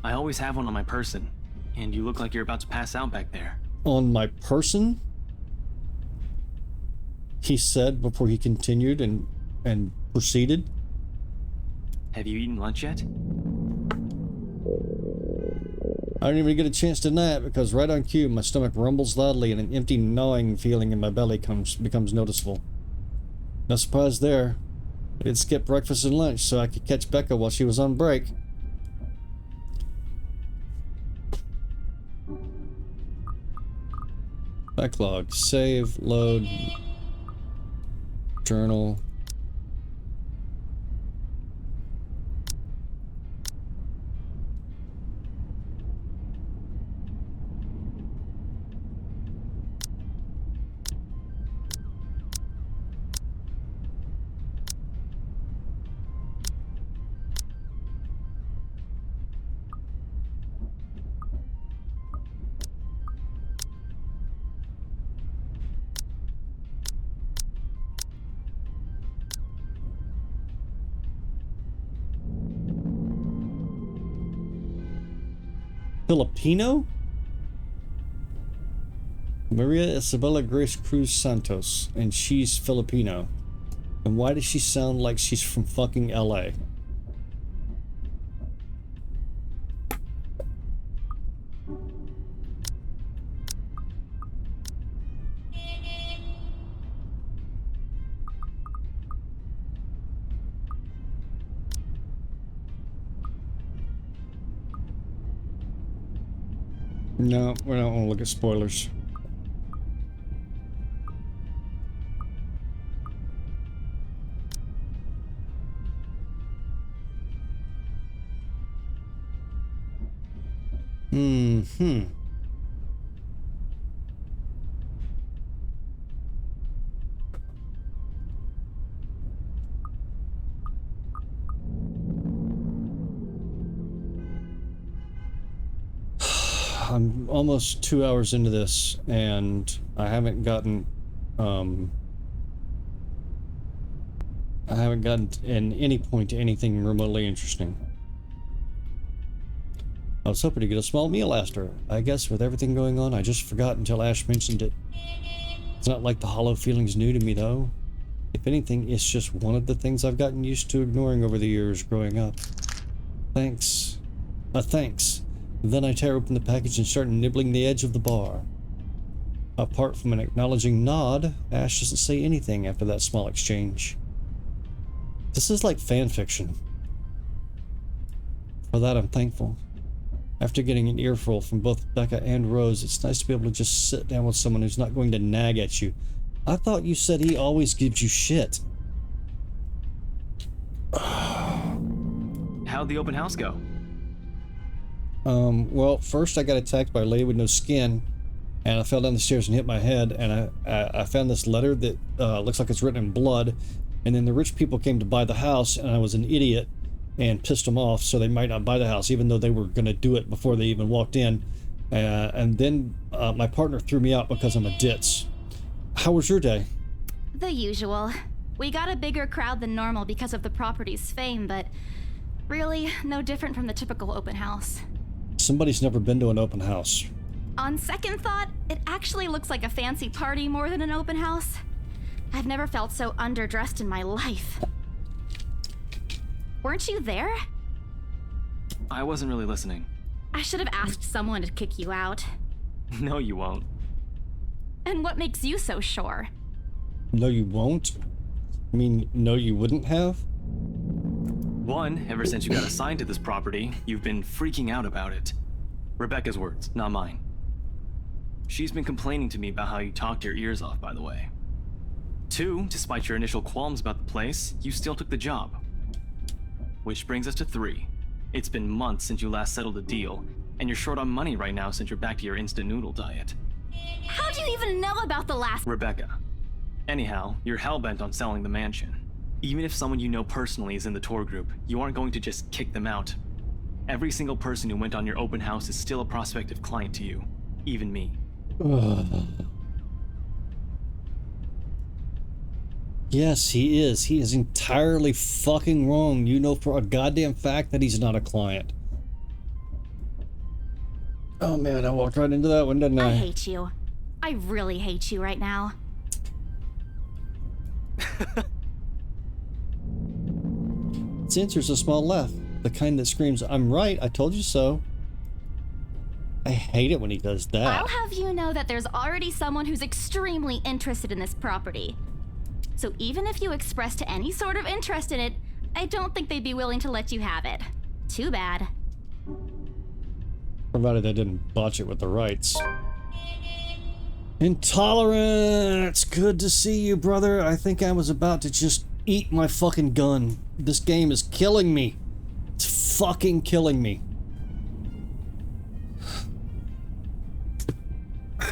I always have one on my person, and you look like you're about to pass out back there. On my person? He said before he continued and proceeded. Have you eaten lunch yet? I don't even get a chance to deny it because right on cue, my stomach rumbles loudly and an empty gnawing feeling in my belly becomes noticeable. No surprise there. I did skip breakfast and lunch so I could catch Becca while she was on break. Backlog. Save. Load. Journal. Filipino? Maria Isabella Grace Cruz Santos, and she's Filipino. And why does she sound like she's from fucking LA? No, we don't want to look at spoilers. I'm almost 2 hours into this, and I haven't gotten in any point to anything remotely interesting. I was hoping to get a small meal after. I guess with everything going on, I just forgot until Ash mentioned it. It's not like the hollow feeling's new to me, though. If anything, it's just one of the things I've gotten used to ignoring over the years growing up. Thanks. Thanks. Then I tear open the package and start nibbling the edge of the bar. Apart from an acknowledging nod, Ash doesn't say anything after that small exchange. This is like fan fiction. For that, I'm thankful. After getting an earful from both Becca and Rose, it's nice to be able to just sit down with someone who's not going to nag at you. I thought you said he always gives you shit. How'd the open house go? Well, first I got attacked by a lady with no skin, and I fell down the stairs and hit my head, and I found this letter that looks like it's written in blood, and then the rich people came to buy the house, and I was an idiot and pissed them off so they might not buy the house, even though they were going to do it before they even walked in. And then my partner threw me out because I'm a ditz. How was your day? The usual. We got a bigger crowd than normal because of the property's fame, but Really, no different from the typical open house. Somebody's never been to an open house. On second thought, it actually looks like a fancy party more than an open house. I've never felt so underdressed in my life. Weren't you there? I wasn't really listening. I should have asked someone to kick you out. No, you won't. And what makes you so sure? No, you won't? I mean, no, you wouldn't have? One, ever since you got assigned to this property, you've been freaking out about it. Rebecca's words, not mine. She's been complaining to me about how you talked your ears off, by the way. Two, despite your initial qualms about the place, you still took the job. Which brings us to three. It's been months since you last settled a deal, and you're short on money right now since you're back to your instant noodle diet. How'd you even know about the last— Rebecca. Anyhow, you're hellbent on selling the mansion. Even if someone you know personally is in the tour group, you aren't going to just kick them out. Every single person who went on your open house is still a prospective client to you. Even me. Yes, he is. He is entirely fucking wrong. You know for a goddamn fact that he's not a client. Oh man, I walked right into that one, didn't I? I hate you. I really hate you right now. Censor's a small laugh. The kind that screams, "I'm right, I told you so." I hate it when he does that. I'll have you know that there's already someone who's extremely interested in this property. So even if you expressed any sort of interest in it, I don't think they'd be willing to let you have it. Too bad. Provided I didn't botch it with the rights. Intolerance! Good to see you, brother. I think I was about to just eat my fucking gun. This game is killing me. It's fucking killing me.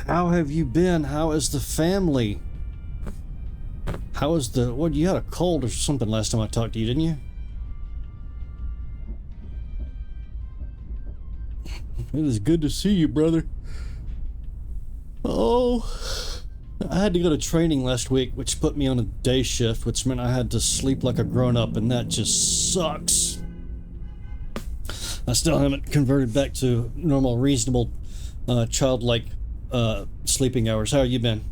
How have you been? How is the family? How is the... What, you had a cold or something last time I talked to you, didn't you? It is good to see you, brother. Oh, I had to go to training last week, which put me on a day shift, which meant I had to sleep like a grown-up, and that just sucks. I still haven't converted back to normal, reasonable, childlike sleeping hours. How have you been?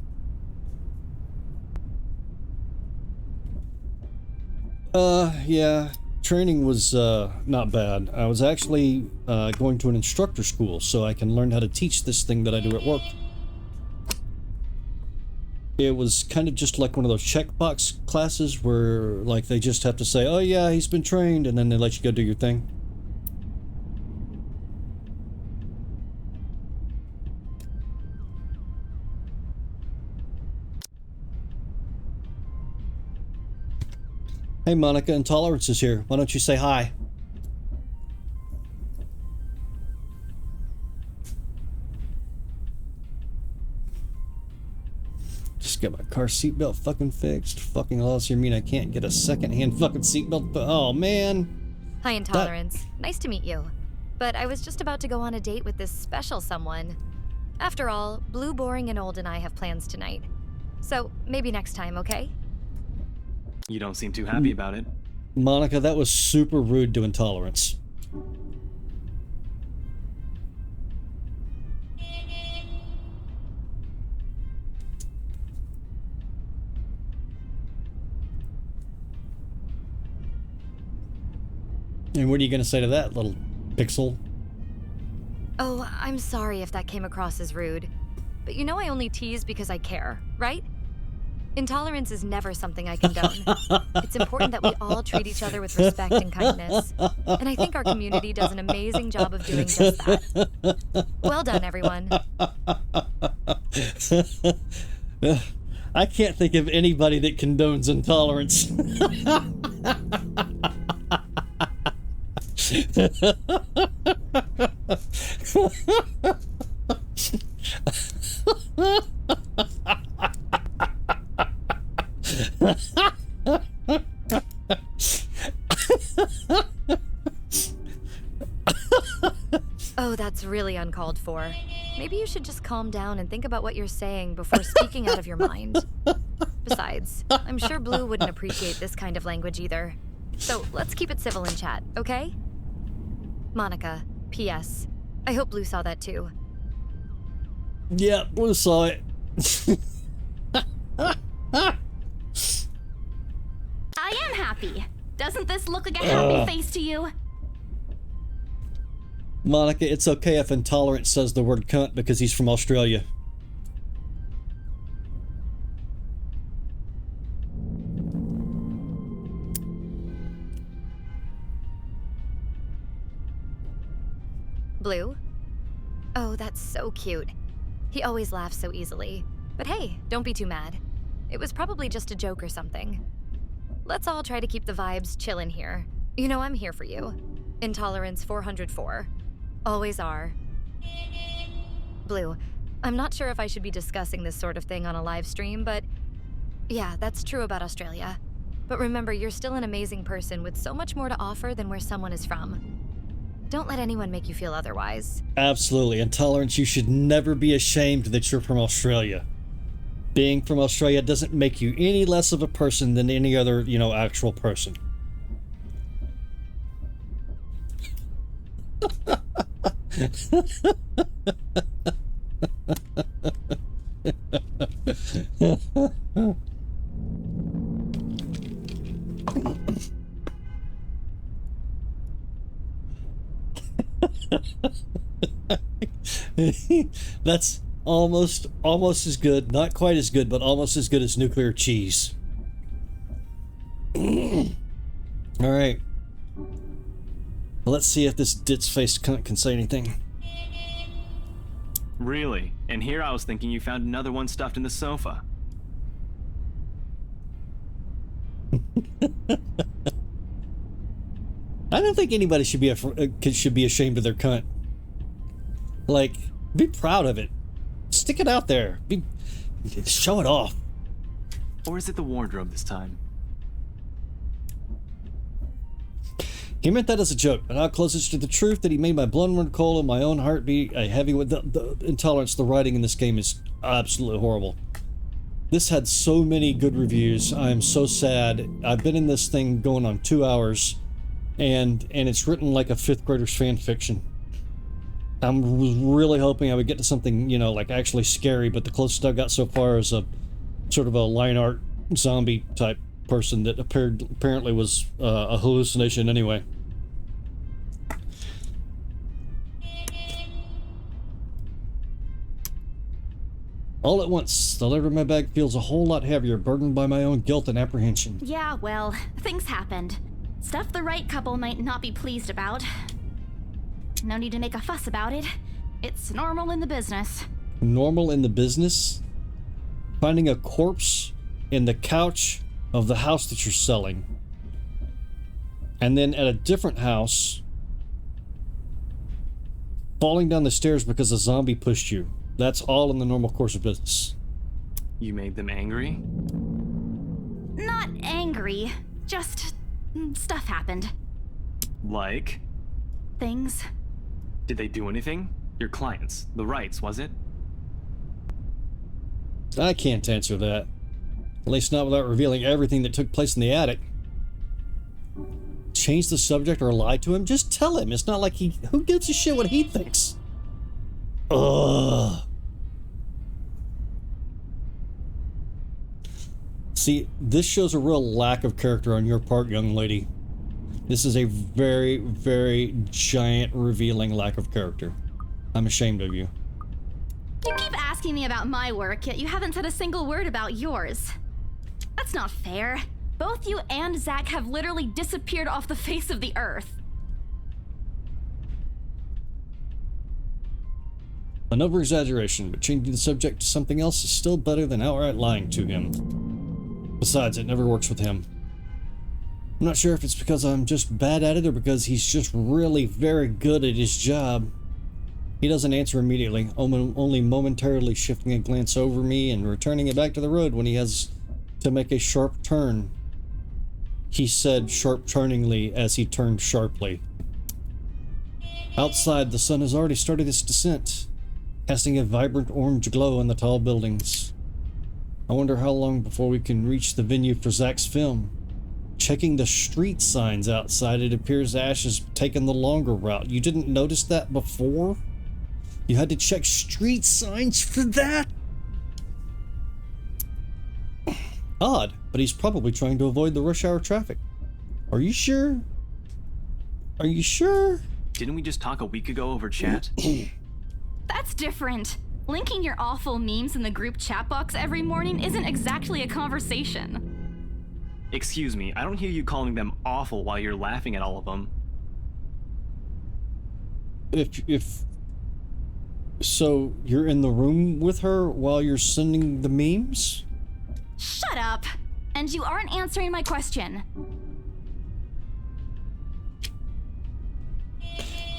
Yeah, training was not bad. I was actually going to an instructor school so I can learn how to teach this thing that I do at work. It was kind of just like one of those checkbox classes where like they just have to say, "Oh yeah, he's been trained," and then they let you go do your thing. Hey Monica, Intolerance is here. Why don't you say hi? Just got my car seatbelt fucking fixed. Fucking lost. You mean I can't get a second-hand fucking seatbelt? Oh man. Hi, Intolerance. Nice to meet you. But I was just about to go on a date with this special someone. After all, Blue, Boring, and Old and I have plans tonight. So maybe next time, okay? You don't seem too happy about it. Monica, that was super rude to Intolerance. And what are you going to say to that, little pixel? Oh, I'm sorry if that came across as rude. But you know I only tease because I care, right? Intolerance is never something I condone. It's important that we all treat each other with respect and kindness. And I think our community does an amazing job of doing just that. Well done, everyone. I can't think of anybody that condones intolerance. Oh, that's really uncalled for. Maybe you should just calm down and think about what you're saying before speaking out of your mind. Besides, I'm sure Blue wouldn't appreciate this kind of language either. So let's keep it civil and chat, okay? Monica, P.S. I hope Blue saw that too. Yeah, Blue saw it. I am happy. Doesn't this look like a happy face to you? Monica, it's okay if Intolerant says the word cunt because he's from Australia. Blue? Oh, that's so cute. He always laughs so easily. But hey, don't be too mad. It was probably just a joke or something. Let's all try to keep the vibes chillin' here. You know I'm here for you. Intolerance 404. Always are. Blue, I'm not sure if I should be discussing this sort of thing on a live stream, but yeah, that's true about Australia. But remember, you're still an amazing person with so much more to offer than where someone is from. Don't let anyone make you feel otherwise. Absolutely. Intolerance, you should never be ashamed that you're from Australia. Being from Australia doesn't make you any less of a person than any other, actual person. That's almost as good, not quite as good, but almost as good as nuclear cheese. All right. Well, let's see if this ditz-faced cunt can say anything. Really? And here I was thinking you found another one stuffed in the sofa. I don't think anybody should be ashamed of their cunt. Like, be proud of it. Stick it out there. Show it off. Or is it the wardrobe this time? He meant that as a joke, but how close is to the truth that he made my blood run cold and my own heartbeat a heavy with the Intolerance. The writing in this game is absolutely horrible. This had so many good reviews. I am so sad. I've been in this thing going on 2 hours, and it's written like a 5th grader's fan fiction. I'm really hoping I would get to something, like actually scary, but the closest I got so far is a sort of a line art zombie type person that apparently was a hallucination anyway. All at once, the letter in my bag feels a whole lot heavier, burdened by my own guilt and apprehension. Yeah, well, things happened. Stuff the right couple might not be pleased about. No need to make a fuss about it. It's normal in the business. Normal in the business? Finding a corpse in the couch of the house that you're selling. And then at a different house, falling down the stairs because a zombie pushed you. That's all in the normal course of business. You made them angry? Not angry. Just stuff happened. Like? Things. Did they do anything? Your clients, the Wrights, was it? I can't answer that. At least not without revealing everything that took place in the attic. Change the subject or lie to him? Just tell him. It's not like who gives a shit what he thinks? Ugh. See, this shows a real lack of character on your part, young lady. This is a very, very giant revealing lack of character. I'm ashamed of you. You keep asking me about my work, yet you haven't said a single word about yours. That's not fair. Both you and Zach have literally disappeared off the face of the earth. An over-exaggeration, but changing the subject to something else is still better than outright lying to him. Besides, it never works with him. I'm not sure if it's because I'm just bad at it or because he's just really very good at his job. He doesn't answer immediately, only momentarily shifting a glance over me and returning it back to the road when he has to make a sharp turn. He said sharp-turningly as he turned sharply. Outside, the sun has already started its descent, casting a vibrant orange glow on the tall buildings. I wonder how long before we can reach the venue for Zach's film. Checking the street signs outside, it appears Ash has taken the longer route. You didn't notice that before? You had to check street signs for that? Odd, but he's probably trying to avoid the rush hour traffic. Are you sure? Are you sure? Didn't we just talk a week ago over chat? That's different. Linking your awful memes in the group chat box every morning isn't exactly a conversation. Excuse me, I don't hear you calling them awful while you're laughing at all of them. So you're in the room with her while you're sending the memes? Shut up! And you aren't answering my question.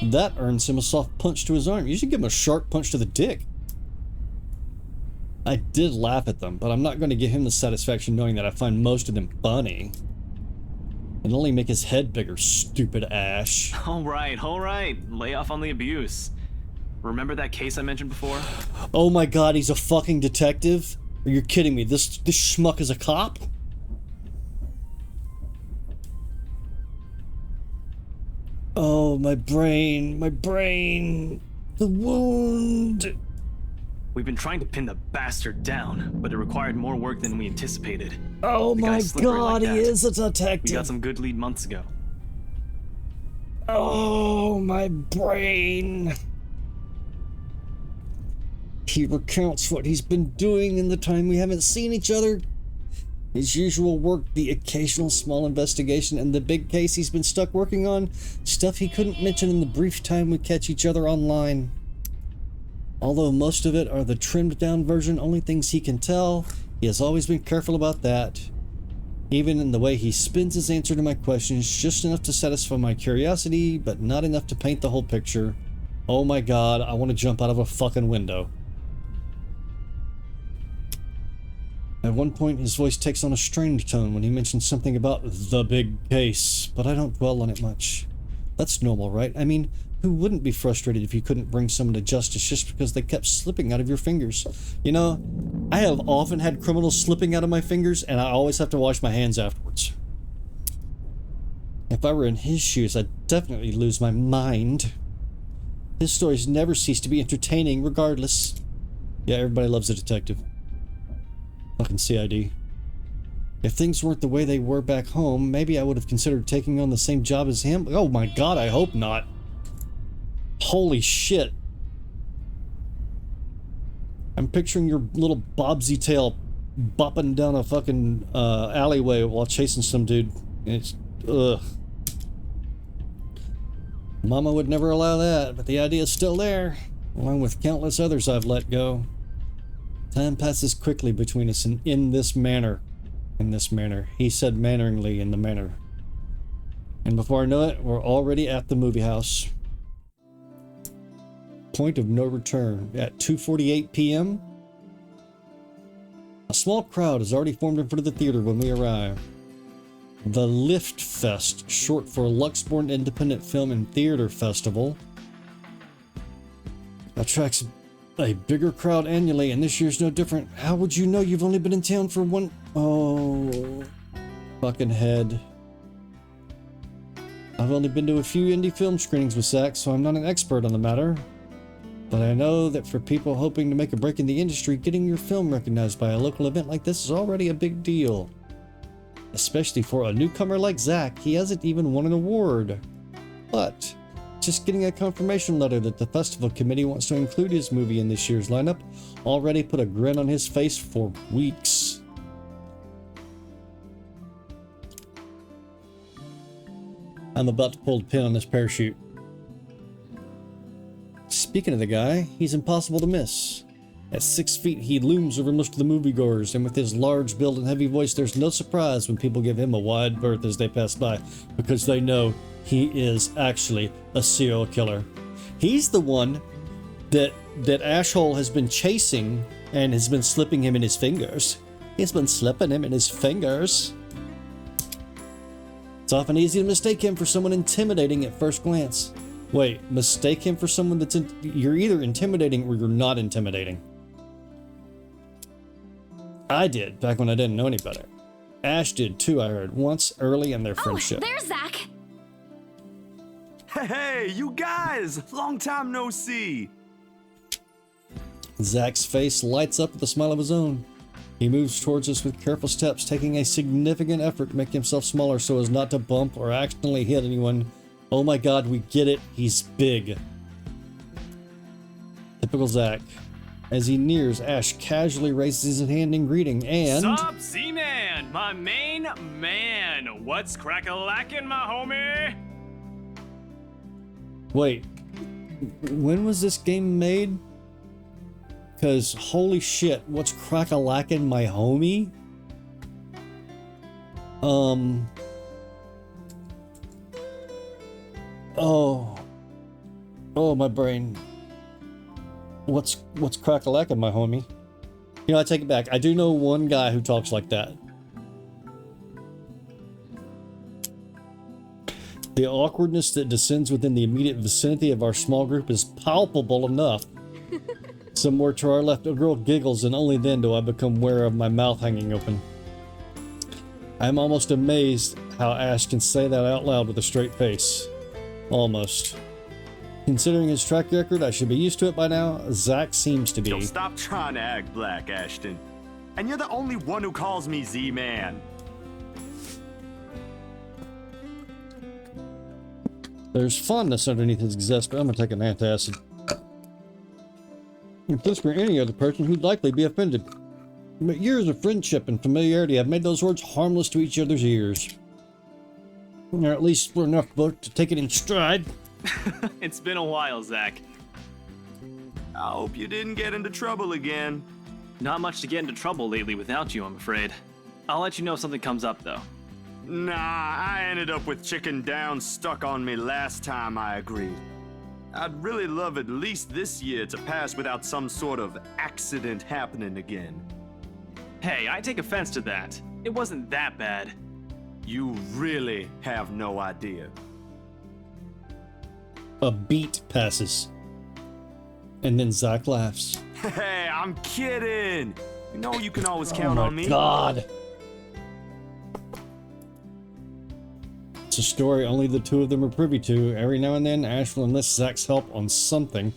That earns him a soft punch to his arm. You should give him a sharp punch to the dick. I did laugh at them, but I'm not going to give him the satisfaction knowing that I find most of them funny. It'll only make his head bigger, stupid Ash. All right. Lay off on the abuse. Remember that case I mentioned before? Oh my god, he's a fucking detective? Are you kidding me? This schmuck is a cop? Oh, my brain. The wound. We've been trying to pin the bastard down, but it required more work than we anticipated. Oh my god, he is a detective. We got some good lead months ago. Oh, my brain. He recounts what he's been doing in the time we haven't seen each other. His usual work, the occasional small investigation, and the big case he's been stuck working on. Stuff he couldn't mention in the brief time we catch each other online. Although most of it are the trimmed down version, only things he can tell, he has always been careful about that. Even in the way he spins his answer to my questions, just enough to satisfy my curiosity, but not enough to paint the whole picture. Oh my god, I want to jump out of a fucking window. At one point, his voice takes on a strange tone when he mentions something about the big case, but I don't dwell on it much. That's normal, right? I mean, who wouldn't be frustrated if you couldn't bring someone to justice just because they kept slipping out of your fingers? You know, I have often had criminals slipping out of my fingers, and I always have to wash my hands afterwards. If I were in his shoes, I'd definitely lose my mind. His stories never cease to be entertaining, regardless. Yeah, everybody loves a detective. Fucking CID. If things weren't the way they were back home, maybe I would have considered taking on the same job as him. Oh my god, I hope not. Holy shit. I'm picturing your little bobsy tail bopping down a fucking alleyway while chasing some dude. It's ugh. Mama would never allow that, but the idea is still there, along with countless others I've let go. Time passes quickly between us, and in this manner. He said manneringly in the manner. And before I know it, we're already at the movie house. Point of no return at 2:48 p.m. A small crowd has already formed in front of the theater when we arrive. The Lift Fest, short for Luxborn Independent Film and Theater Festival, attracts a bigger crowd annually, and this year's no different. How would you know? You've only been in town for one... Oh... Fucking head. I've only been to a few indie film screenings with Zach, so I'm not an expert on the matter. But I know that for people hoping to make a break in the industry, getting your film recognized by a local event like this is already a big deal. Especially for a newcomer like Zach. He hasn't even won an award. But just getting a confirmation letter that the festival committee wants to include his movie in this year's lineup already put a grin on his face for weeks. I'm about to pull the pin on this parachute. Speaking of the guy, he's impossible to miss. At 6 feet, he looms over most of the moviegoers, and with his large build and heavy voice, there's no surprise when people give him a wide berth as they pass by, because they know he is actually a serial killer. He's the one that Ashhole has been chasing and has been slipping him in his fingers. He's been slipping him in his fingers. It's often easy to mistake him for someone intimidating at first glance. Wait, mistake him for someone that's... You're either intimidating or you're not intimidating. I did, back when I didn't know any better. Ash did too, I heard, once early in their friendship. Oh, there's Zach! Hey, you guys! Long time no see! Zach's face lights up with a smile of his own. He moves towards us with careful steps, taking a significant effort to make himself smaller so as not to bump or accidentally hit anyone. Oh my god, we get it. He's big. Typical Zach. As he nears, Ash casually raises his hand in greeting and... Sup, Z-Man, my main man. What's crack-a-lackin', my homie? Wait, when was this game made? Because holy shit, what's crack-a-lackin', my homie? Oh, my brain. What's crack-a-lackin', my homie? You know, I take it back. I do know one guy who talks like that. The awkwardness that descends within the immediate vicinity of our small group is palpable enough. Somewhere to our left, a girl giggles, and only then do I become aware of my mouth hanging open. I'm almost amazed how Ash can say that out loud with a straight face. Almost. Considering his track record, I should be used to it by now. Zach seems to be. Yo, stop trying to act black, Ashton. And you're the only one who calls me Z-Man. There's fondness underneath his zest, but I'm gonna take an antacid. If this were any other person, he'd likely be offended. But years of friendship and familiarity have made those words harmless to each other's ears. Or at least for enough book to take it in stride. It's been a while, Zach. I hope you didn't get into trouble again. Not much to get into trouble lately without you, I'm afraid. I'll let you know if something comes up, though. Nah, I ended up with chicken down stuck on me last time I agreed. I'd really love at least this year to pass without some sort of accident happening again. Hey, I take offense to that. It wasn't that bad. You really have no idea. A beat passes. And then Zach laughs. Hey, I'm kidding! You know you can always count on me. Oh my god! It's a story only the two of them are privy to. Every now and then, Ash will enlist Zach's help on something.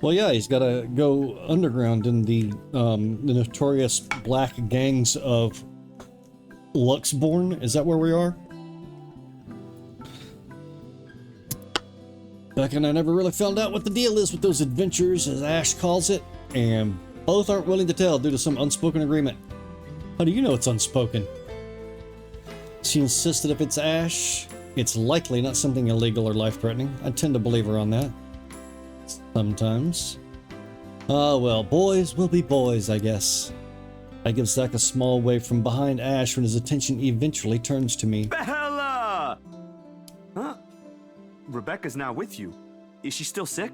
Well, yeah, he's got to go underground in the notorious black gangs of Luxborn. Is that where we are? Beck and I never really found out what the deal is with those adventures, as Ash calls it, and both aren't willing to tell due to some unspoken agreement. How do you know it's unspoken? She insists that if it's Ash, it's likely not something illegal or life-threatening. I tend to believe her on that. Sometimes. Ah, well, boys will be boys, I guess. I give Zach a small wave from behind Ash when his attention eventually turns to me. Bella! Huh? Rebecca's not with you. Is she still sick?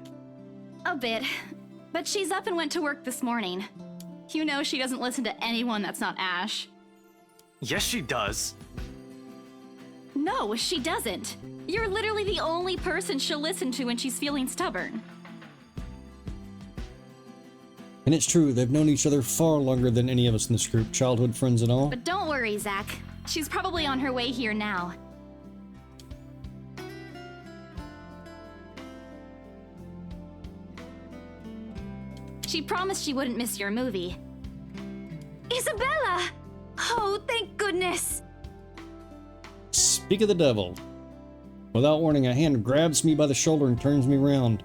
A bit. But she's up and went to work this morning. You know she doesn't listen to anyone that's not Ash. Yes, she does. No, she doesn't. You're literally the only person she'll listen to when she's feeling stubborn. And it's true, they've known each other far longer than any of us in this group, childhood friends and all. But don't worry, Zach. She's probably on her way here now. She promised she wouldn't miss your movie. Isabella! Oh, thank goodness! Speak of the devil. Without warning, a hand grabs me by the shoulder and turns me around.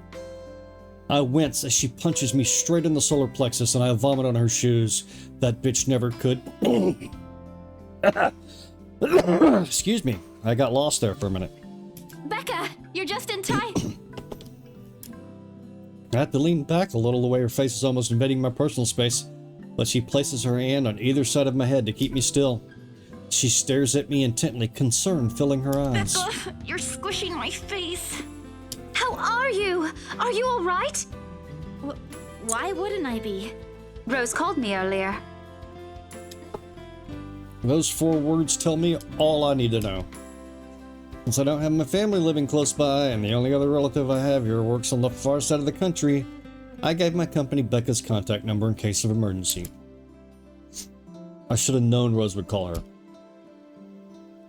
I wince as she punches me straight in the solar plexus and I vomit on her shoes. That bitch never could. Excuse me, I got lost there for a minute. Becca, you're just in time. I have to lean back a little the way her face is almost invading my personal space, but she places her hand on either side of my head to keep me still. She stares at me intently, concern filling her eyes. Becca, you're squishing my face. How are you? Are you all right? Why wouldn't I be? Rose called me earlier. Those 4 words tell me all I need to know. Since I don't have my family living close by, and the only other relative I have here works on the far side of the country, I gave my company Becca's contact number in case of emergency. I should have known Rose would call her.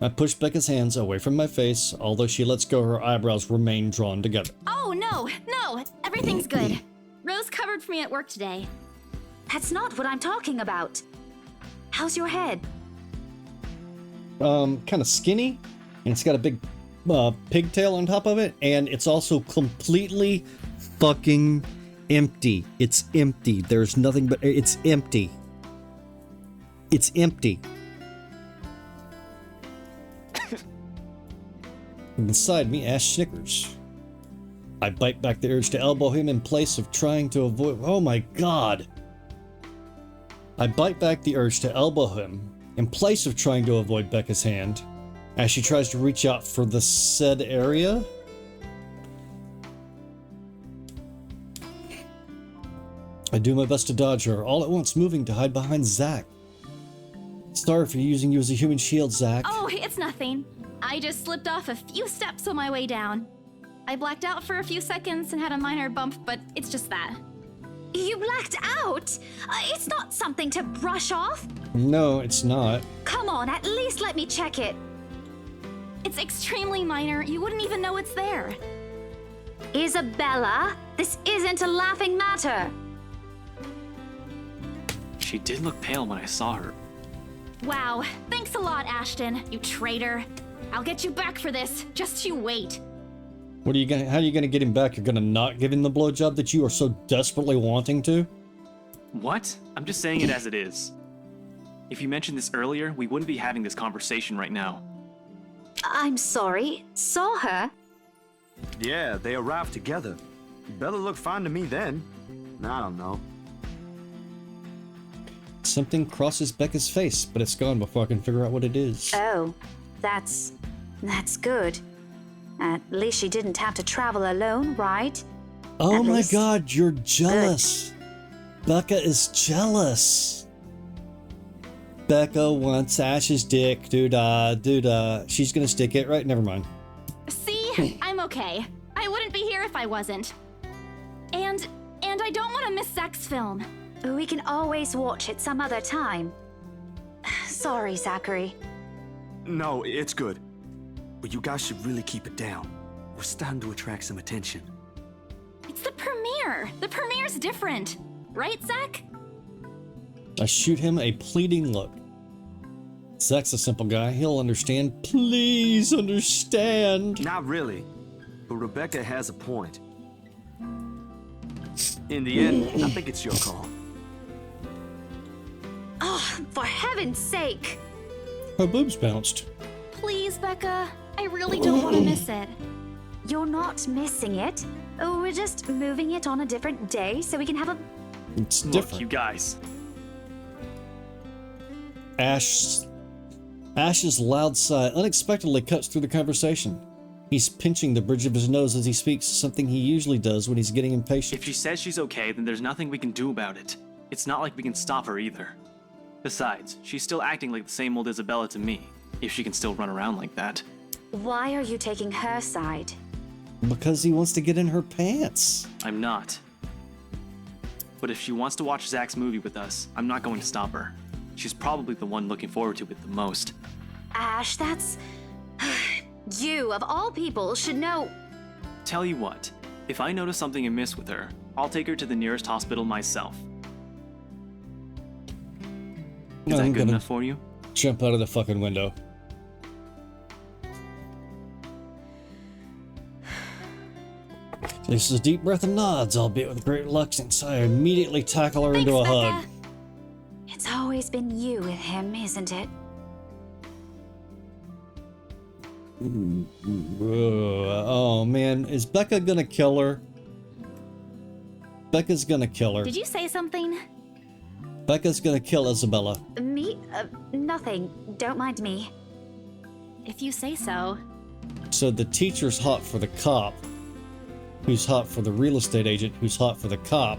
I push Becca's hands away from my face. Although she lets go, her eyebrows remain drawn together. Oh, no, everything's good. Rose covered for me at work today. That's not what I'm talking about. How's your head? Kind of skinny, and it's got a big pigtail on top of it, and it's also completely fucking empty. It's empty. There's nothing but it's empty. It's empty. Beside me, Ash snickers. I bite back the urge to elbow him in place of trying to avoid. Oh my god! I bite back the urge to elbow him in place of trying to avoid Becca's hand as she tries to reach out for the said area. I do my best to dodge her, all at once moving to hide behind Zach. Sorry for using you as a human shield, Zach. Oh, it's nothing. I just slipped off a few steps on my way down. I blacked out for a few seconds and had a minor bump, but it's just that. You blacked out? It's not something to brush off. No, it's not. Come on, at least let me check it. It's extremely minor. You wouldn't even know it's there. Isabella, this isn't a laughing matter. She did look pale when I saw her. Wow, thanks a lot, Ashton, you traitor. I'll get you back for this. Just you wait. What are you gonna? How are you gonna get him back? You're gonna not give him the blowjob that you are so desperately wanting to? What? I'm just saying it as it is. If you mentioned this earlier, we wouldn't be having this conversation right now. I'm sorry. Saw her? Yeah, they arrived together. Bella looked fine to me then. I don't know. Something crosses Becca's face, but it's gone before I can figure out what it is. Oh, that's good. At least she didn't have to travel alone, right? Oh my god, you're jealous. Becca is jealous. Becca wants Ash's dick. Doo-dah. She's gonna stick it, right? Never mind. See? I'm okay. I wouldn't be here if I wasn't. And I don't want to miss Zach's film. We can always watch it some other time. Sorry, Zachary. No, it's good. But you guys should really keep it down. We're starting to attract some attention. It's the premiere. The premiere's different. Right, Zach? I shoot him a pleading look. Zach's a simple guy. He'll understand. Please understand. Not really. But Rebecca has a point. In the end, I think it's your call. Oh, for heaven's sake. Her boobs bounced. Please, Becca. I really don't want to miss it. You're not missing it. We're just moving it on a different day so we can have a... It's different. Look, you guys. Ash's loud sigh unexpectedly cuts through the conversation. He's pinching the bridge of his nose as he speaks, something he usually does when he's getting impatient. If she says she's okay, then there's nothing we can do about it. It's not like we can stop her either. Besides, she's still acting like the same old Isabella to me, if she can still run around like that. Why are you taking her side? Because he wants to get in her pants. I'm not. But if she wants to watch Zach's movie with us, I'm not going to stop her. She's probably the one looking forward to it the most. Ash, that's... You, of all people, should know... Tell you what, if I notice something amiss with her, I'll take her to the nearest hospital myself. Is that good enough for you? Jump out of the fucking window. This is a deep breath and nods, albeit with great reluctance. I immediately tackle her into a hug. It's always been you with him, isn't it? Oh man, is Becca gonna kill her? Becca's gonna kill her. Did you say something? Becca's gonna kill Isabella. Me? Nothing. Don't mind me. If you say so. So the teacher's hot for the cop, who's hot for the real estate agent, who's hot for the cop.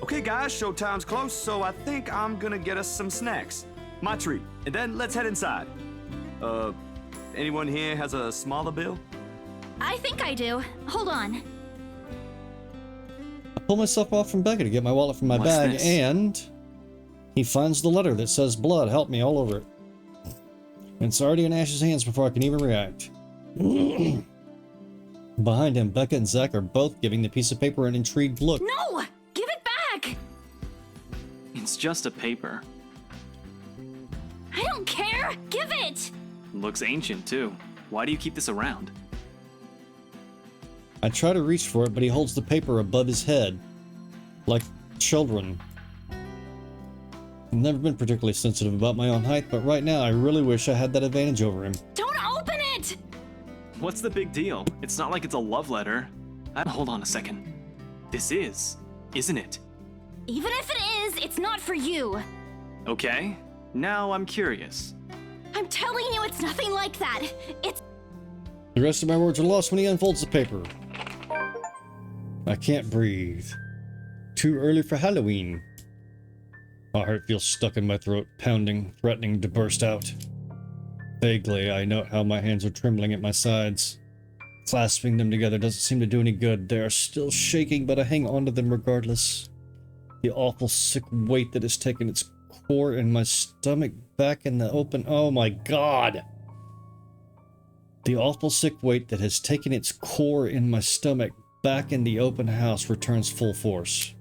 Okay guys, showtime's close, so I think I'm gonna get us some snacks. My treat. And then let's head inside. Anyone here has a smaller bill? I think I do. Hold on. I pull myself off from Becca to get my wallet from my What's bag, this? and he finds the letter that says blood. Help me all over it. And it's already in Ash's hands before I can even react. Behind him, Becca and Zach are both giving the piece of paper an intrigued look. No! Give it back! It's just a paper. I don't care! Give it! Looks ancient, too. Why do you keep this around? I try to reach for it, but he holds the paper above his head. Like children. I've never been particularly sensitive about my own height, but right now I really wish I had that advantage over him. Don't open it! What's the big deal? It's not like it's a love letter. Hold on a second. This is, isn't it? Even if it is, it's not for you. Okay, now I'm curious. I'm telling you, it's nothing like that. It's... The rest of my words are lost when he unfolds the paper. I can't breathe. Too early for Halloween. My heart feels stuck in my throat, pounding, threatening to burst out. Vaguely, I note how my hands are trembling at my sides. Clasping them together doesn't seem to do any good. They are still shaking, but I hang on to them regardless. The awful sick weight that has taken its core in my stomach back in the open... Oh my god! The awful sick weight that has taken its core in my stomach back in the open house returns full force.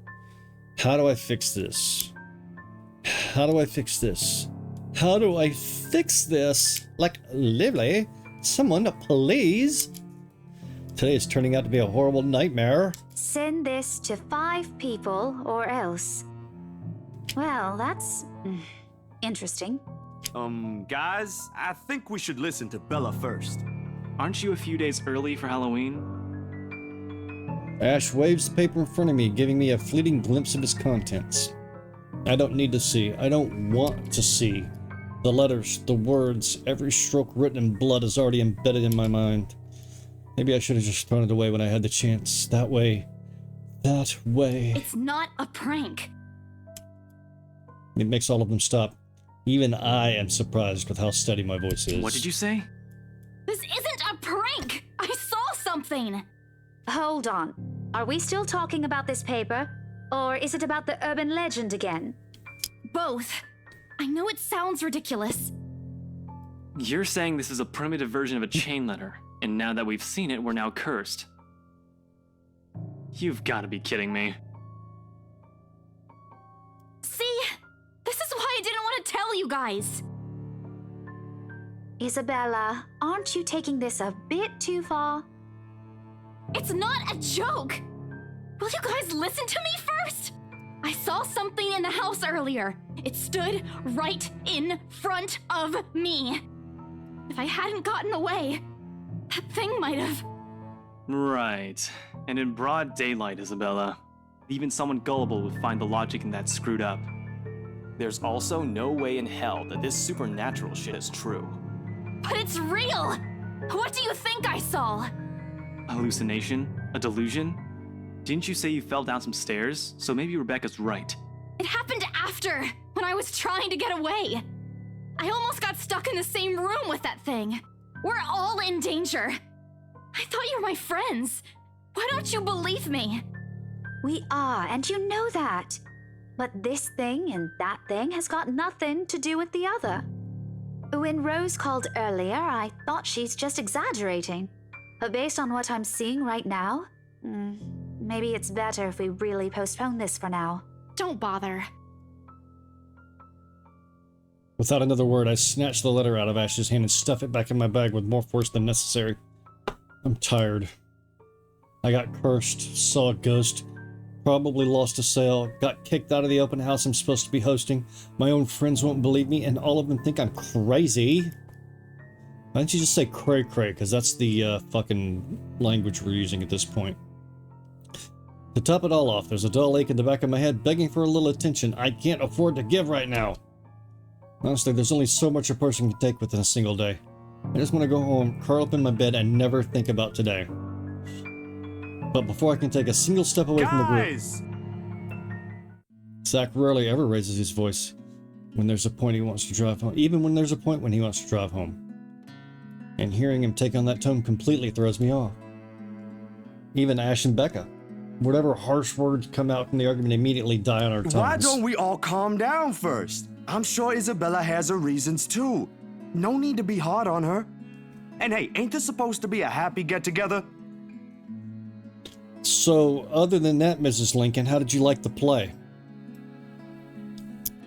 How do I fix this? How do I fix this? How do I fix this? Like, Lively? Someone, please? Today is turning out to be a horrible nightmare. Send this to 5 people or else. Well, that's interesting. Guys, I think we should listen to Bella first. Aren't you a few days early for Halloween? Ash waves the paper in front of me, giving me a fleeting glimpse of its contents. I don't need to see. I don't want to see. The letters, the words, every stroke written in blood is already embedded in my mind. Maybe I should have just thrown it away when I had the chance. That way. That way. It's not a prank. It makes all of them stop. Even I am surprised with how steady my voice is. What did you say? This isn't a prank! I saw something! Hold on. Are we still talking about this paper? Or is it about the urban legend again? Both. I know it sounds ridiculous. You're saying this is a primitive version of a chain letter, and now that we've seen it, we're now cursed. You've got to be kidding me. See? This is why I didn't want to tell you guys. Isabella, aren't you taking this a bit too far? It's not a joke! Will you guys listen to me first? I saw something in the house earlier. It stood right in front of me. If I hadn't gotten away, that thing might have... Right. And in broad daylight, Isabella. Even someone gullible would find the logic in that screwed up. There's also no way in hell that this supernatural shit is true. But it's real! What do you think I saw? A hallucination? A delusion? Didn't you say you fell down some stairs? So maybe Rebecca's right. It happened after, when I was trying to get away. I almost got stuck in the same room with that thing. We're all in danger. I thought you were my friends. Why don't you believe me? We are, and you know that. But this thing and that thing has got nothing to do with the other. When Rose called earlier, I thought she's just exaggerating. But based on what I'm seeing right now, maybe it's better if we really postpone this for now. Don't bother. Without another word, I snatch the letter out of Ash's hand and stuff it back in my bag with more force than necessary. I'm tired. I got cursed, saw a ghost, probably lost a sale, got kicked out of the open house I'm supposed to be hosting, my own friends won't believe me, and all of them think I'm crazy. Why don't you just say cray-cray, because that's the fucking language we're using at this point. To top it all off, there's a dull ache in the back of my head begging for a little attention I can't afford to give right now. Honestly, there's only so much a person can take within a single day. I just want to go home, curl up in my bed, and never think about today. But before I can take a single step away from the group... Zach rarely ever raises his voice when there's a point he wants to drive home, even when there's a point when he wants to drive home. And hearing him take on that tone completely throws me off. Even Ash and Becca. Whatever harsh words come out from the argument immediately die on our tongues. Why don't we all calm down first? I'm sure Isabella has her reasons too. No need to be hard on her. And hey, ain't this supposed to be a happy get-together? So, other than that, Mrs. Lincoln, how did you like the play?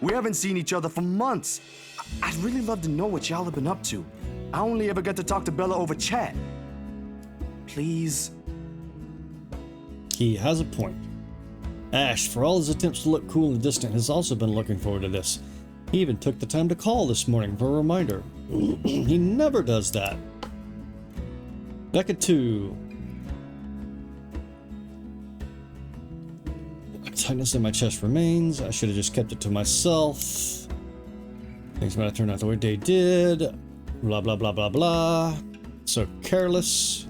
We haven't seen each other for months. I'd really love to know what y'all have been up to. I only ever get to talk to Bella over chat. Please. He has a point. Ash, for all his attempts to look cool and distant, has also been looking forward to this. He even took the time to call this morning for a reminder. He never does that. Becca 2. Tightness in my chest remains. I should have just kept it to myself. Things might have turned out the way they did. Blah, blah, blah, blah, blah. So careless.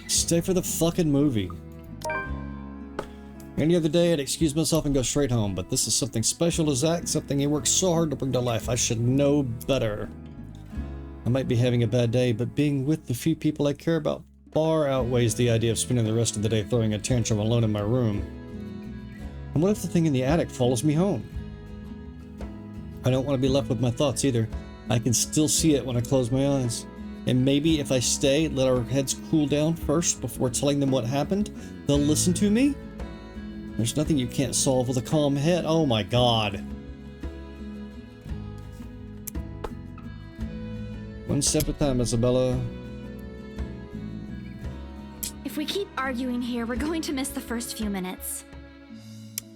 Stay for the fucking movie. Any other day, I'd excuse myself and go straight home, but this is something special to Zach, something he worked so hard to bring to life. I should know better. I might be having a bad day, but being with the few people I care about far outweighs the idea of spending the rest of the day throwing a tantrum alone in my room. And what if the thing in the attic follows me home? I don't want to be left with my thoughts either. I can still see it when I close my eyes. And maybe if I stay, let our heads cool down first before telling them what happened, they'll listen to me? There's nothing you can't solve with a calm head. Oh my god. One step at a time, Isabella. If we keep arguing here, we're going to miss the first few minutes.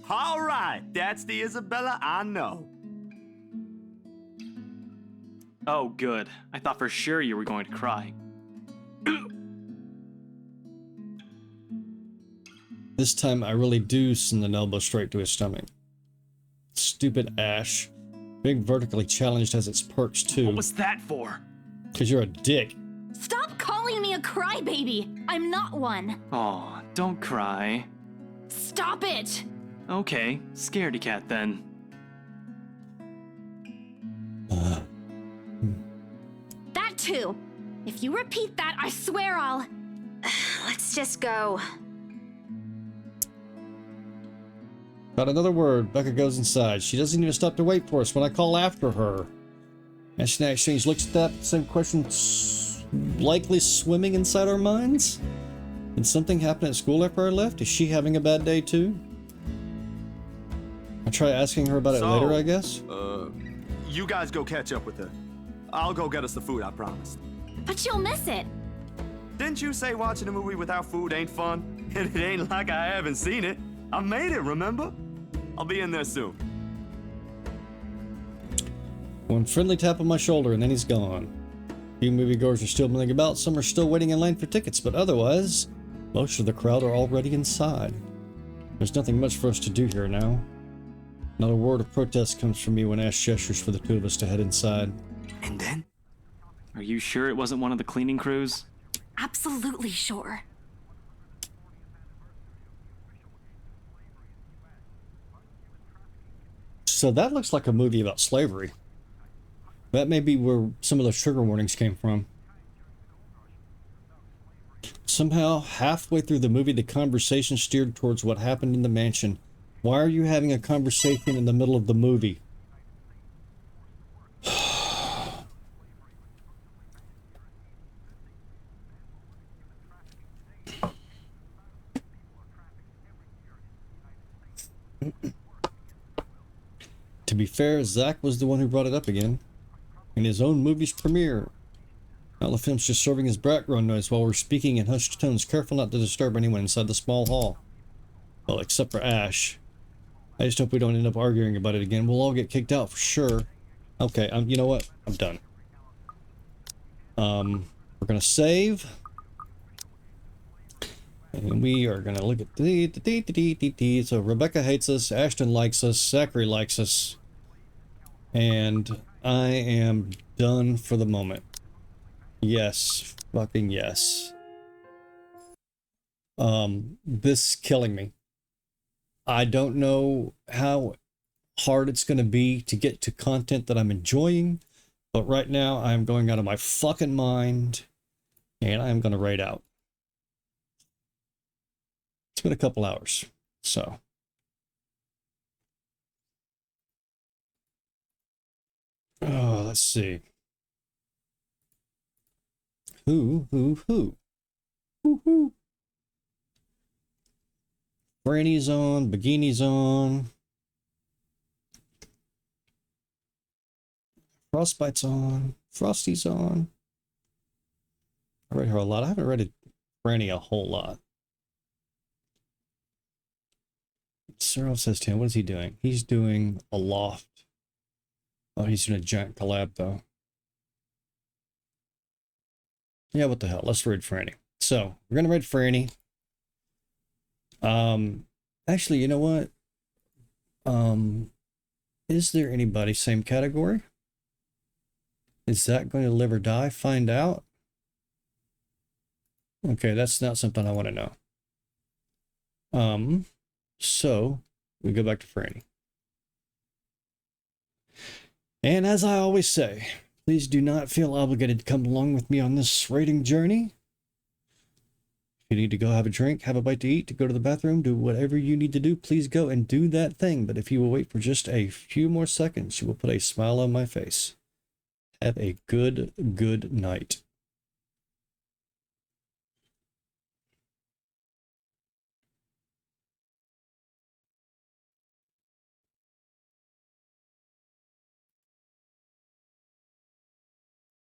All right, that's the Isabella I know. Oh, good. I thought for sure you were going to cry. This time I really do send an elbow straight to his stomach. Stupid Ash. Being vertically challenged has its perks too. What was that for? Because you're a dick. Stop calling me a crybaby! I'm not one! Aw, don't cry. Stop it! Okay, scaredy cat then. That too! If you repeat that, I swear I'll... Let's just go. Not another word. Becca goes inside. She doesn't even stop to wait for us when I call after her. Ash and Exchange looks at that. Same question likely swimming inside our minds. Did something happen at school after I left? Is she having a bad day too? I'll try asking her about it later, I guess. You guys go catch up with her. I'll go get us the food I promised. But you'll miss it! Didn't you say watching a movie without food ain't fun? And it ain't like I haven't seen it. I made it, remember? I'll be in there soon. One friendly tap on my shoulder and then he's gone. A few moviegoers are still milling about, some are still waiting in line for tickets, but otherwise, most of the crowd are already inside. There's nothing much for us to do here now. Not a word of protest comes from me when Ash gestures for the two of us to head inside. And then? Are you sure it wasn't one of the cleaning crews? Absolutely sure. So that looks like a movie about slavery. That may be where some of those trigger warnings came from. Somehow, halfway through the movie, the conversation steered towards what happened in the mansion. Why are you having a conversation in the middle of the movie? To be fair, Zach was the one who brought it up again. In his own movie's premiere. Now the film's just serving as background noise while we're speaking in hushed tones, careful not to disturb anyone inside the small hall. Well, except for Ash. I just hope we don't end up arguing about it again. We'll all get kicked out for sure. Okay, you know what? I'm done. We're gonna save. And we are gonna look at the so Rebecca hates us, Ashton likes us, Zachary likes us, and I am done for the moment. Yes, fucking yes. This is killing me. I don't know how hard it's gonna be to get to content that I'm enjoying, but right now I'm going out of my fucking mind, and I'm gonna raid out. It's been a couple hours, so. Oh, let's see. Who? Woo-hoo. Franny's on, Bikini's on. Frostbite's on. Frosty's on. I read her a lot. I haven't read Franny a whole lot. Cyril says 10. What is he doing? He's doing a loft. Oh, he's doing a giant collab, though. Yeah, what the hell? Let's read Franny. So, we're going to read Franny. Actually, you know what? Is there anybody same category? Is that going to live or die? Find out. Okay, that's not something I want to know. So we go back to Franny. And as I always say, please do not feel obligated to come along with me on this rating journey. If you need to go have a drink, have a bite to eat, to go to the bathroom, do whatever you need to do, please go and do that thing. But if you will wait for just a few more seconds, you will put a smile on my face. Have a good night.